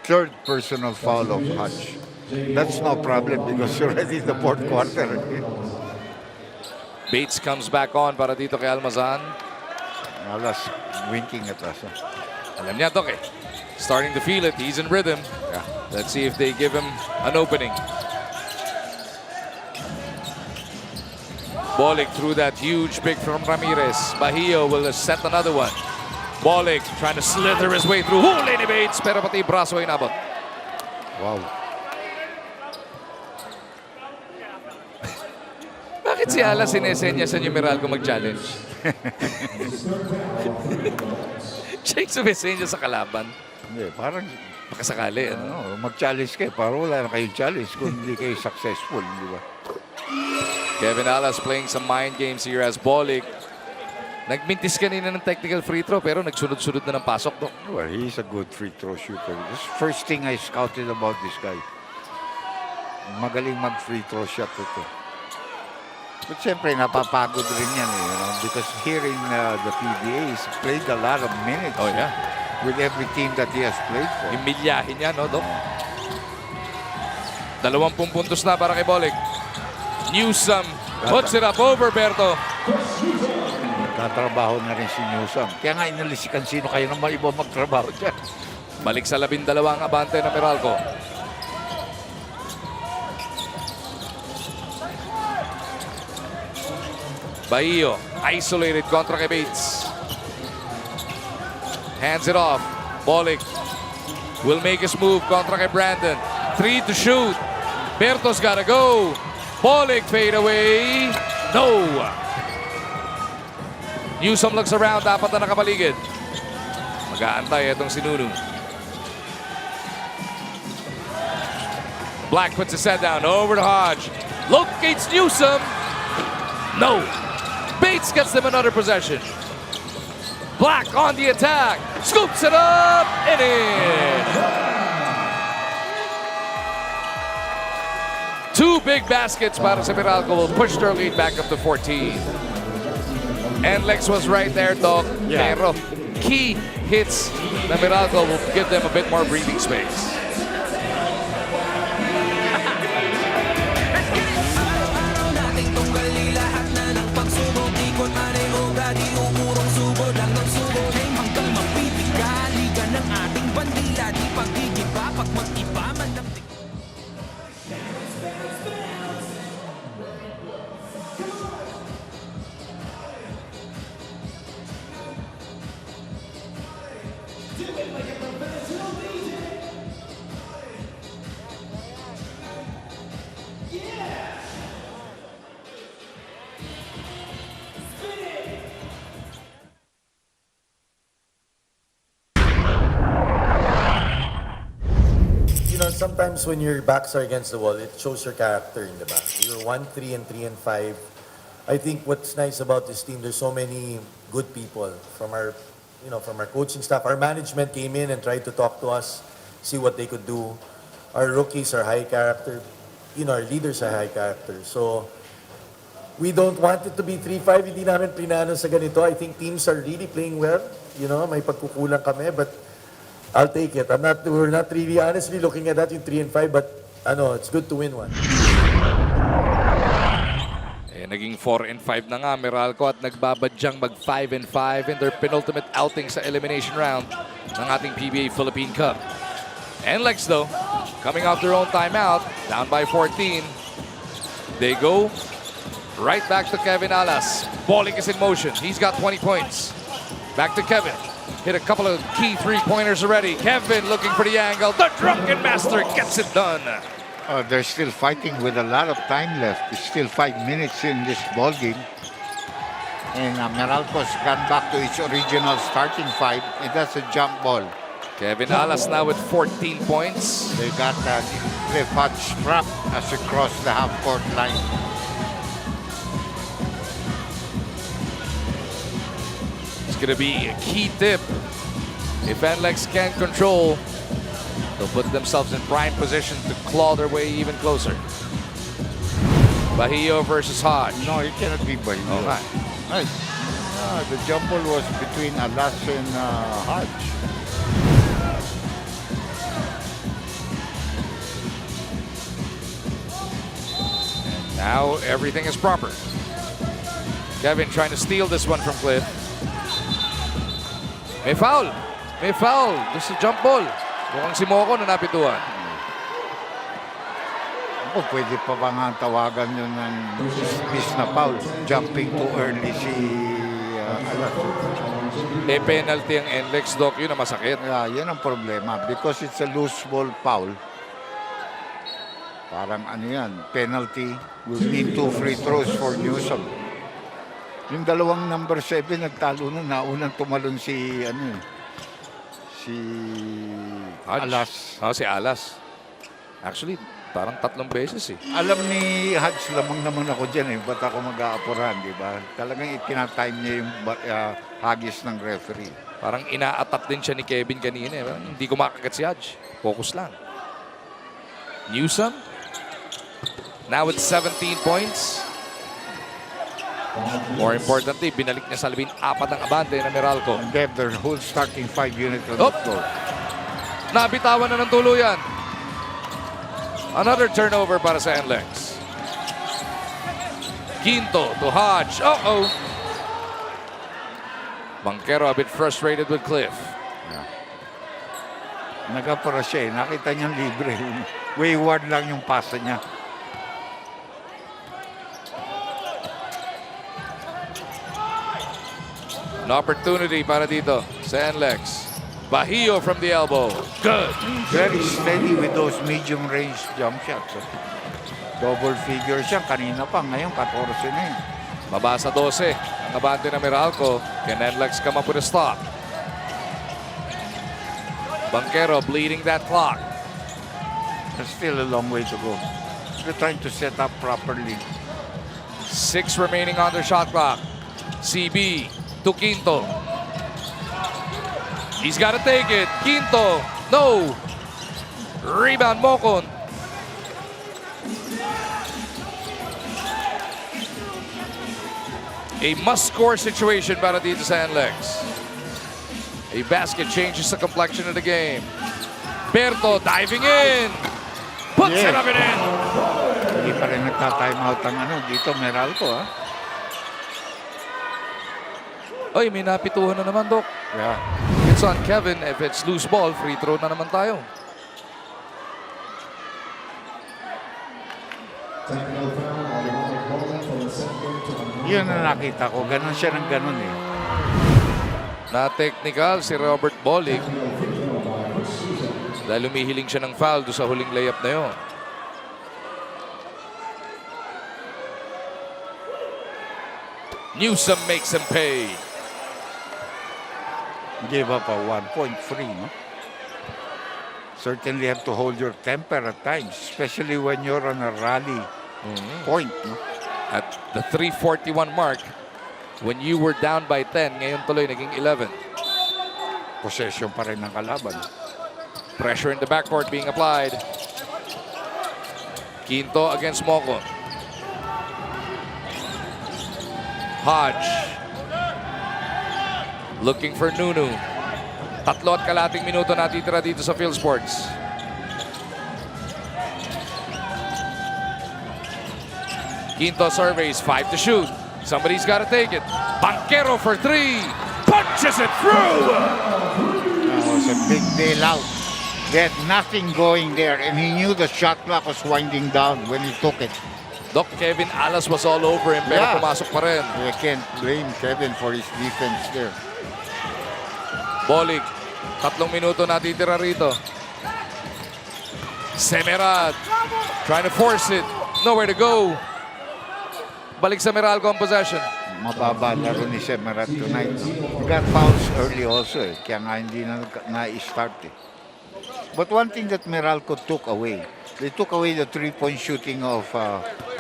Third personal foul of Hodge. That's no problem because already in the fourth quarter. Bates comes back on para dito kay Almazan. Alas, winking at us. Alam niya, Doc, eh. Starting to feel it. He's in rhythm. Yeah. Let's see if they give him an opening. Bolig threw that huge pick from Ramirez. Bahio will set another one. Bolig trying to slither his way through. Huli ni Bates, pero pati braso ay inabot. Wow. Bakit si Ala sinesenya sa Meralco mag-challenge? Siya yung sumisenya sa kalaban. Hindi, parang Pakasakali, ano? mag-challenge kayo. Parang wala na kayong challenge kung hindi kayo successful, di ba? Kevin Alas playing some mind games here as Bolig. Nagmintis kanina ng technical free throw pero nagsunod-sunod na ng pasok. No? Well, he's a good free throw shooter. This first thing I scouted about this guy. Magaling mag-free throw shot ito. But siyempre, napapagod rin yan, because here in the PBA, he's played a lot of minutes. Oh, yeah. With every team that he has played for. Imilyahin niya, no, Dok? 20 puntos na para kay Bolig. Newsome puts it up over Berto. Tatrabaho na rin si Newsome. Kaya nga inalisikan sino kayo naman iba magtrabaho dyan. Balik sa 12 ang abante na Meralco. Bahio, isolated kontra kay Bates. Hands it off. Bolig will make his move kontra kay Brandon. 3 to shoot. Berto's gotta go. Bolig fade away. No. Newsome looks around. Dapat na nakapaligid. Mag-aantay itong si Nunu. Black puts his head down. Over to Hodge. Locates Newsome. No. Bates gets them another possession. Black on the attack. Scoops it up and in. 2 big baskets para sa Meralco will push their lead back up to 14. NLEX was right there, Doc. Yeah. Pero key hits na Meralco will give them a bit more breathing space. Sometimes when your backs are against the wall, it shows your character in the back. You're 1-3 and 3-5. I think what's nice about this team, there's so many good people from our, from our coaching staff. Our management came in and tried to talk to us, see what they could do. Our rookies are high character. Our leaders are high character. So we don't want it to be 3-5. Hindi namin plinano sa ganito. I think teams are really playing well. May pagkukulang kami, but I'll take it. We're not really honestly looking at that in 3-5, but it's good to win one. Naging 4-5 na nga Meralco at nagbabadyang mag 5-5 in their penultimate outing sa elimination round ng ating PBA Philippine Cup. NLEX though, coming off their own timeout, down by 14. They go right back to Kevin Alas. Bolig is in motion. He's got 20 points. Back to Kevin. Hit a couple of key three-pointers already. Kevin looking for the angle. The drunken master gets it done. They're still fighting with a lot of time left. It's still 5 minutes in this ball game. And Meralco's gone back to its original starting 5. And that's a jump ball. Kevin Alas now with 14 points. They got Cliff Hodge strapped as they cross the half-court line. Going to be a key tip. If NLEX can control, they'll put themselves in prime position to claw their way even closer. Bahio versus Hodge. No, it cannot be Bahio. Oh, my. Right. The jump ball was between Alas and Hodge. Now everything is proper. Kevin trying to steal this one from Cliff. May foul. May foul. This is jump ball. Mukhang si Moko na napituan. Ako, pwede pa ba nga tawagan yun ng miss na foul? Jumping too early si Alas. Eh, penalty ang NLEX, Doc. Yun ang masakit. Yeah, yun ang problema. Because it's a loose ball foul. Parang ano yan, penalty will mean 2 free throws for Newsom. Yung dalawang number 7 nagtalo na, naunang tumalon si si Alas. Oh, si Alas. Actually, parang 3 beses eh. Alam ni Hodge, lamang naman ako dyan eh. Ba't ako mag-aapuran, di ba? Talagang itinatime niya yung hagis ng referee. Parang ina-attack din siya ni Kevin kanina eh. Parang hindi ko makagat si Hodge. Focus lang. Newsom. Now with 17 points. More importantly, binalik niya sa 14 ang abante na Meralco. And they have their whole starting 5 unit on Oh! the floor. Nabitawan na ng tuluyan. Another turnover para sa NLEX. Quinto to Hodge. Uh-oh. Banquero a bit frustrated with Cliff. Nagapara siya eh. Nakita niyang libre. Wayward lang yung pasa niya. An opportunity para dito sa NLEX. Bahio from the elbow. Good. Very steady with those medium range jump shots. Double figure siya. Kanina pa. Ngayon, 14 na yun. Mabasa 12. Ang abante na Meralco. Can NLEX come up with a stop? Banquero bleeding that clock. There's still a long way to go. They're trying to set up properly. 6 remaining on their shot clock. CB to Quinto. He's got to take it. Quinto. No. Rebound Mocon. A must-score situation para dito sa NLEX. A basket changes the complexion of the game. Berto diving in. Puts it up and in. Hindi pa rin nagta-timeout ang dito, Meralco, ha? Oy, may napituhan na naman, Doc. Yeah. It's on Kevin. If it's loose ball, free throw na naman tayo. Yun na nakita ko. Ganon siya ng ganon eh. Na-technical si Robert Bolick. Dahil umihiling siya ng foul doon sa huling layup na yun. Newsom makes him pay. Gave up a 1-point free, no? Certainly have to hold your temper at times, especially when you're on a rally point, no? At the 3:41 mark, when you were down by 10, ngayon tuloy naging 11. Possession pa rin ng kalaban. Pressure in the backcourt being applied. Quinto against Mocon. Hodge. Looking for Nunu. 3 minuto natitira dito sa Field Sports. Quinto surveys, 5 to shoot. Somebody's got to take it. Banquero for 3. Punches it through. That was a big bailout. They had nothing going there, and he knew the shot clock was winding down when he took it. Doc, Kevin Alas was all over him, pero pumasok pa rin. You can't blame Kevin for his defense there. Bolick, 3 minuto natitira rito. Semerad, trying to force it. Nowhere to go. Balik sa Meralco ang possession. Mababa laro ni Semerad tonight. He got fouls early also eh. Kaya nga hindi na-start eh. But one thing that Meralco took away, they took away the 3-point shooting of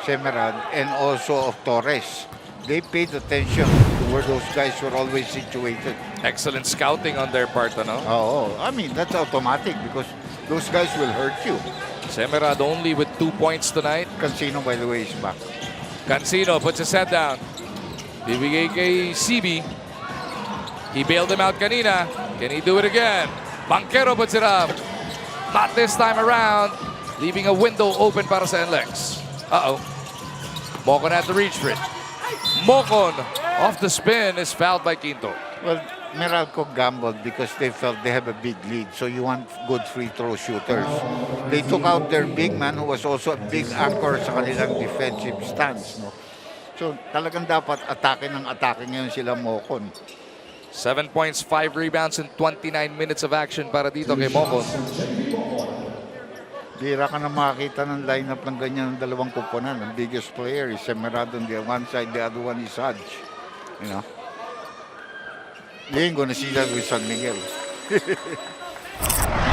Semerad and also of Torres. They paid attention to where those guys were always situated. Excellent scouting on their part, ano? Oh, I mean, that's automatic because those guys will hurt you. Semerad only with 2 points tonight. Cancino, by the way, is back. Cancino puts his head down. Bibigay kay CB. He bailed him out kanina. Can he do it again? Banquero puts it up. Not this time around. Leaving a window open para sa NLEX. Uh-oh. Mocon had to reach for it. Mocon, off the spin, is fouled by Quinto. Well, Meralco gambled because they felt they have a big lead. So you want good free throw shooters. They took out their big man who was also a big anchor sa kanilang defensive stance. No? So talagang dapat atake ngayon sila Mocon. 7 points, 5 rebounds, and 29 minutes of action para dito kay Mocon. Bira ka na makakita ng lineup ng ganyan ng dalawang kuponan. Ang biggest player is Semerado on the one side, the other one is Hodge. You know? Linggo na sila with San Miguel.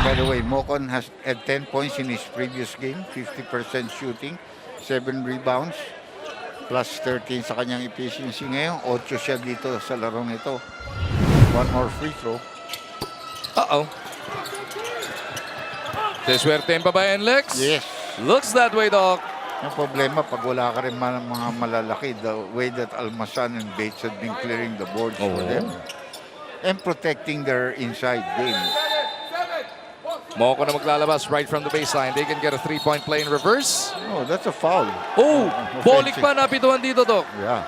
By the way, Mocon has had 10 points in his previous game, 50% shooting, 7 rebounds, plus 13 sa kanyang efficiency ngayon. 8 siya dito sa larong ito. One more free throw. Uh-oh. Deswertein pa ba NLEX? Yes. Looks that way, Doc. Ang problema, pag wala ka rin man ng mga malalaki, the way that Almasan and Bates had been clearing the boards for them and protecting their inside game. Mocon na maglalabas right from the baseline. They can get a 3-point play in reverse. Oh, that's a foul. Oh, bolik pa napituan dito, Doc. Yeah.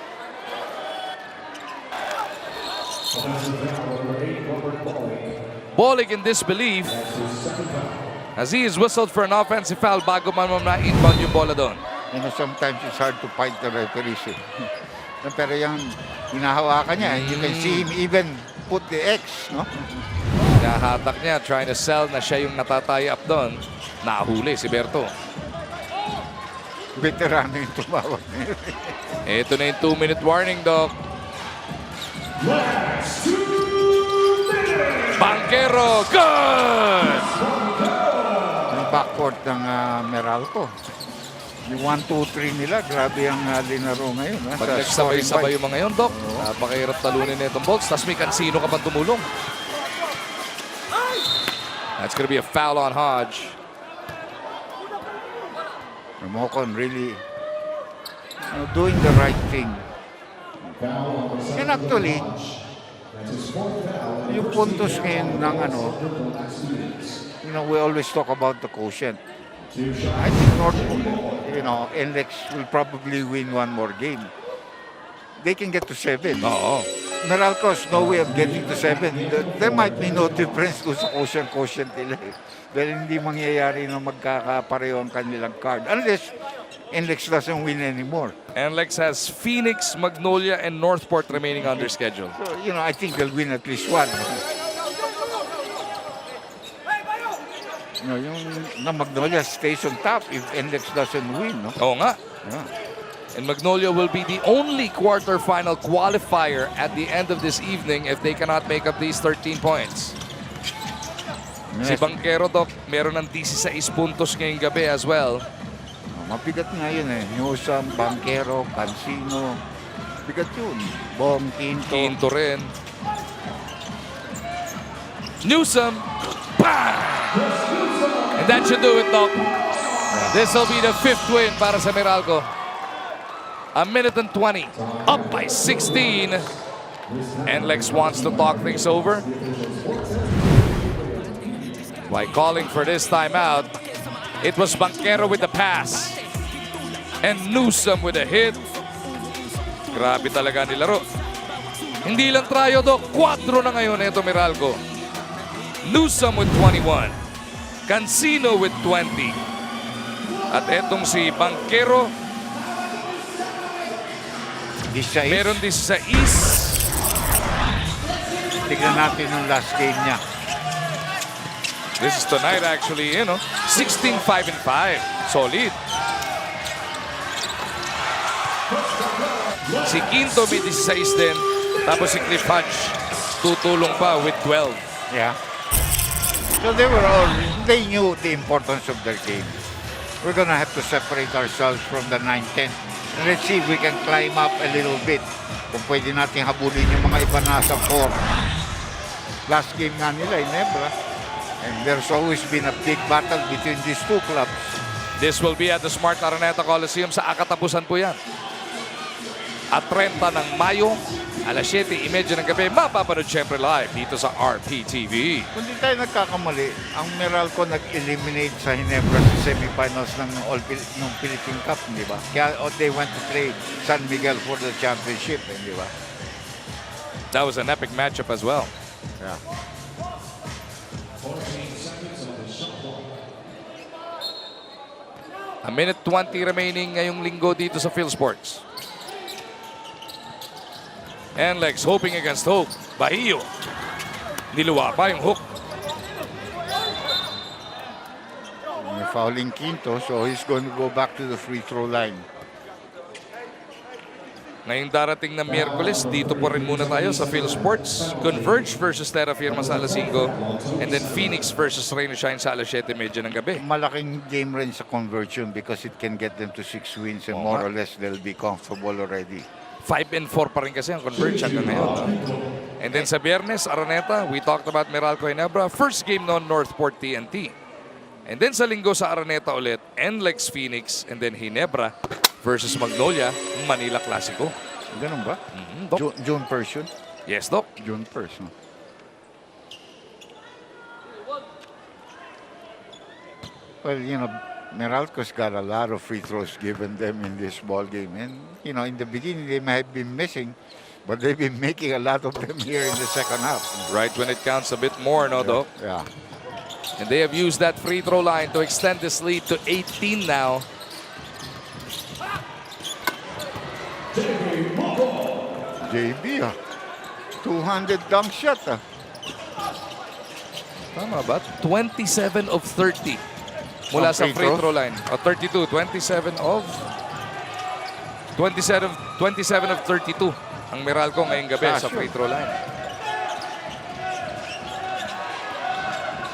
Bolik in disbelief as he is whistled for an offensive foul bago man na-inbound yung bola doon. You know, sometimes it's hard to fight the referees. Pero yung hinahawakan niya, you can see him even put the X, no? Nahatak niya, trying to sell na siya yung natatay up doon. Nahuli si Berto. Veterano yung tumawag. Ito na yung 2-minute warning, Doc. Banquero, good! Yung backcourt ng Meralco. Yung 1-2-3 nila, grabe ang linaro ngayon. Pag nagsabay-sabay yung mga yun, Doc, napakahirap talunin na itong Bolts. Tapos may Cansino ka pang tumulong. That's gonna be a foul on Hodge. Mocon really doing the right thing. And actually, yung puntos ngayon ng we always talk about the quotient. I think NLEX will probably win one more game. They can get to 7. Oo. Meralco has no way of getting to 7. There might be no difference kung sa quotient nila. Dahil hindi mangyayari na magkakapareho ang kanilang card. Unless NLEX doesn't win anymore. NLEX has Phoenix, Magnolia, and Northport remaining on their schedule. So, I think they'll win at least one. Yung Magnolia stays on top if NLEX doesn't win. No? Oo nga. Yeah. And Magnolia will be the only quarterfinal qualifier at the end of this evening if they cannot make up these 13 points. Si Banquero, Doc, meron ng 16 puntos ngayong gabi as well. Mabigat nga yun eh. Newsam, Banquero, Cansino. Bigat yun. Bong, Quinto rin. Newsam. Bang! And that should do it, Doc. This will be the 5th win para sa Meralco. A minute and 20. Up by 16. NLEX wants to talk things over by calling for this timeout. It was Banquero with the pass and Newsome with a hit. Grabe talaga nilaro. Hindi lang tryo, Doc. 4 na ngayon ito Meralco. Newsome with 21. Cansino with 20. At etong si Banquero, meron 16. Tignan natin yung last game niya. This is tonight actually, 16, 5, and 5. Solid. Si Quinto may 16 din. Tapos si Cliff Hodge, tutulong pa with 12. Yeah. So they knew the importance of their game. We're gonna have to separate ourselves from the 9-10. And let's see if we can climb up a little bit. Kung pwede natin habulin yung mga iba nasa 4. Last game nga nila, Nebra. And there's always been a big battle between these two clubs. This will be at the Smart Araneta Coliseum. Sa akatapusan po yan. at 30 ng Mayo, alas 7:30 ng gabi, mapapanood syempre live dito sa RPTV. Kung di tayo nagkakamali, ang Meralco nag-eliminate sa Ginebra sa semifinals ng Philippine Cup, di ba? Kaya they went to play San Miguel for the championship, di ba? That was an epic matchup as well. Yeah. A minute 20 remaining ngayong linggo dito sa PhilSports. NLEX hoping against hope. Bahio. Niluwa pa yung hook. May fouling Quinto, so he's going to go back to the free throw line. Ngayong darating na Miyerkules, dito po rin muna tayo sa PhilSports. Converge versus Terra Firma sa alas 5. And then Phoenix versus Rain Shine sa alas 7:30 ng gabi. Malaking game rin sa conversion because it can get them to 6 wins and more or less they'll be comfortable already. 5-4 pa rin kasi ang Converge hanggang ngayon. And then sa Biyernes, Araneta, we talked about Meralco Ginebra. First game noon, Northport TNT. And then sa linggo sa Araneta ulit, NLEX Phoenix, and then Ginebra versus Magnolia, Manila Clasico. Ganun ba? Doc. June 1st yun? Yes, Doc. June 1st. No? Well, you know, Meralco's got a lot of free throws given them in this ball game. And, you know, in the beginning, they might have been missing, but they've been making a lot of them here in the second half. Right when it counts a bit more, no, Doc? Yeah. And they have used that free throw line to extend this lead to 18 now. JB, 200 dunk shot, Tama ba? 27 of 30 mula sa free throw line. O 32, 27 of 32 ang Meralco ngayong gabi sa free throw line.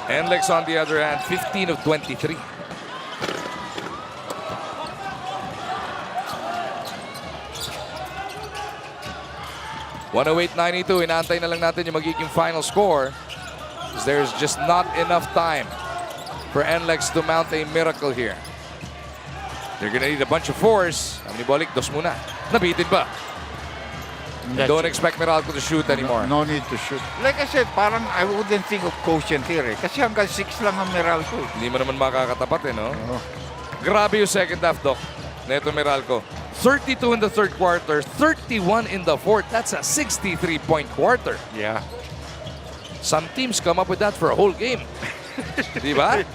NLEX on the other hand, 15 of 23. .108.92, inaantay na lang natin yung magiging final score. There's just not enough time for NLEX to mount a miracle here. They're gonna need a bunch of fours. Ang nibalik, dos muna. Nabitin ba? Don't expect Meralco to shoot anymore. No need to shoot. Like I said, parang I wouldn't think of quotient here Kasi hanggang 6 lang ang Meralco. Hindi mo naman makakatapat no? Grabe yung second half, Doc. Neto Meralco. 32 in the third quarter, 31 in the fourth. That's a 63-point quarter. Yeah. Some teams come up with that for a whole game. Di ba?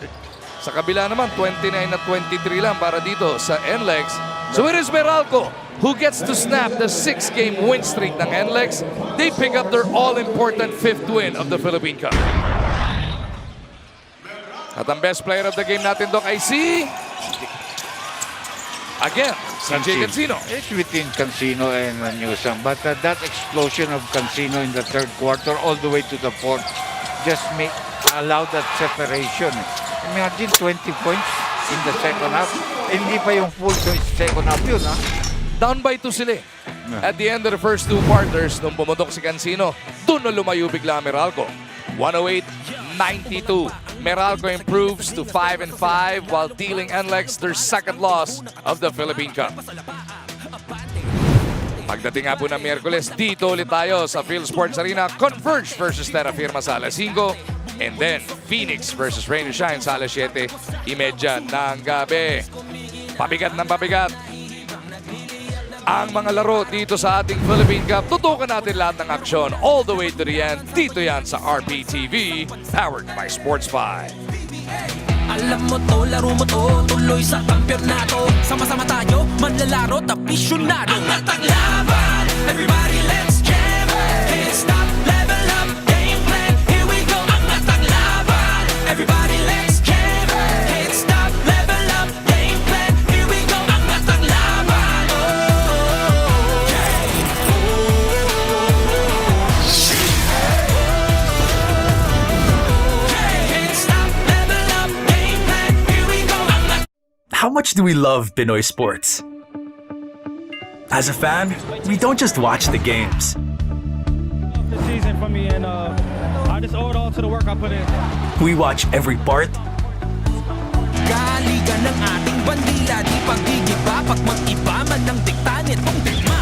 Sa kabila naman, 29 at 23 lang para dito sa NLEX. So it is Meralco who gets to snap the 6-game win streak ng NLEX. They pick up their all-important 5th win of the Philippine Cup. At ang best player of the game natin, Doc, ay si... Again, CJ Cancino. It's between Cancino and Newsom. But that explosion of Cancino in the third quarter all the way to the fourth just allow that separation. Imagine 20 points in the second half. Hindi pa yung full second half yun, Down by 2 sila. At the end of the first 2 quarters, nung pumutok si Cancino, doon na lumayo bigla Meralco. 108-92. Meralco improves to 5-5 while dealing NLEX their second loss of the Philippine Cup. Pagdating nga po ng Miyerkules, dito ulit tayo sa PhilSports Arena. Converge versus Terra Firma sa alas 5. And then Phoenix versus Rain and Shine sa alas 7:30 ng gabi. Pabigat ng pabigat ang mga laro dito sa ating Philippine Cup. Tutukan natin lahat ng aksyon all the way to the end. Dito yan sa RPTV, powered by Sports 5. Alam mo to, laro mo to, tuloy sa kampyonato. Sama-sama tayo, manlalaro, tapisyonado. Angat ang laban, everybody let's jam. Can't stop, level up, game plan, here we go. Angat ang laban, everybody let's jam. Can't stop, level up, game plan, here we go. Angat ang laban, How much do we love Pinoy sports? As a fan, we don't just watch the games. The season for me, and I just owe it all to the work I put in. We watch every part. Kaliga ng ating bandila, di pagdigiba, pag mag-iba man ang dikta nitong digma.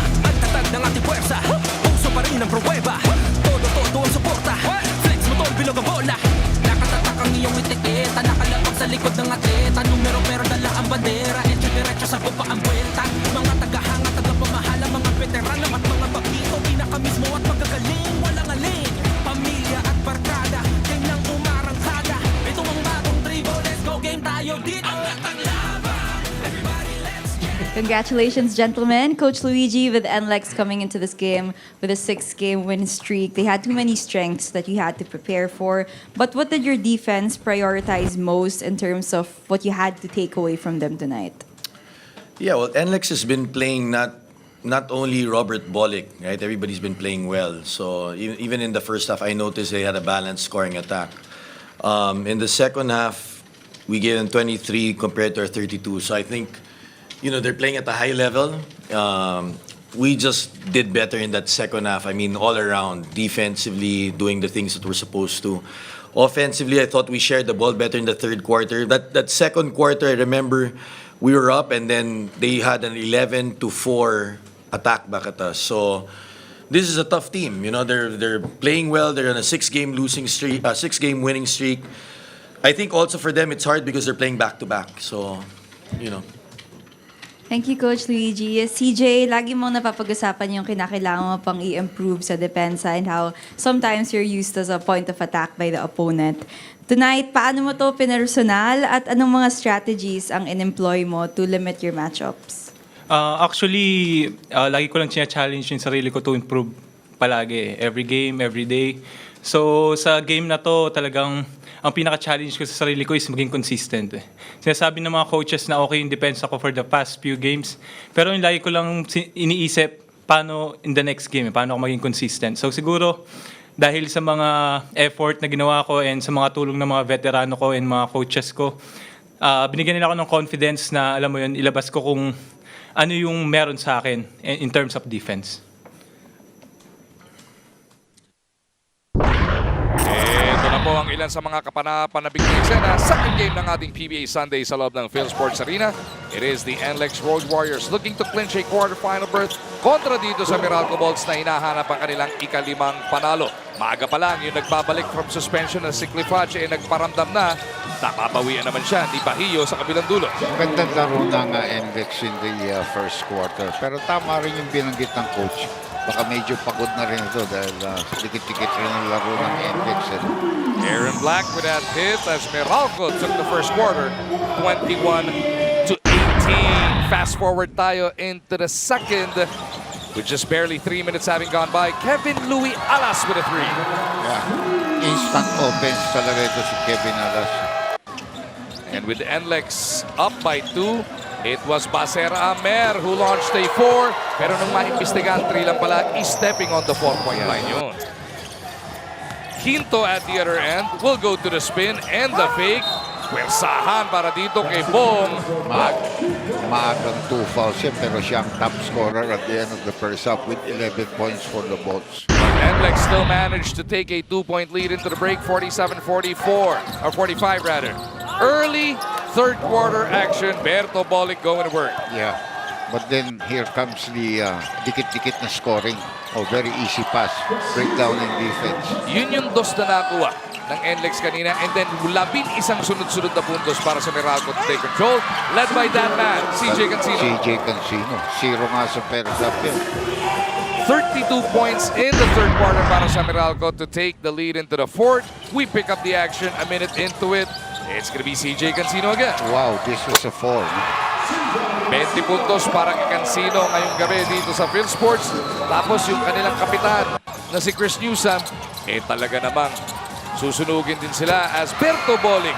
Congratulations, gentlemen. Coach Luigi with NLEX coming into this game with a 6-game win streak. They had too many strengths that you had to prepare for. But what did your defense prioritize most in terms of what you had to take away from them tonight? Yeah, well, NLEX has been playing not only Robert Bolick, right? Everybody's been playing well. So even in the first half, I noticed they had a balanced scoring attack. In the second half, we gave them 23 compared to our 32. So I think, they're playing at a high level. We just did better in that second half. I mean, all around, defensively, doing the things that we're supposed to. Offensively, I thought we shared the ball better in the third quarter. That second quarter, I remember we were up and then they had an 11-4 attack back at us. So this is a tough team. They're playing well. They're on a 6-game winning streak. I think also for them it's hard because they're playing back-to-back. So, Thank you, Coach Luigi. CJ, lagi mong napapag-usapan yung kinakailangan mo pang i-improve sa depensa and how sometimes you're used as a point of attack by the opponent. Tonight, paano mo to pinersonal at anong mga strategies ang in-employ mo to limit your matchups? Actually, lagi ko lang challenge yung sarili ko to improve palagi. Every game, every day. So, sa game na to, talagang ang pinaka-challenge ko sa sarili ko is maging consistent. Sinasabi ng mga coaches na okay yung defense ako for the past few games. Pero yung lagi ko lang iniisip, paano in the next game, paano ako maging consistent. So siguro, dahil sa mga effort na ginawa ko and sa mga tulong ng mga veterano ko and mga coaches ko, binigyan nila ako ng confidence na, alam mo yun, ilabas ko kung ano yung meron sa akin in terms of defense. Po ang ilan sa mga kapanapanabik na eksena sa game ng ating PBA Sunday sa loob ng PhilSports Arena. It is the NLEX Road Warriors looking to clinch a quarterfinal berth kontra dito sa Meralco Bolts na hinahanap ang kanilang ika-5 panalo. Maaga pa lang yung nagbabalik from suspension na si Clifache ay nagparamdam na napapawian naman siya ni Bahio sa kabilang dulo. Magandang laro ng NLEX in the first quarter. Pero tama rin yung binanggit ng coach. Baka medyo pagod na rin ito dahil dikit-dikit rin yung laro ng NLEX. Aaron Black with that hit as Meralco took the first quarter 21-18. Fast forward tayo into the second with just barely 3 minutes having gone by. Kevin Louis Alas with a 3. Yeah. Instant offense talaga ito si Kevin Alas. And with the NLEX up by 2, it was Basera Amer who launched a 4. Pero nung maimbestigahan 3 lang pala, is stepping on the 4-point line yun. Quinto at the other end will go to the spin and the fake. Pwersahan para dito kay Bong. Maagang 2 fouls siya pero siya ang top scorer at the end of the first half with 11 points for the Bolts. NLEX still managed to take a 2-point lead into the break, 47-44, or 45 rather. Early third quarter action, Berto Bolick going to work. Yeah, but then here comes the dikit-dikit na scoring. Oh, very easy pass. Breakdown in defense. Yun yung 2 na nakuha ng NLEX kanina. And then 11 sunod-sunod na puntos para sa Meralco to take control. Led by that man, CJ Cancino. CJ Cancino. 0 nga sa first half yun. 32 points in the third quarter para sa Meralco to take the lead into the fourth. We pick up the action a minute into it. It's gonna be CJ Cancino again. Wow, this was a 4. 20 puntos para kay Cancino ngayong gabi dito sa PhilSports. Tapos yung kanilang kapitan na si Chris Newsom, talaga namang susunugin din sila as Berto Bolick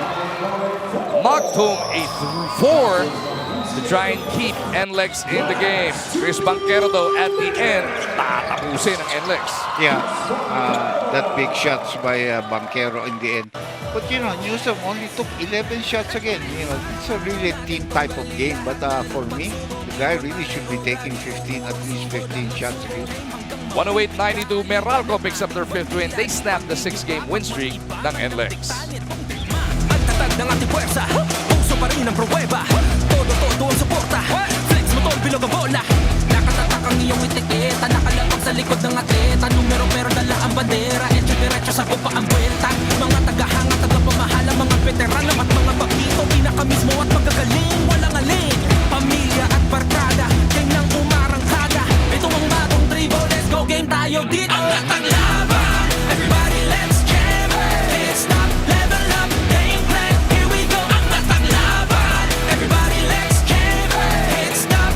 knocked home a 4 to try and keep NLEX in the game. Chris Banquero though at the end, tatapusin ang NLEX. Yeah, that big shots by Banquero in the end. But Newsom only took 11 shots again. It's a really team type of game. But for me, the guy really should be taking at least 15 shots again. 108-92, Meralco picks up their 5th win. They snap the 6-game win streak ng NLEX. Pagtatag ng ating puwersa, puso pa rin ang pruweba. Todo ang suporta, flex mo tol, bilog ang bola. Nakatatak ang iyong etiketa, nakalapag sa likod ng atleta. Numero pero dala ang bandera, diretso sa kupa ang buwelta. Mga tagahanga, tagapamahala, mga veterano at mga bakito. Pinakamismo at magagaling, walang alin. Pamilya at barkada, game ng umarangkada. Ito ang bagong tribo, let's go game tayo dito. Ang laban, everybody let's jam. Let's stop, level up, game plan, here we go. Ang laban, everybody let's jam. Let's stop,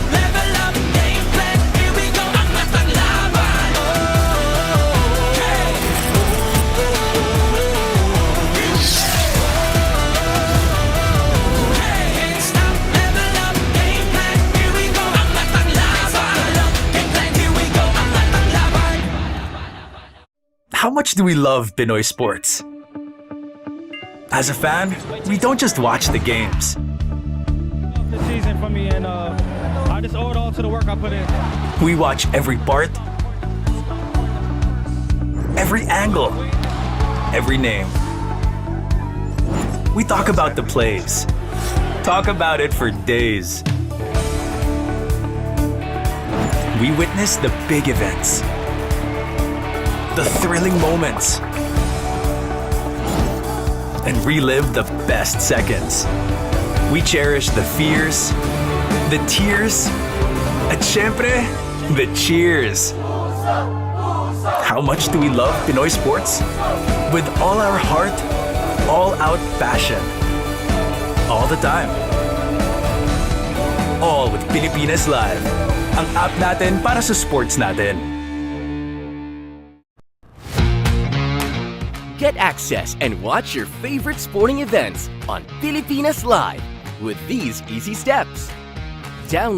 much do we love Pinoy sports? As a fan, we don't just watch the games. This season for me, and I just owe it all to the work I put in. We watch every part, every angle, every name. We talk about the plays. Talk about it for days. We witness the big events, the thrilling moments, and relive the best seconds. We cherish the fears, the tears, at syempre, the cheers. How much do we love Pinoy sports? With all our heart, all-out passion. All the time. All with Pilipinas Live. Ang app natin para sa sports natin. Get access and watch your favorite sporting events on Pilipinas Live with these easy steps. Download